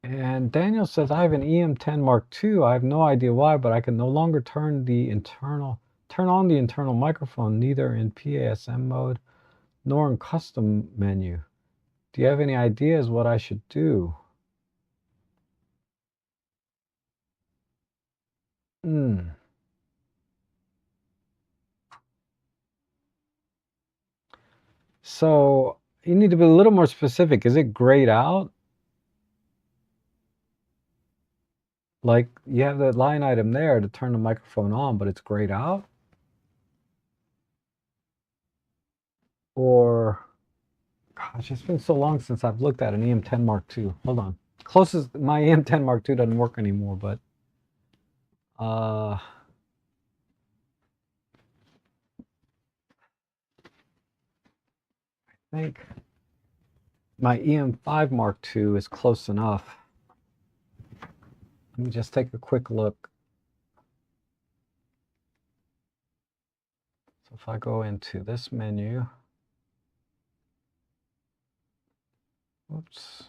And Daniel says, I have an EM10 Mark II. I have no idea why, but I can no longer turn on the internal microphone, neither in PASM mode nor in custom menu. Do you have any ideas what I should do? So you need to be a little more specific. Is it grayed out? Like you have the line item there to turn the microphone on, but it's grayed out? Or, gosh, it's been so long since I've looked at an EM10 Mark II. Hold on. Closest, my EM10 Mark II doesn't work anymore, but I think my EM5 Mark II is close enough. Let me just take a quick look. So if I go into this menu, oops.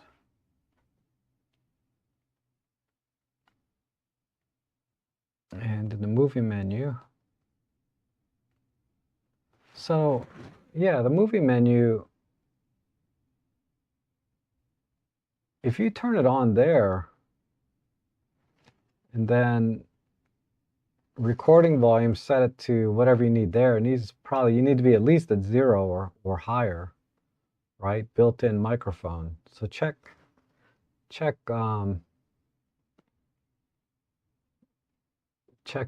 And in the movie menu, so yeah, the movie menu, if you turn it on there, and then recording volume, set it to whatever you need there, you need to be at least at 0 or higher, right? Built-in microphone. So check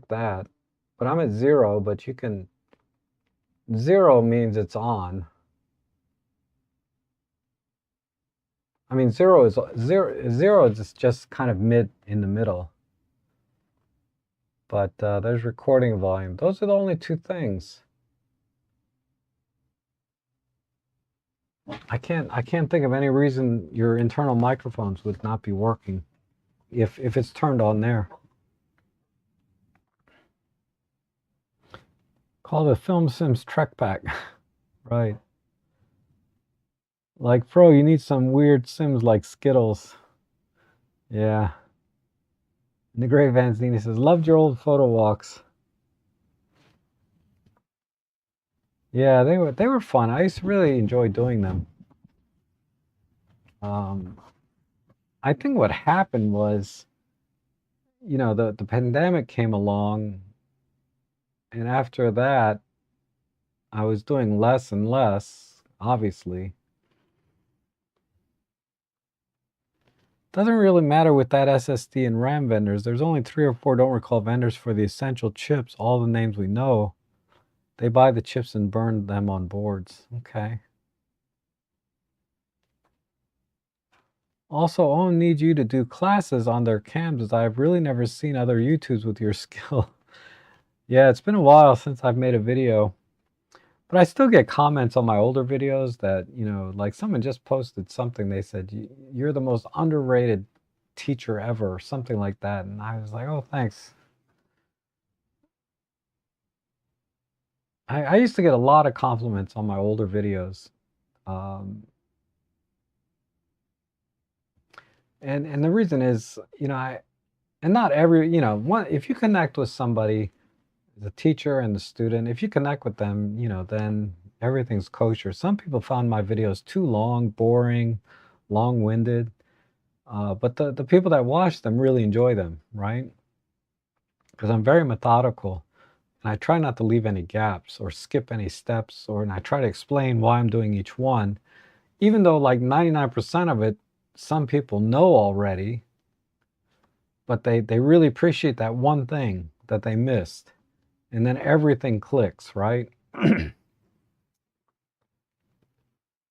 that. But I'm at 0, but 0 means it's on. I mean, 0 is just kind of in the middle. But there's recording volume. Those are the only two things. I can't think of any reason your internal microphones would not be working if it's turned on there. Call the Film Sims Trek Pack. Right. Like, bro, you need some weird Sims like Skittles. Yeah. And the Great Van Zini says, loved your old photo walks. Yeah, they were fun. I used to really enjoy doing them. I think what happened was, the pandemic came along, and after that, I was doing less and less, obviously. Doesn't really matter with that SSD and RAM vendors. There's only 3 or 4, don't recall, vendors for the essential chips, all the names we know. They buy the chips and burn them on boards. Okay. Also, Owen needs you to do classes on their cams, as I've really never seen other YouTubes with your skill. Yeah, it's been a while since I've made a video. But I still get comments on my older videos that, like someone just posted something. They said, "You're the most underrated teacher ever," or something like that. And I was like, "Oh, thanks." I used to get a lot of compliments on my older videos. Um, and the reason is, and not every, if you connect with somebody, the teacher and the student, if you connect with them, then everything's kosher. Some people found my videos too long, boring, long-winded. But the people that watch them really enjoy them, right? Because I'm very methodical and I try not to leave any gaps or skip any steps, and I try to explain why I'm doing each one, even though like 99% of it, some people know already, but they really appreciate that one thing that they missed. And then everything clicks, right?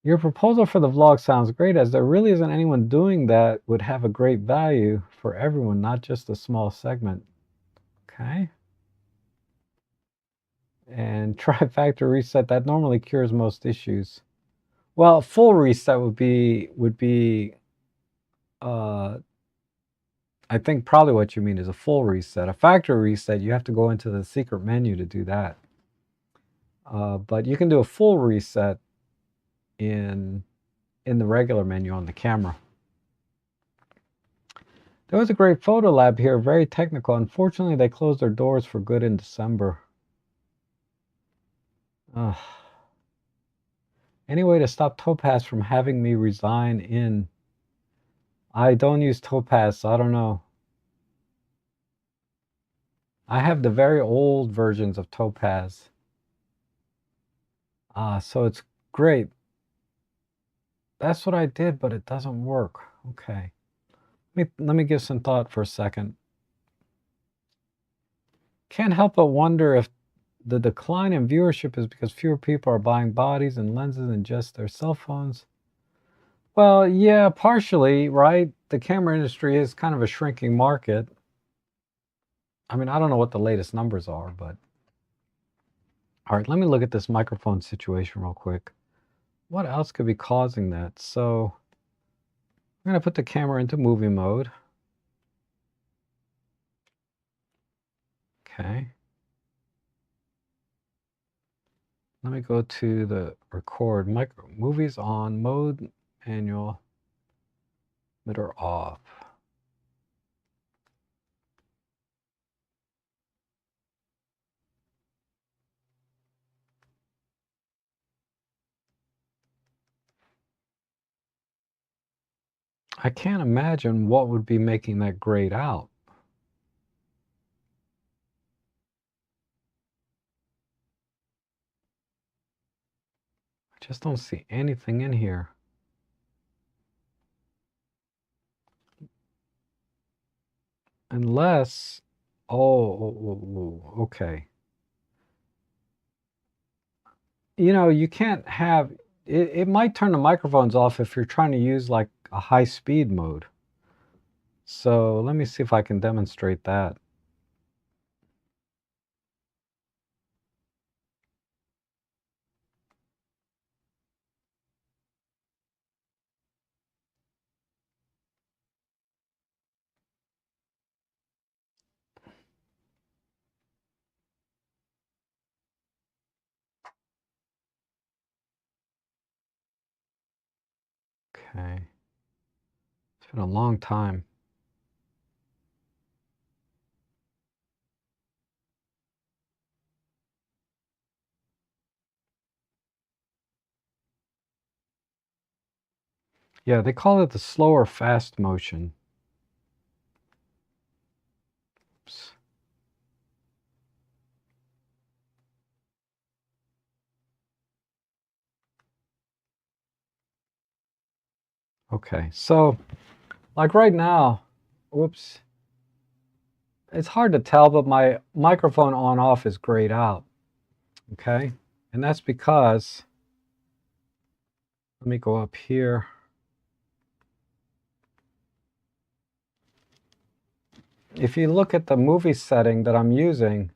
Your proposal for the vlog sounds great, as there really isn't anyone doing that would have a great value for everyone, not just a small segment. Okay. And try factory reset. That normally cures most issues. Well, full reset would be uh, I think probably what you mean is a full reset. A factory reset, you have to go into the secret menu to do that. But you can do a full reset in the regular menu on the camera. There was a great photo lab here, very technical. Unfortunately, they closed their doors for good in December. Ugh. Any way to stop Topaz from having me resign in? I don't use Topaz, so I don't know. I have the very old versions of Topaz. So it's great. That's what I did, but it doesn't work. Okay. Let me give some thought for a second. Can't help but wonder if the decline in viewership is because fewer people are buying bodies and lenses and just their cell phones. Well, yeah, partially, right? The camera industry is kind of a shrinking market. I mean, I don't know what the latest numbers are, but all right, let me look at this microphone situation real quick. What else could be causing that? So I'm going to put the camera into movie mode. Okay. Let me go to the record movies on mode, manual, emitter off. I can't imagine what would be making that grayed out. I just don't see anything in here. Unless, okay. You can't have, it might turn the microphones off if you're trying to use like a high speed mode. So let me see if I can demonstrate that. Okay. It's been a long time. Yeah, they call it the slower fast motion. Oops. Okay, so like right now, whoops, it's hard to tell, but my microphone on off is grayed out. Okay, and that's because, let me go up here. if you look at the movie setting that I'm using,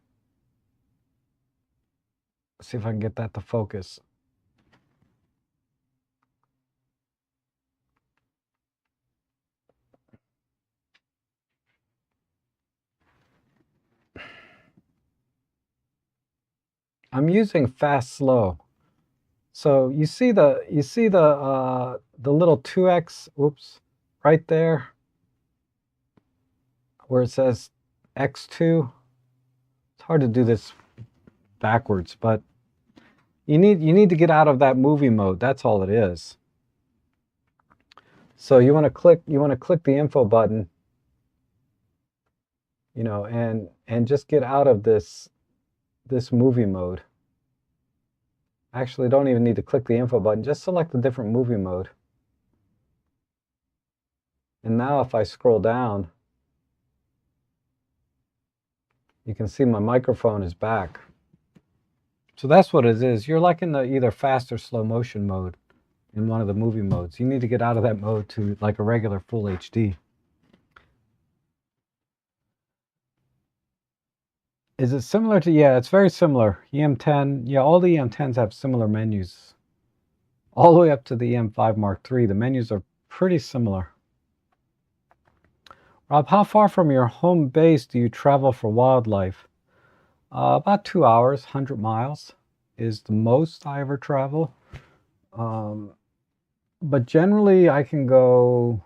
let's see if I can get that to focus. I'm using fast slow. So you see the little 2x, oops, right there where it says X2. It's hard to do this backwards, but you need to get out of that movie mode. That's all it is. So you want to click the info button, you know, and just get out of this movie mode. Actually, don't even need to click the info button. Just select a different movie mode. And now if I scroll down, you can see my microphone is back. So that's what it is. You're like in the either fast or slow motion mode in one of the movie modes. You need to get out of that mode to like a regular full HD. Is it similar to, yeah, it's very similar. EM10, yeah, all the EM10s have similar menus. All the way up to the EM5 Mark III, the menus are pretty similar. Rob, how far from your home base do you travel for wildlife? About 2 hours, 100 miles is the most I ever travel. But generally I can go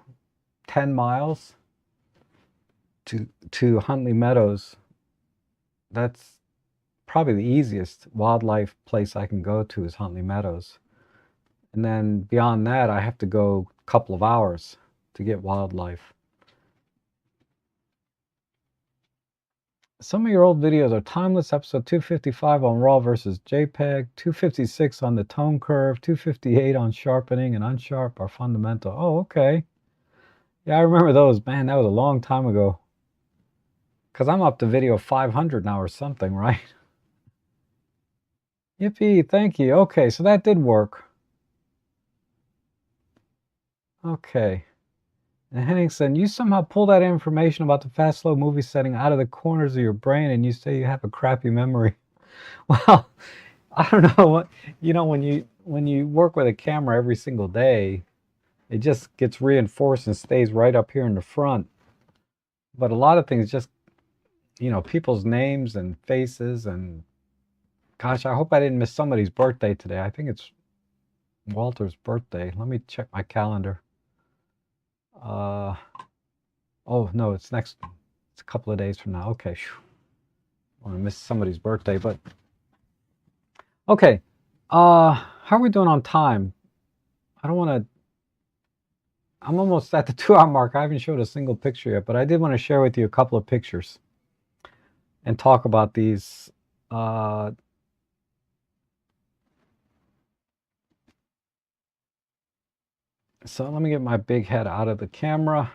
10 miles to Huntley Meadows. That's probably the easiest wildlife place I can go to is Huntley Meadows. And then beyond that, I have to go a couple of hours to get wildlife. Some of your old videos are timeless. Episode 255 on RAW versus JPEG, 256 on the tone curve, 258 on sharpening and unsharp are fundamental. Oh, okay. Yeah, I remember those. Man, that was a long time ago. Because I'm up to video 500 now or something, right? Yippee, thank you. Okay, so that did work. Okay. And Henningsen, you somehow pull that information about the fast slow movie setting out of the corners of your brain and you say you have a crappy memory. Well, I don't know what, you know, when you work with a camera every single day, it just gets reinforced and stays right up here in the front. But a lot of things just, you know, people's names and faces and gosh, I hope I didn't miss somebody's birthday today. I think it's Walter's birthday. Let me check my calendar. Oh no, it's a couple of days from now. Okay, I want to miss somebody's birthday, but okay. How are we doing on time? I don't want to. I'm almost at the 2 hour mark. I haven't showed a single picture yet, but I did want to share with you a couple of pictures and talk about these. So let me get my big head out of the camera.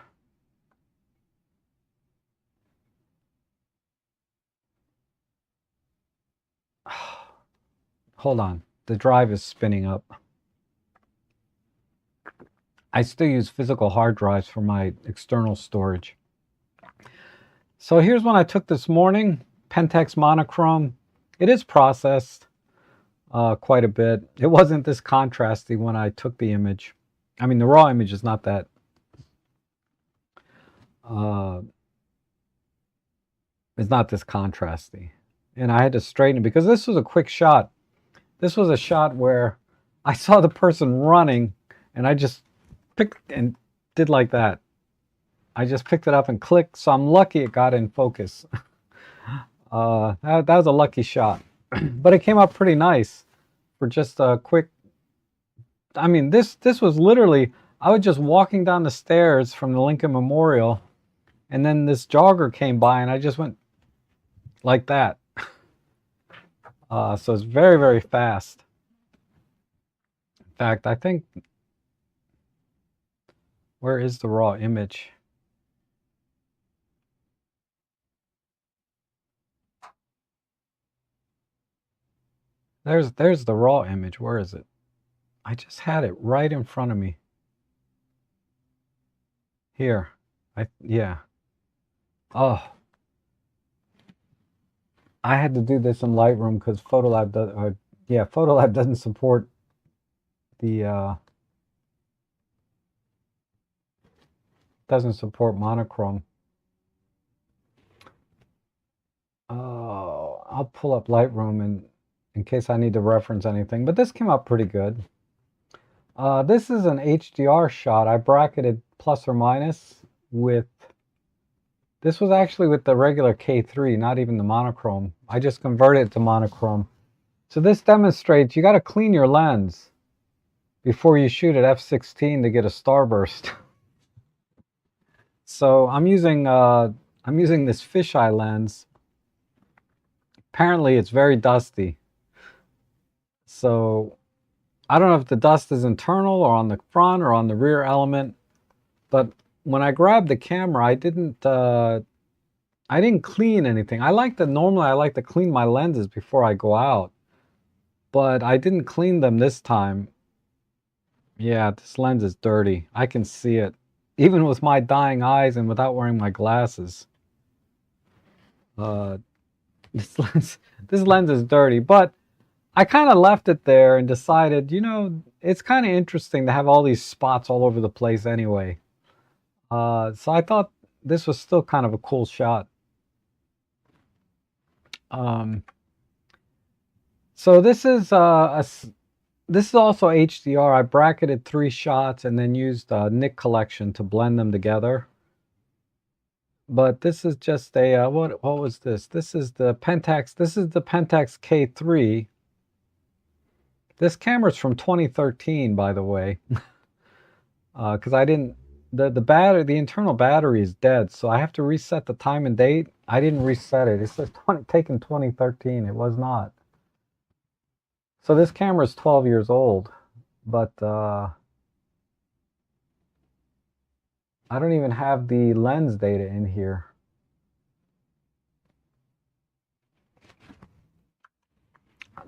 Hold on, the drive is spinning up. I still use physical hard drives for my external storage. So here's one I took this morning, Pentax monochrome. It is processed quite a bit. It wasn't this contrasty when I took the image. I mean, the raw image is not that. It's not this contrasty. And I had to straighten it because this was a quick shot. This was a shot where I saw the person running and I just picked and did like that. I just picked it up and clicked, so I'm lucky it got in focus. That was a lucky shot. But it came up pretty nice for just a quick, I mean, this was literally, I was just walking down the stairs from the Lincoln Memorial, and then this jogger came by, and I just went like that. So it's very, very fast. In fact, I think, where is the raw image? There's the raw image. Where is it? I just had it right in front of me. Here. Yeah. Oh, I had to do this in Lightroom because Photolab does, yeah, Photolab doesn't support the monochrome. Oh, I'll pull up Lightroom in case I need to reference anything. But this came out pretty good. This is an HDR shot. I bracketed plus or minus with. This was actually with the regular K3, not even the monochrome. I just converted it to monochrome. So this demonstrates you got to clean your lens before you shoot at f16 to get a starburst. So I'm using this fisheye lens. Apparently it's very dusty. So I don't know if the dust is internal or on the front or on the rear element, but when I grabbed the camera, I didn't clean anything. Normally I like to clean my lenses before I go out, but I didn't clean them this time. Yeah, this lens is dirty. I can see it, even with my dying eyes and without wearing my glasses. This lens is dirty, but I kind of left it there and decided, it's kind of interesting to have all these spots all over the place anyway. So I thought this was still kind of a cool shot. So this is this is also HDR. I bracketed 3 shots and then used Nik collection to blend them together. But this is just a what was this? This is the Pentax. This is the Pentax K3. This camera's from 2013, by the way, because I didn't. The internal battery is dead, so I have to reset the time and date. I didn't reset it. It says taken 2013. It was not. So this camera is 12 years old, but I don't even have the lens data in here.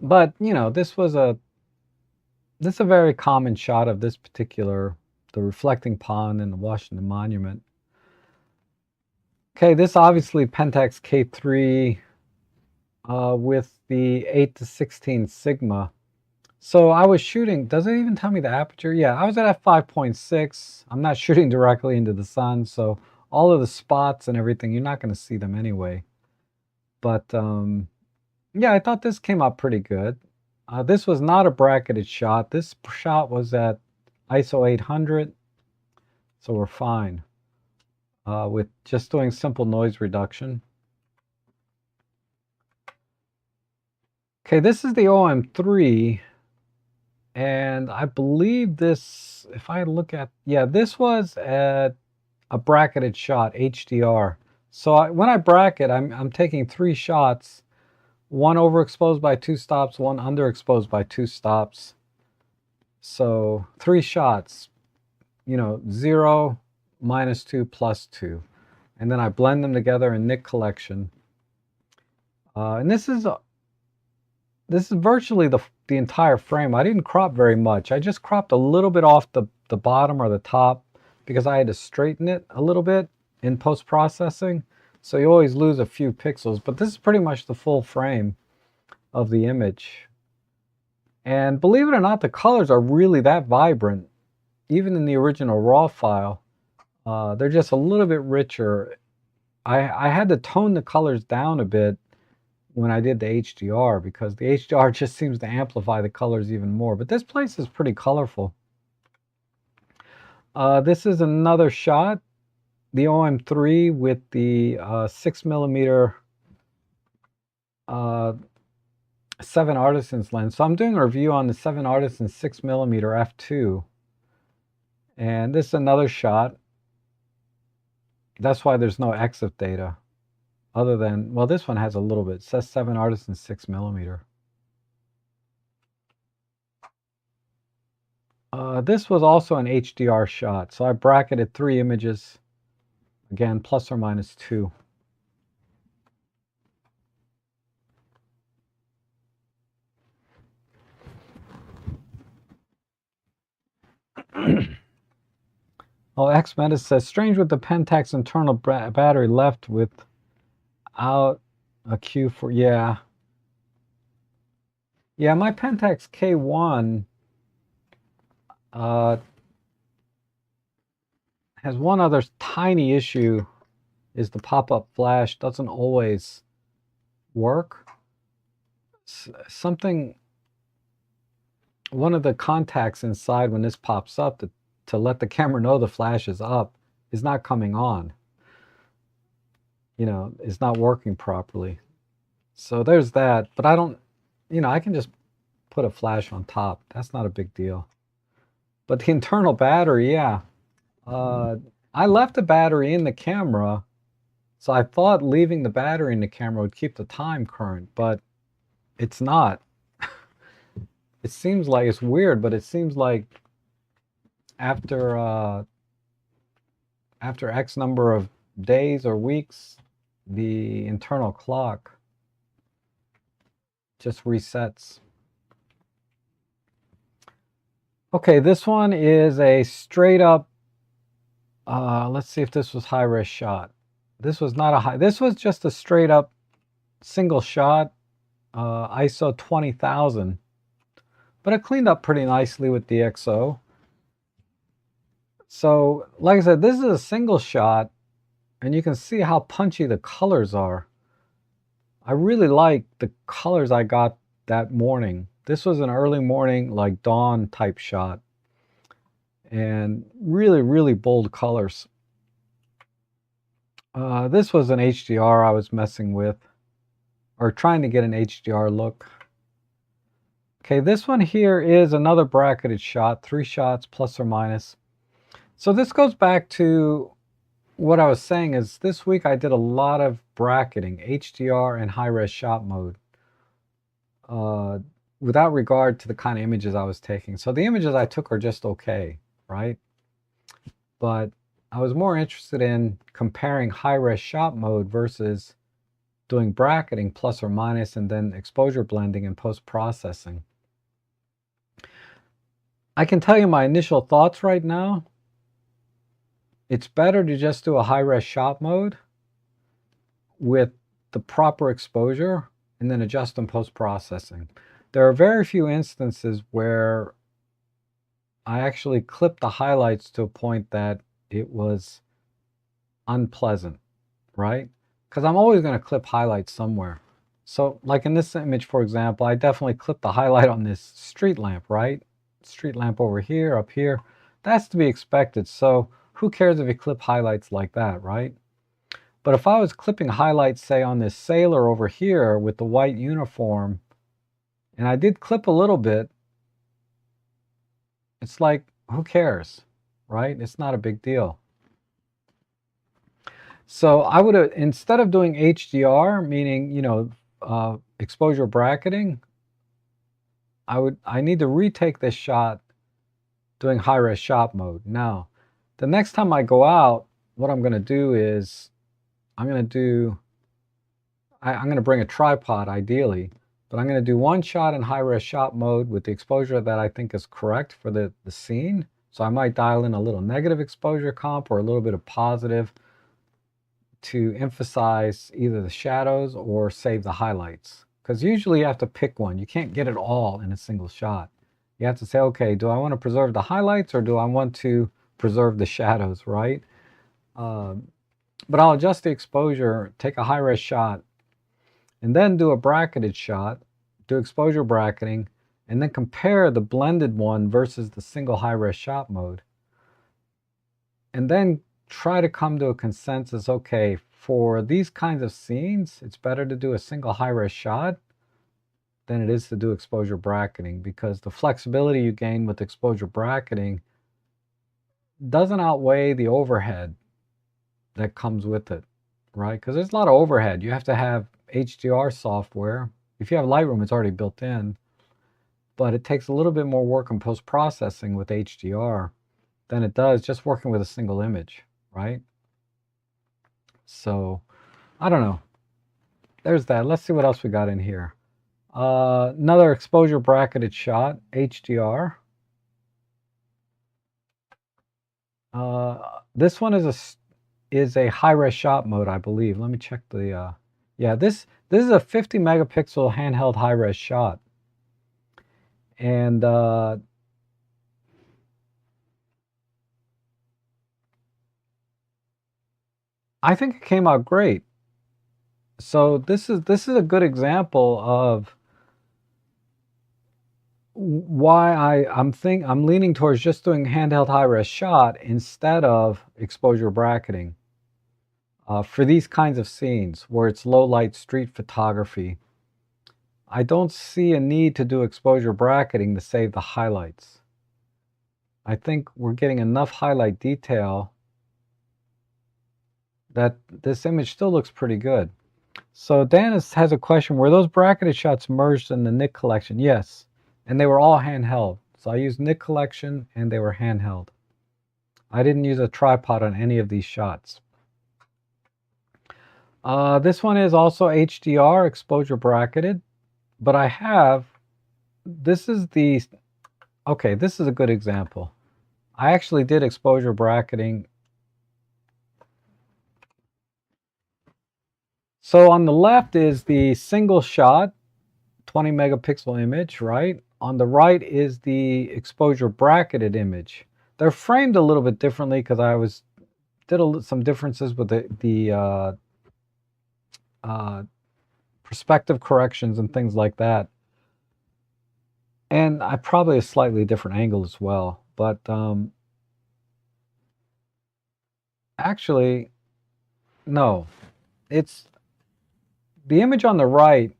But this is a very common shot of this particular, the reflecting pond and the Washington Monument. Okay, this obviously Pentax K3 with the 8-16 Sigma. So I was shooting, does it even tell me the aperture? Yeah, I was at f5.6. I'm not shooting directly into the sun, so all of the spots and everything, you're not going to see them anyway. But yeah, I thought this came out pretty good. This was not a bracketed shot. This shot was at ISO 800, so we're fine with just doing simple noise reduction. Okay, this is the OM3, and I believe this, if I look at, yeah, this was at a bracketed shot, HDR. So when I bracket, I'm taking 3 shots, one overexposed by 2 stops, one underexposed by 2 stops. So 3 shots, 0, -2, +2. And then I blend them together in Nik collection. And this is virtually the entire frame. I didn't crop very much. I just cropped a little bit off the bottom or the top because I had to straighten it a little bit in post-processing. So you always lose a few pixels, but this is pretty much the full frame of the image. And believe it or not, the colors are really that vibrant. Even in the original RAW file, they're just a little bit richer. I had to tone the colors down a bit when I did the HDR because the HDR just seems to amplify the colors even more. But this place is pretty colorful. This is another shot, the OM3 with the 6mm 7 Artisans lens. So I'm doing a review on the 7 Artisans 6mm f2. And this is another shot. That's why there's no EXIF data. Other than, well, this one has a little bit. It says 7 Artisans 6mm. This was also an HDR shot. So I bracketed 3 images. Again, ±2. Oh, X-Meta says, strange with the Pentax internal battery left without A Q4, yeah. Yeah, my Pentax K1 has one other tiny issue, is the pop-up flash doesn't always work. One of the contacts inside when this pops up to let the camera know the flash is up is not coming on. It's not working properly. So there's that, but I don't, I can just put a flash on top. That's not a big deal. But the internal battery, yeah. I left the battery in the camera, so I thought leaving the battery in the camera would keep the time current, but it's not. It seems like, it's weird, but it seems like after X number of days or weeks, the internal clock just resets. Okay, this one is a straight up, let's see if this was high res shot. This was not a high, this was just a straight up single shot, ISO 20,000. But it cleaned up pretty nicely with the XO. So, like I said, this is a single shot, and you can see how punchy the colors are. I really like the colors I got that morning. This was an early morning, like dawn type shot. And really, really bold colors. This was an HDR I was messing with, or trying to get an HDR look. Okay, this one here is another bracketed shot, 3 shots plus or minus. So this goes back to what I was saying, is this week I did a lot of bracketing, HDR and high-res shot mode, without regard to the kind of images I was taking. So the images I took are just okay, right? But I was more interested in comparing high-res shot mode versus doing bracketing plus or minus and then exposure blending and post-processing. I can tell you my initial thoughts right now. It's better to just do a high-res shot mode with the proper exposure and then adjust in post-processing. There are very few instances where I actually clipped the highlights to a point that it was unpleasant, right? Because I'm always going to clip highlights somewhere. So like in this image, for example, I definitely clipped the highlight on this street lamp, right? Street lamp over here, up here. That's to be expected. So who cares if you clip highlights like that, right? But if I was clipping highlights, say, on this sailor over here with the white uniform, and I did clip a little bit, it's like, who cares, right? It's not a big deal. So I would have, instead of doing HDR, meaning, exposure bracketing, I need to retake this shot doing high-res shot mode. Now, the next time I go out, what I'm going to do is I'm going to bring a tripod ideally, but I'm going to do one shot in high-res shot mode with the exposure that I think is correct for the scene. So I might dial in a little negative exposure comp or a little bit of positive to emphasize either the shadows or save the highlights. Because usually you have to pick one. You can't get it all in a single shot. You have to say, okay, do I want to preserve the highlights or do I want to preserve the shadows, right? But I'll adjust the exposure, take a high-res shot, and then do a bracketed shot, do exposure bracketing, and then compare the blended one versus the single high-res shot mode. And then try to come to a consensus, okay, for these kinds of scenes, it's better to do a single high-res shot than it is to do exposure bracketing, because the flexibility you gain with exposure bracketing doesn't outweigh the overhead that comes with it, right? Because there's a lot of overhead. You have to have HDR software. If you have Lightroom, it's already built in, but it takes a little bit more work in post-processing with HDR than it does just working with a single image, right? So, I don't know. There's that. Let's see what else we got in here. Another exposure bracketed shot, HDR. This one is a high-res shot mode, I believe. Let me check the Yeah, this is a 50 megapixel handheld high-res shot. And I think it came out great. So this is a good example of why I'm leaning towards just doing handheld high-res shot instead of exposure bracketing for these kinds of scenes where it's low light street photography. I don't see a need to do exposure bracketing to save the highlights. I think we're getting enough highlight detail that this image still looks pretty good. So Dan has a question, were those bracketed shots merged in the Nick collection? Yes, and they were all handheld. So I used Nick collection and they were handheld. I didn't use a tripod on any of these shots. This one is also HDR, exposure bracketed, but I have, this is a good example. I actually did exposure bracketing. So on the left is the single shot, 20 megapixel image, right? On the right is the exposure bracketed image. They're framed a little bit differently because I did some differences with the perspective corrections and things like that. And I probably a slightly different angle as well. But actually, no. It's the image on the right,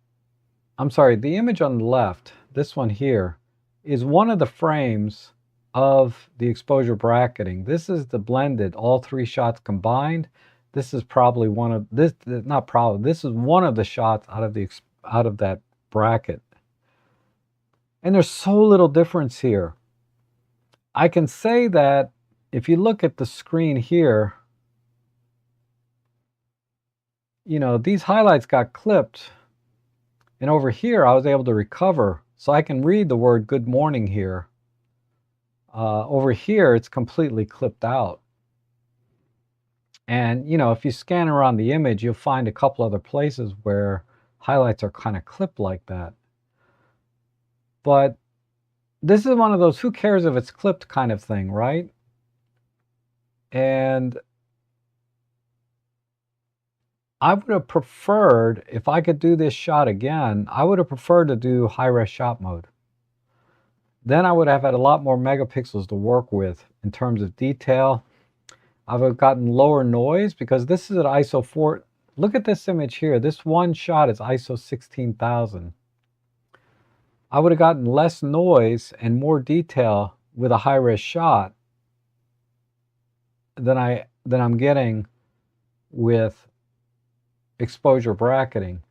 I'm sorry, the image on the left, this one here, is one of the frames of the exposure bracketing. This is the blended, all three shots combined. This is probably one of this, not probably, this is one of the shots out of that bracket. And there's so little difference here. I can say that if you look at the screen here, you know, these highlights got clipped, and over here I was able to recover, so I can read the word good morning here. Over here it's completely clipped out. And you know, if you scan around the image, you'll find a couple other places where highlights are kind of clipped like that. But this is one of those who cares if it's clipped kind of thing, right? And I would have preferred, if I could do this shot again, I would have preferred to do high-res shot mode. Then I would have had a lot more megapixels to work with in terms of detail. I would have gotten lower noise because this is at ISO 4. Look at this image here. This one shot is ISO 16,000. I would have gotten less noise and more detail with a high-res shot than I'm getting with exposure bracketing.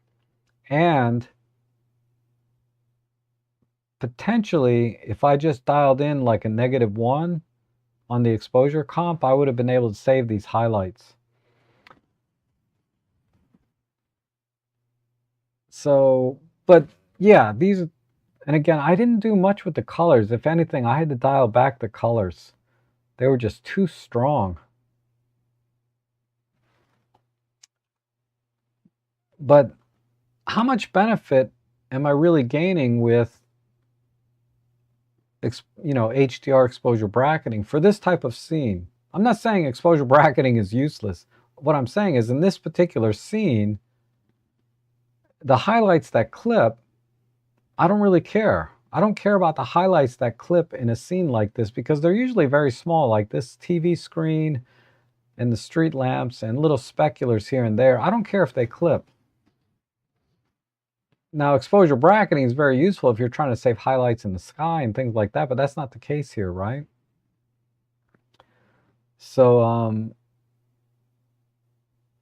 And potentially, if I just dialed in like a -1 on the exposure comp, I would have been able to save these highlights. So, but yeah, these, and again, I didn't do much with the colors. If anything, I had to dial back the colors. They were just too strong. But how much benefit am I really gaining with, you know, HDR exposure bracketing for this type of scene? I'm not saying exposure bracketing is useless. What I'm saying is in this particular scene, the highlights that clip, I don't really care. I don't care about the highlights that clip in a scene like this because they're usually very small, like this TV screen and the street lamps and little speculars here and there. I don't care if they clip. Now, exposure bracketing is very useful if you're trying to save highlights in the sky and things like that, but that's not the case here, right? So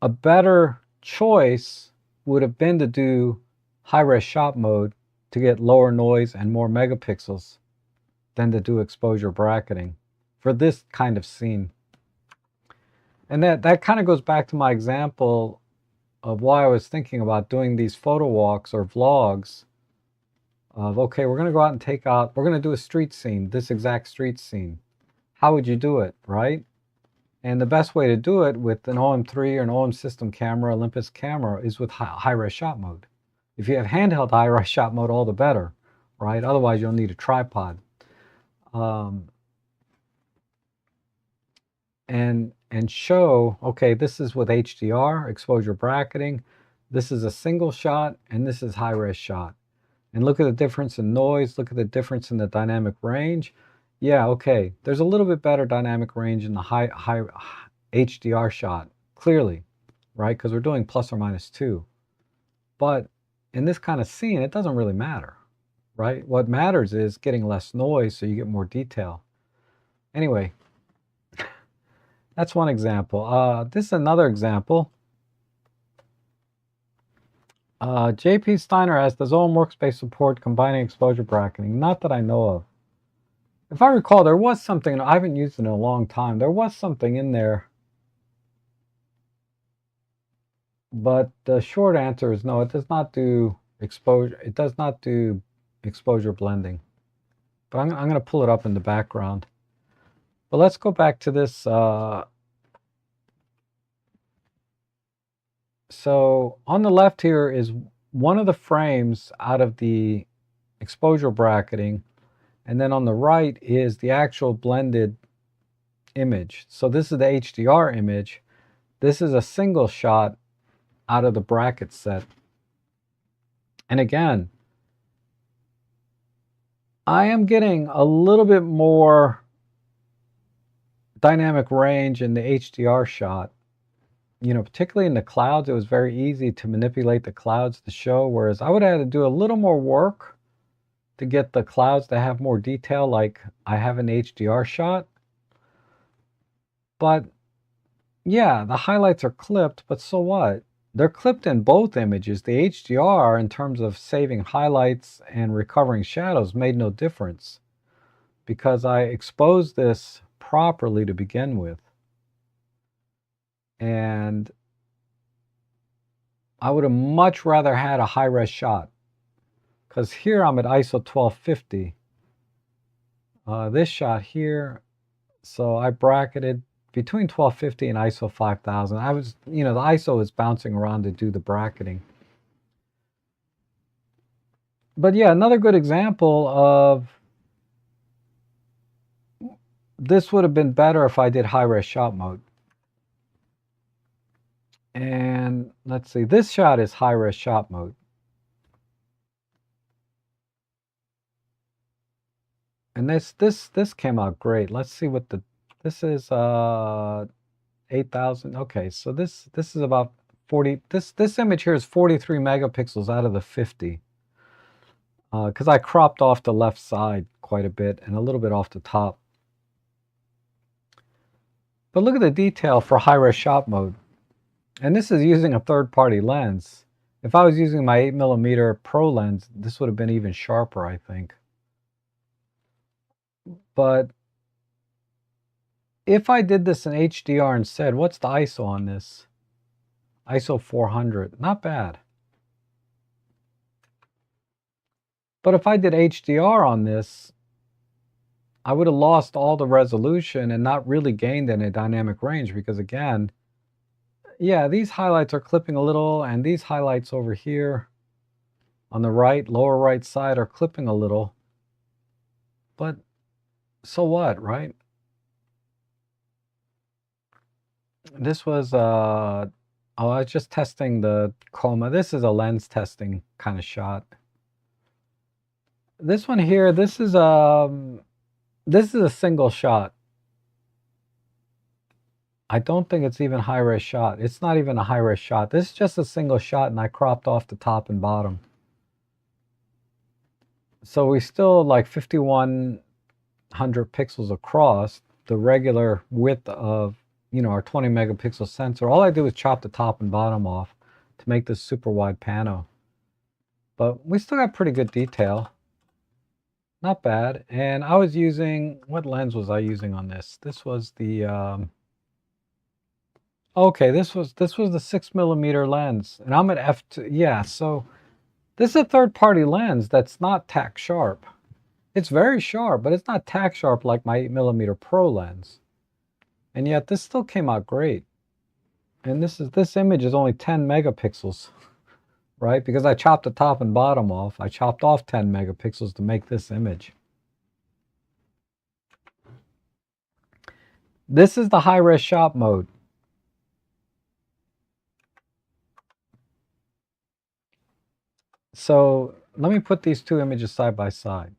a better choice would have been to do high-res shot mode to get lower noise and more megapixels than to do exposure bracketing for this kind of scene. And that kind of goes back to my example of why I was thinking about doing these photo walks or vlogs of, okay, we're going to go out and we're going to do a street scene, this exact street scene. How would you do it, right? And the best way to do it with an OM3 or an OM system camera, Olympus camera, is with high-res shot mode. If you have handheld high-res shot mode, all the better, right? Otherwise, you'll need a tripod. And show, okay, this is with HDR, exposure bracketing. This is a single shot, and this is high-res shot. And look at the difference in noise. Look at the difference in the dynamic range. Yeah, okay, there's a little bit better dynamic range in the high HDR shot, clearly, right? Because we're doing ±2. But in this kind of scene, it doesn't really matter, right? What matters is getting less noise so you get more detail. Anyway, that's one example. This is another example. JP Steiner asks, does OM Workspace support combining exposure bracketing? Not that I know of. If I recall, there was something, I haven't used it in a long time. There was something in there. But the short answer is no, it does not do exposure. It does not do exposure blending. But I'm going to pull it up in the background. But let's go back to this. So on the left here is one of the frames out of the exposure bracketing. And then on the right is the actual blended image. So this is the HDR image. This is a single shot out of the bracket set. And again, I am getting a little bit more dynamic range in the HDR shot. You know, particularly in the clouds, it was very easy to manipulate the clouds to show, whereas I would have had to do a little more work to get the clouds to have more detail like I have in the HDR shot. But yeah, the highlights are clipped, but so what? They're clipped in both images. The HDR, in terms of saving highlights and recovering shadows, made no difference because I exposed this properly to begin with. And I would have much rather had a high-res shot because here I'm at ISO 1250. This shot here, so I bracketed between 1250 and ISO 5000. I was, you know, the ISO is bouncing around to do the bracketing. But yeah, another good example of this would have been better if I did high-res shot mode. And let's see, this shot is high-res shot mode. And this came out great. Let's see what this is 8,000. Okay, so this is about 40. This image here is 43 megapixels out of the 50. Because I cropped off the left side quite a bit and a little bit off the top. But look at the detail for high-res shot mode. And this is using a third-party lens. If I was using my 8mm Pro lens, this would have been even sharper, I think. But if I did this in HDR instead, what's the ISO on this? ISO 400, not bad. But if I did HDR on this, I would have lost all the resolution and not really gained any dynamic range because again, yeah, these highlights are clipping a little and these highlights over here on the right, lower right side are clipping a little. But so what, right? This was, I was just testing the chroma. This is a lens testing kind of shot. This one here, this is a single shot. I don't think it's even high-res shot. It's not even a high-res shot. This is just a single shot and I cropped off the top and bottom. So we still like 5100 pixels across, the regular width of, you know, our 20 megapixel sensor. All I do is chop the top and bottom off to make this super wide pano. But we still got pretty good detail. Not bad. And I was using, what lens was I using on this? This was the, okay, this was the 6mm lens. And I'm at f2, yeah, so this is a third-party lens that's not tack sharp. It's very sharp, but it's not tack sharp like my 8mm Pro lens. And yet this still came out great. And this image is only 10 megapixels, right? Because I chopped the top and bottom off. I chopped off 10 megapixels to make this image. This is the high-res shot mode. So let me put these two images side by side.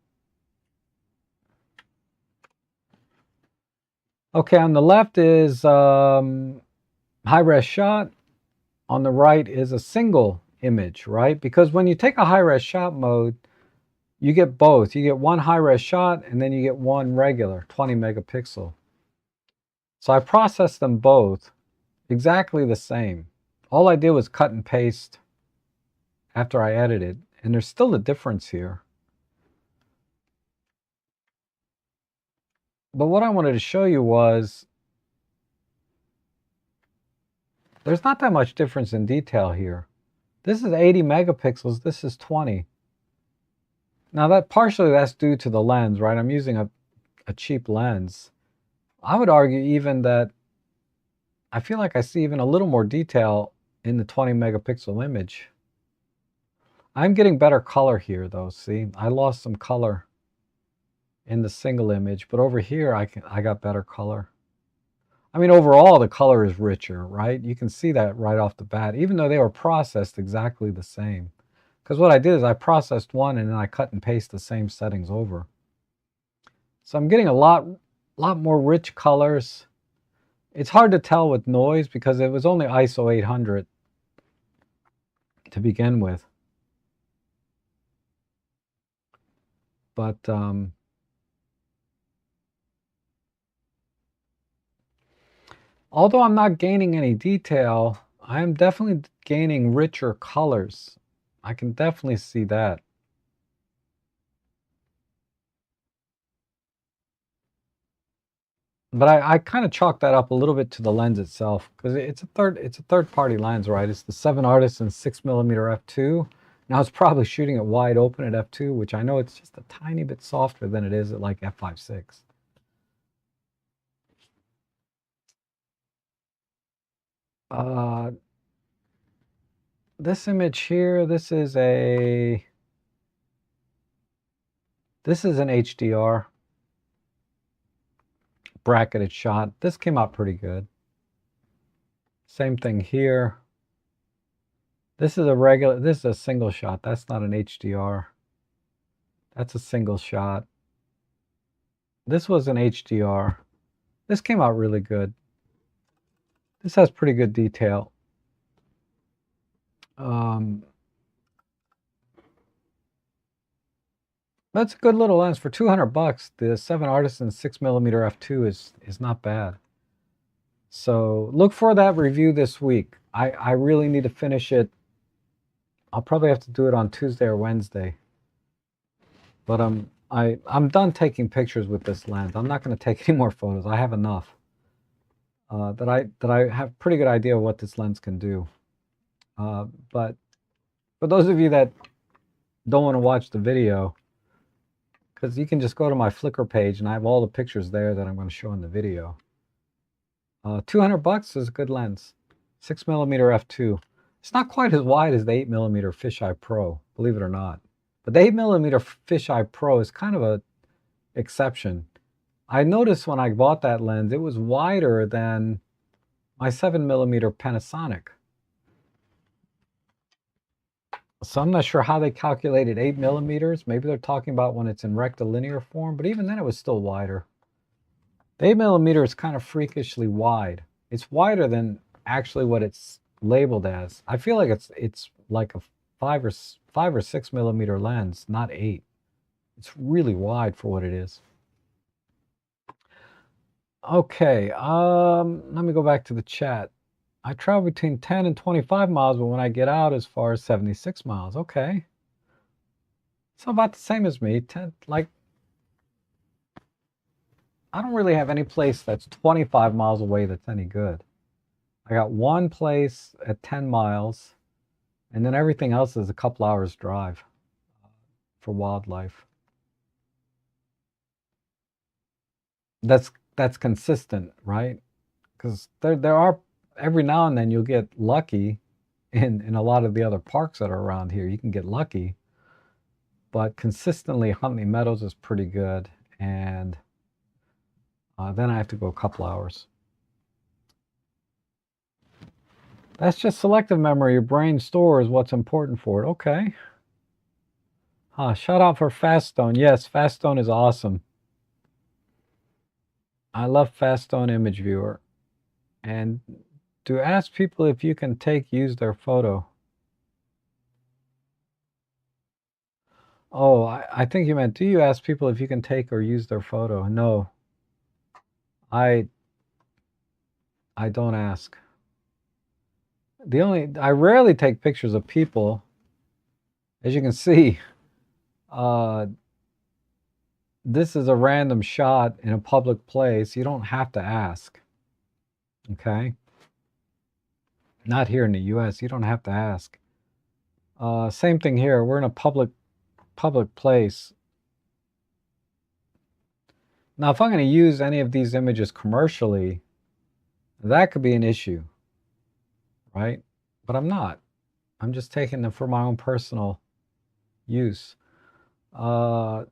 Okay, on the left is high-res shot. On the right is a single image, right? Because when you take a high-res shot mode, you get both. You get one high-res shot, and then you get one regular, 20 megapixel. So I processed them both exactly the same. All I did was cut and paste after I edited, and there's still a difference here. But what I wanted to show you was there's not that much difference in detail here. This is 80 megapixels, this is 20. Now that partially that's due to the lens, right? I'm using a cheap lens. I would argue even that I feel like I see even a little more detail in the 20 megapixel image. I'm getting better color here though, see? I lost some color in the single image, but over here I got better color. I mean, overall the color is richer, right? You can see that right off the bat, even though they were processed exactly the same. Because what I did is I processed one and then I cut and paste the same settings over. So I'm getting a lot more rich colors. It's hard to tell with noise because it was only ISO 800 to begin with. But although I'm not gaining any detail, I am definitely gaining richer colors. I can definitely see that. But I kind of chalk that up a little bit to the lens itself because it's a third party lens, right? It's the 7 Artisan 6mm f2. Now it's probably shooting it wide open at f2, which I know it's just a tiny bit softer than it is at like f5.6. This image here, this is an HDR bracketed shot. This came out pretty good. Same thing here. This is a single shot. That's not an HDR. That's a single shot. This was an HDR. This came out really good. This has pretty good detail. That's a good little lens for 200 bucks. The 7 Artisan 6mm f2 is not bad. So look for that review this week. I really need to finish it. I'll probably have to do it on Tuesday or Wednesday. But I'm done taking pictures with this lens. I'm not going to take any more photos. I have enough. That I have a pretty good idea of what this lens can do. But for those of you that don't want to watch the video, because you can just go to my Flickr page and I have all the pictures there that I'm going to show in the video. 200 bucks is a good lens. 6mm f2. It's not quite as wide as the 8mm Fisheye Pro, believe it or not. But the 8mm Fisheye Pro is kind of an exception. I noticed when I bought that lens, it was wider than my 7mm Panasonic. So I'm not sure how they calculated 8mm. Maybe they're talking about when it's in rectilinear form, but even then it was still wider. The 8mm is kind of freakishly wide. It's wider than actually what it's labeled as. I feel like it's like a 5 or 6mm lens, not 8. It's really wide for what it is. Okay, let me go back to the chat. I travel between 10 and 25 miles, but when I get out as far as 76 miles. Okay. So about the same as me. 10, like, I don't really have any place that's 25 miles away that's any good. I got one place at 10 miles, and then everything else is a couple hours drive for wildlife. That's consistent, right? because there are, every now and then you'll get lucky in a lot of the other parks that are around here. You can get lucky, but consistently Huntley Meadows is pretty good, and then I have to go a couple hours. That's just selective memory. Your brain stores what's important for it. Okay. Shout out for Faststone. Yes, Faststone is awesome. I love Faststone Image Viewer. And to ask people if you can use their photo. Oh, I think you meant, do you ask people if you can take or use their photo? No. I don't ask. I rarely take pictures of people. As you can see, this is a random shot in a public place. You don't have to ask. Okay? Not here in the US. You don't have to ask. Same thing here. We're in a public place. Now, if I'm going to use any of these images commercially, that could be an issue, right? But I'm not. I'm just taking them for my own personal use. And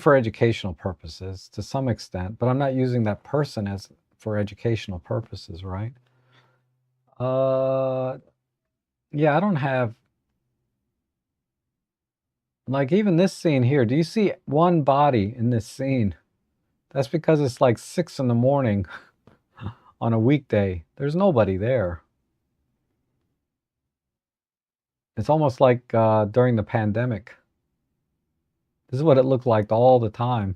for educational purposes to some extent, but I'm not using that person for educational purposes, right? Yeah, I don't have, like, even this scene here. Do you see one body in this scene? That's because it's like 6 in the morning on a weekday. There's nobody there. It's almost like during the pandemic. This is what it looked like all the time.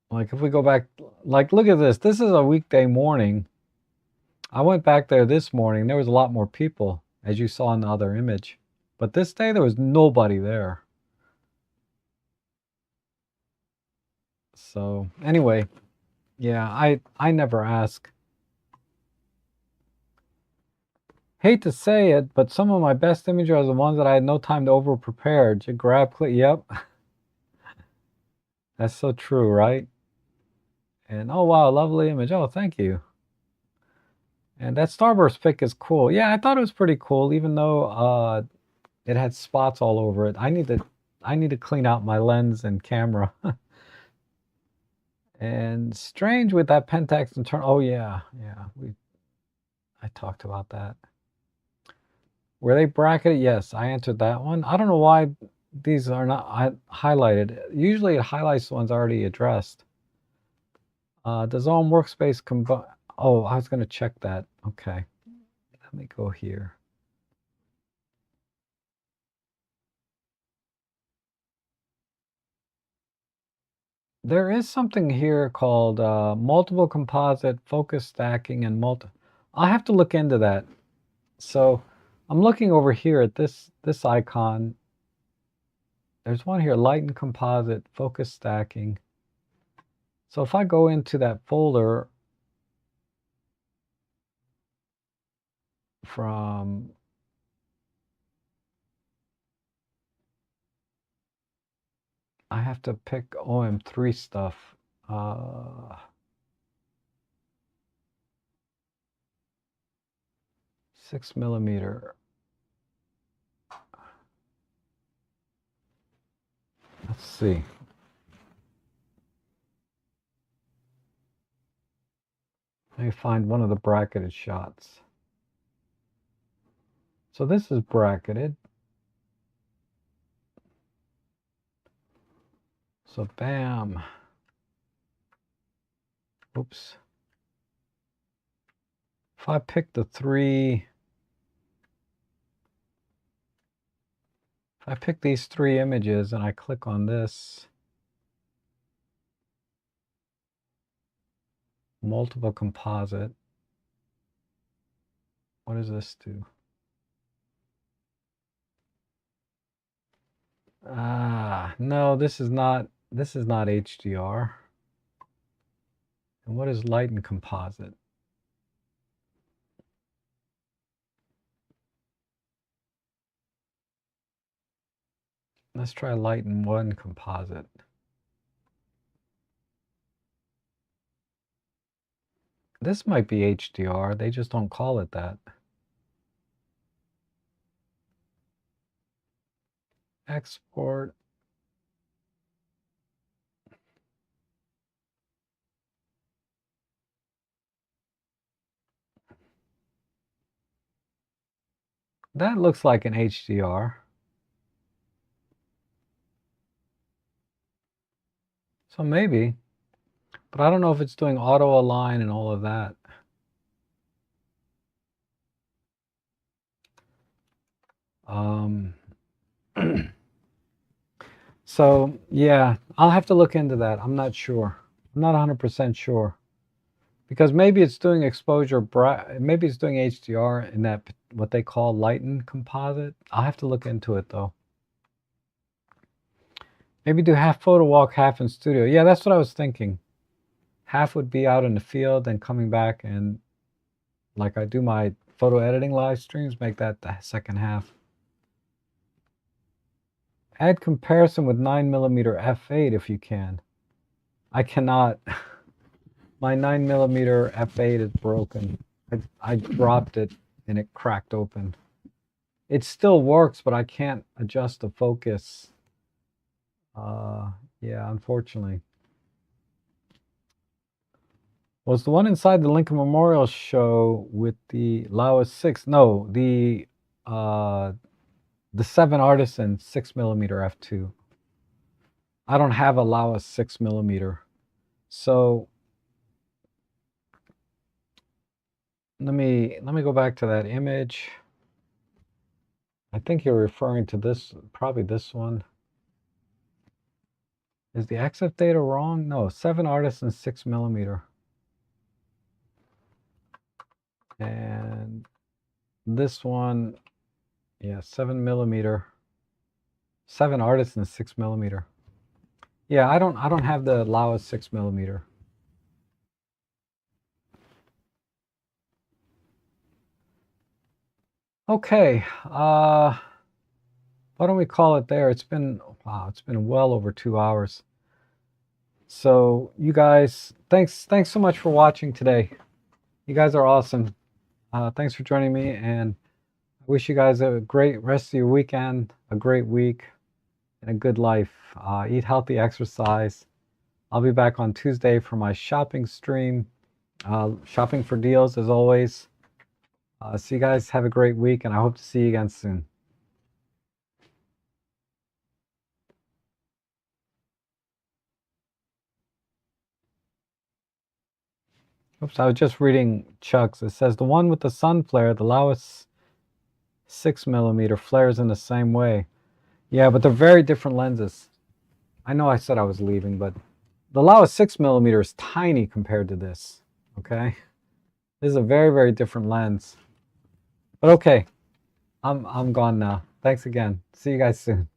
Like, if we go back, like, look at this. This is a weekday morning. I went back there this morning. There was a lot more people, as you saw in the other image. But this day, there was nobody there. So, anyway, yeah, I never ask. Hate to say it, but some of my best images are the ones that I had no time to over-prepare. Just grab, click, yep. That's so true, right? And, oh, wow, lovely image. Oh, thank you. And that Starburst pic is cool. Yeah, I thought it was pretty cool, even though it had spots all over it. I need to clean out my lens and camera. And strange with that Pentax and turn. Oh yeah, I talked about that. Were they bracketed? Yes, I answered that one. I don't know why these are not highlighted. Usually it highlights the ones already addressed. Does all workspace combine? Oh, I was going to check that. Okay, let me go here. There is something here called multiple composite focus stacking and I'll have to look into that. So I'm looking over here at this icon. There's one here, light and composite focus stacking. So if I go into that folder from I have to pick OM3 stuff. 6mm. Let's see. Let me find one of the bracketed shots. So this is bracketed. So bam. Oops. If I pick the three, if I pick these 3 images and I click on this, multiple composite, what does this do? No, this is not HDR. And what is light and composite? Let's try light and 1 composite. This might be HDR. They just don't call it that. Export. That looks like an HDR. So maybe, but I don't know if it's doing auto align and all of that. So yeah, I'll have to look into that. I'm not sure. I'm not 100% sure. Because maybe it's doing exposure, maybe it's doing HDR in that, what they call lighten composite. I'll have to look into it though. Maybe do half photo walk, half in studio. Yeah, that's what I was thinking. Half would be out in the field and coming back, and like I do my photo editing live streams, make that the second half. Add comparison with 9mm f8 if you can. I cannot. My 9mm f8 is broken. I dropped it and it cracked open. It still works, but I can't adjust the focus. Yeah, unfortunately. Was the one inside the Lincoln Memorial show with the Laois 6? No, the 7 Artisan 6mm f2. I don't have a Laois 6mm. So let me go back to that image. I think you're referring to this, probably this one. Is the EXIF data wrong? No, 7 Artisan 6mm. And this one, yeah, 7mm. 7 Artisan 6mm. Yeah, I don't have the Laois 6mm. Okay, why don't we call it there? It's been, wow, it's been well over 2 hours. So you guys, thanks so much for watching today. You guys are awesome. Thanks for joining me, and I wish you guys a great rest of your weekend, a great week, and a good life. Eat healthy, exercise. I'll be back on Tuesday for my shopping stream. Shopping for deals as always. So you guys have a great week, and I hope to see you again soon. Oops, I was just reading Chuck's. It says the one with the sun flare, the Laois 6mm flares in the same way. Yeah, but they're very different lenses. I know I said I was leaving, but the Laois 6mm is tiny compared to this. Okay, this is a very different lens. But okay, I'm gone now. Thanks again. See you guys soon.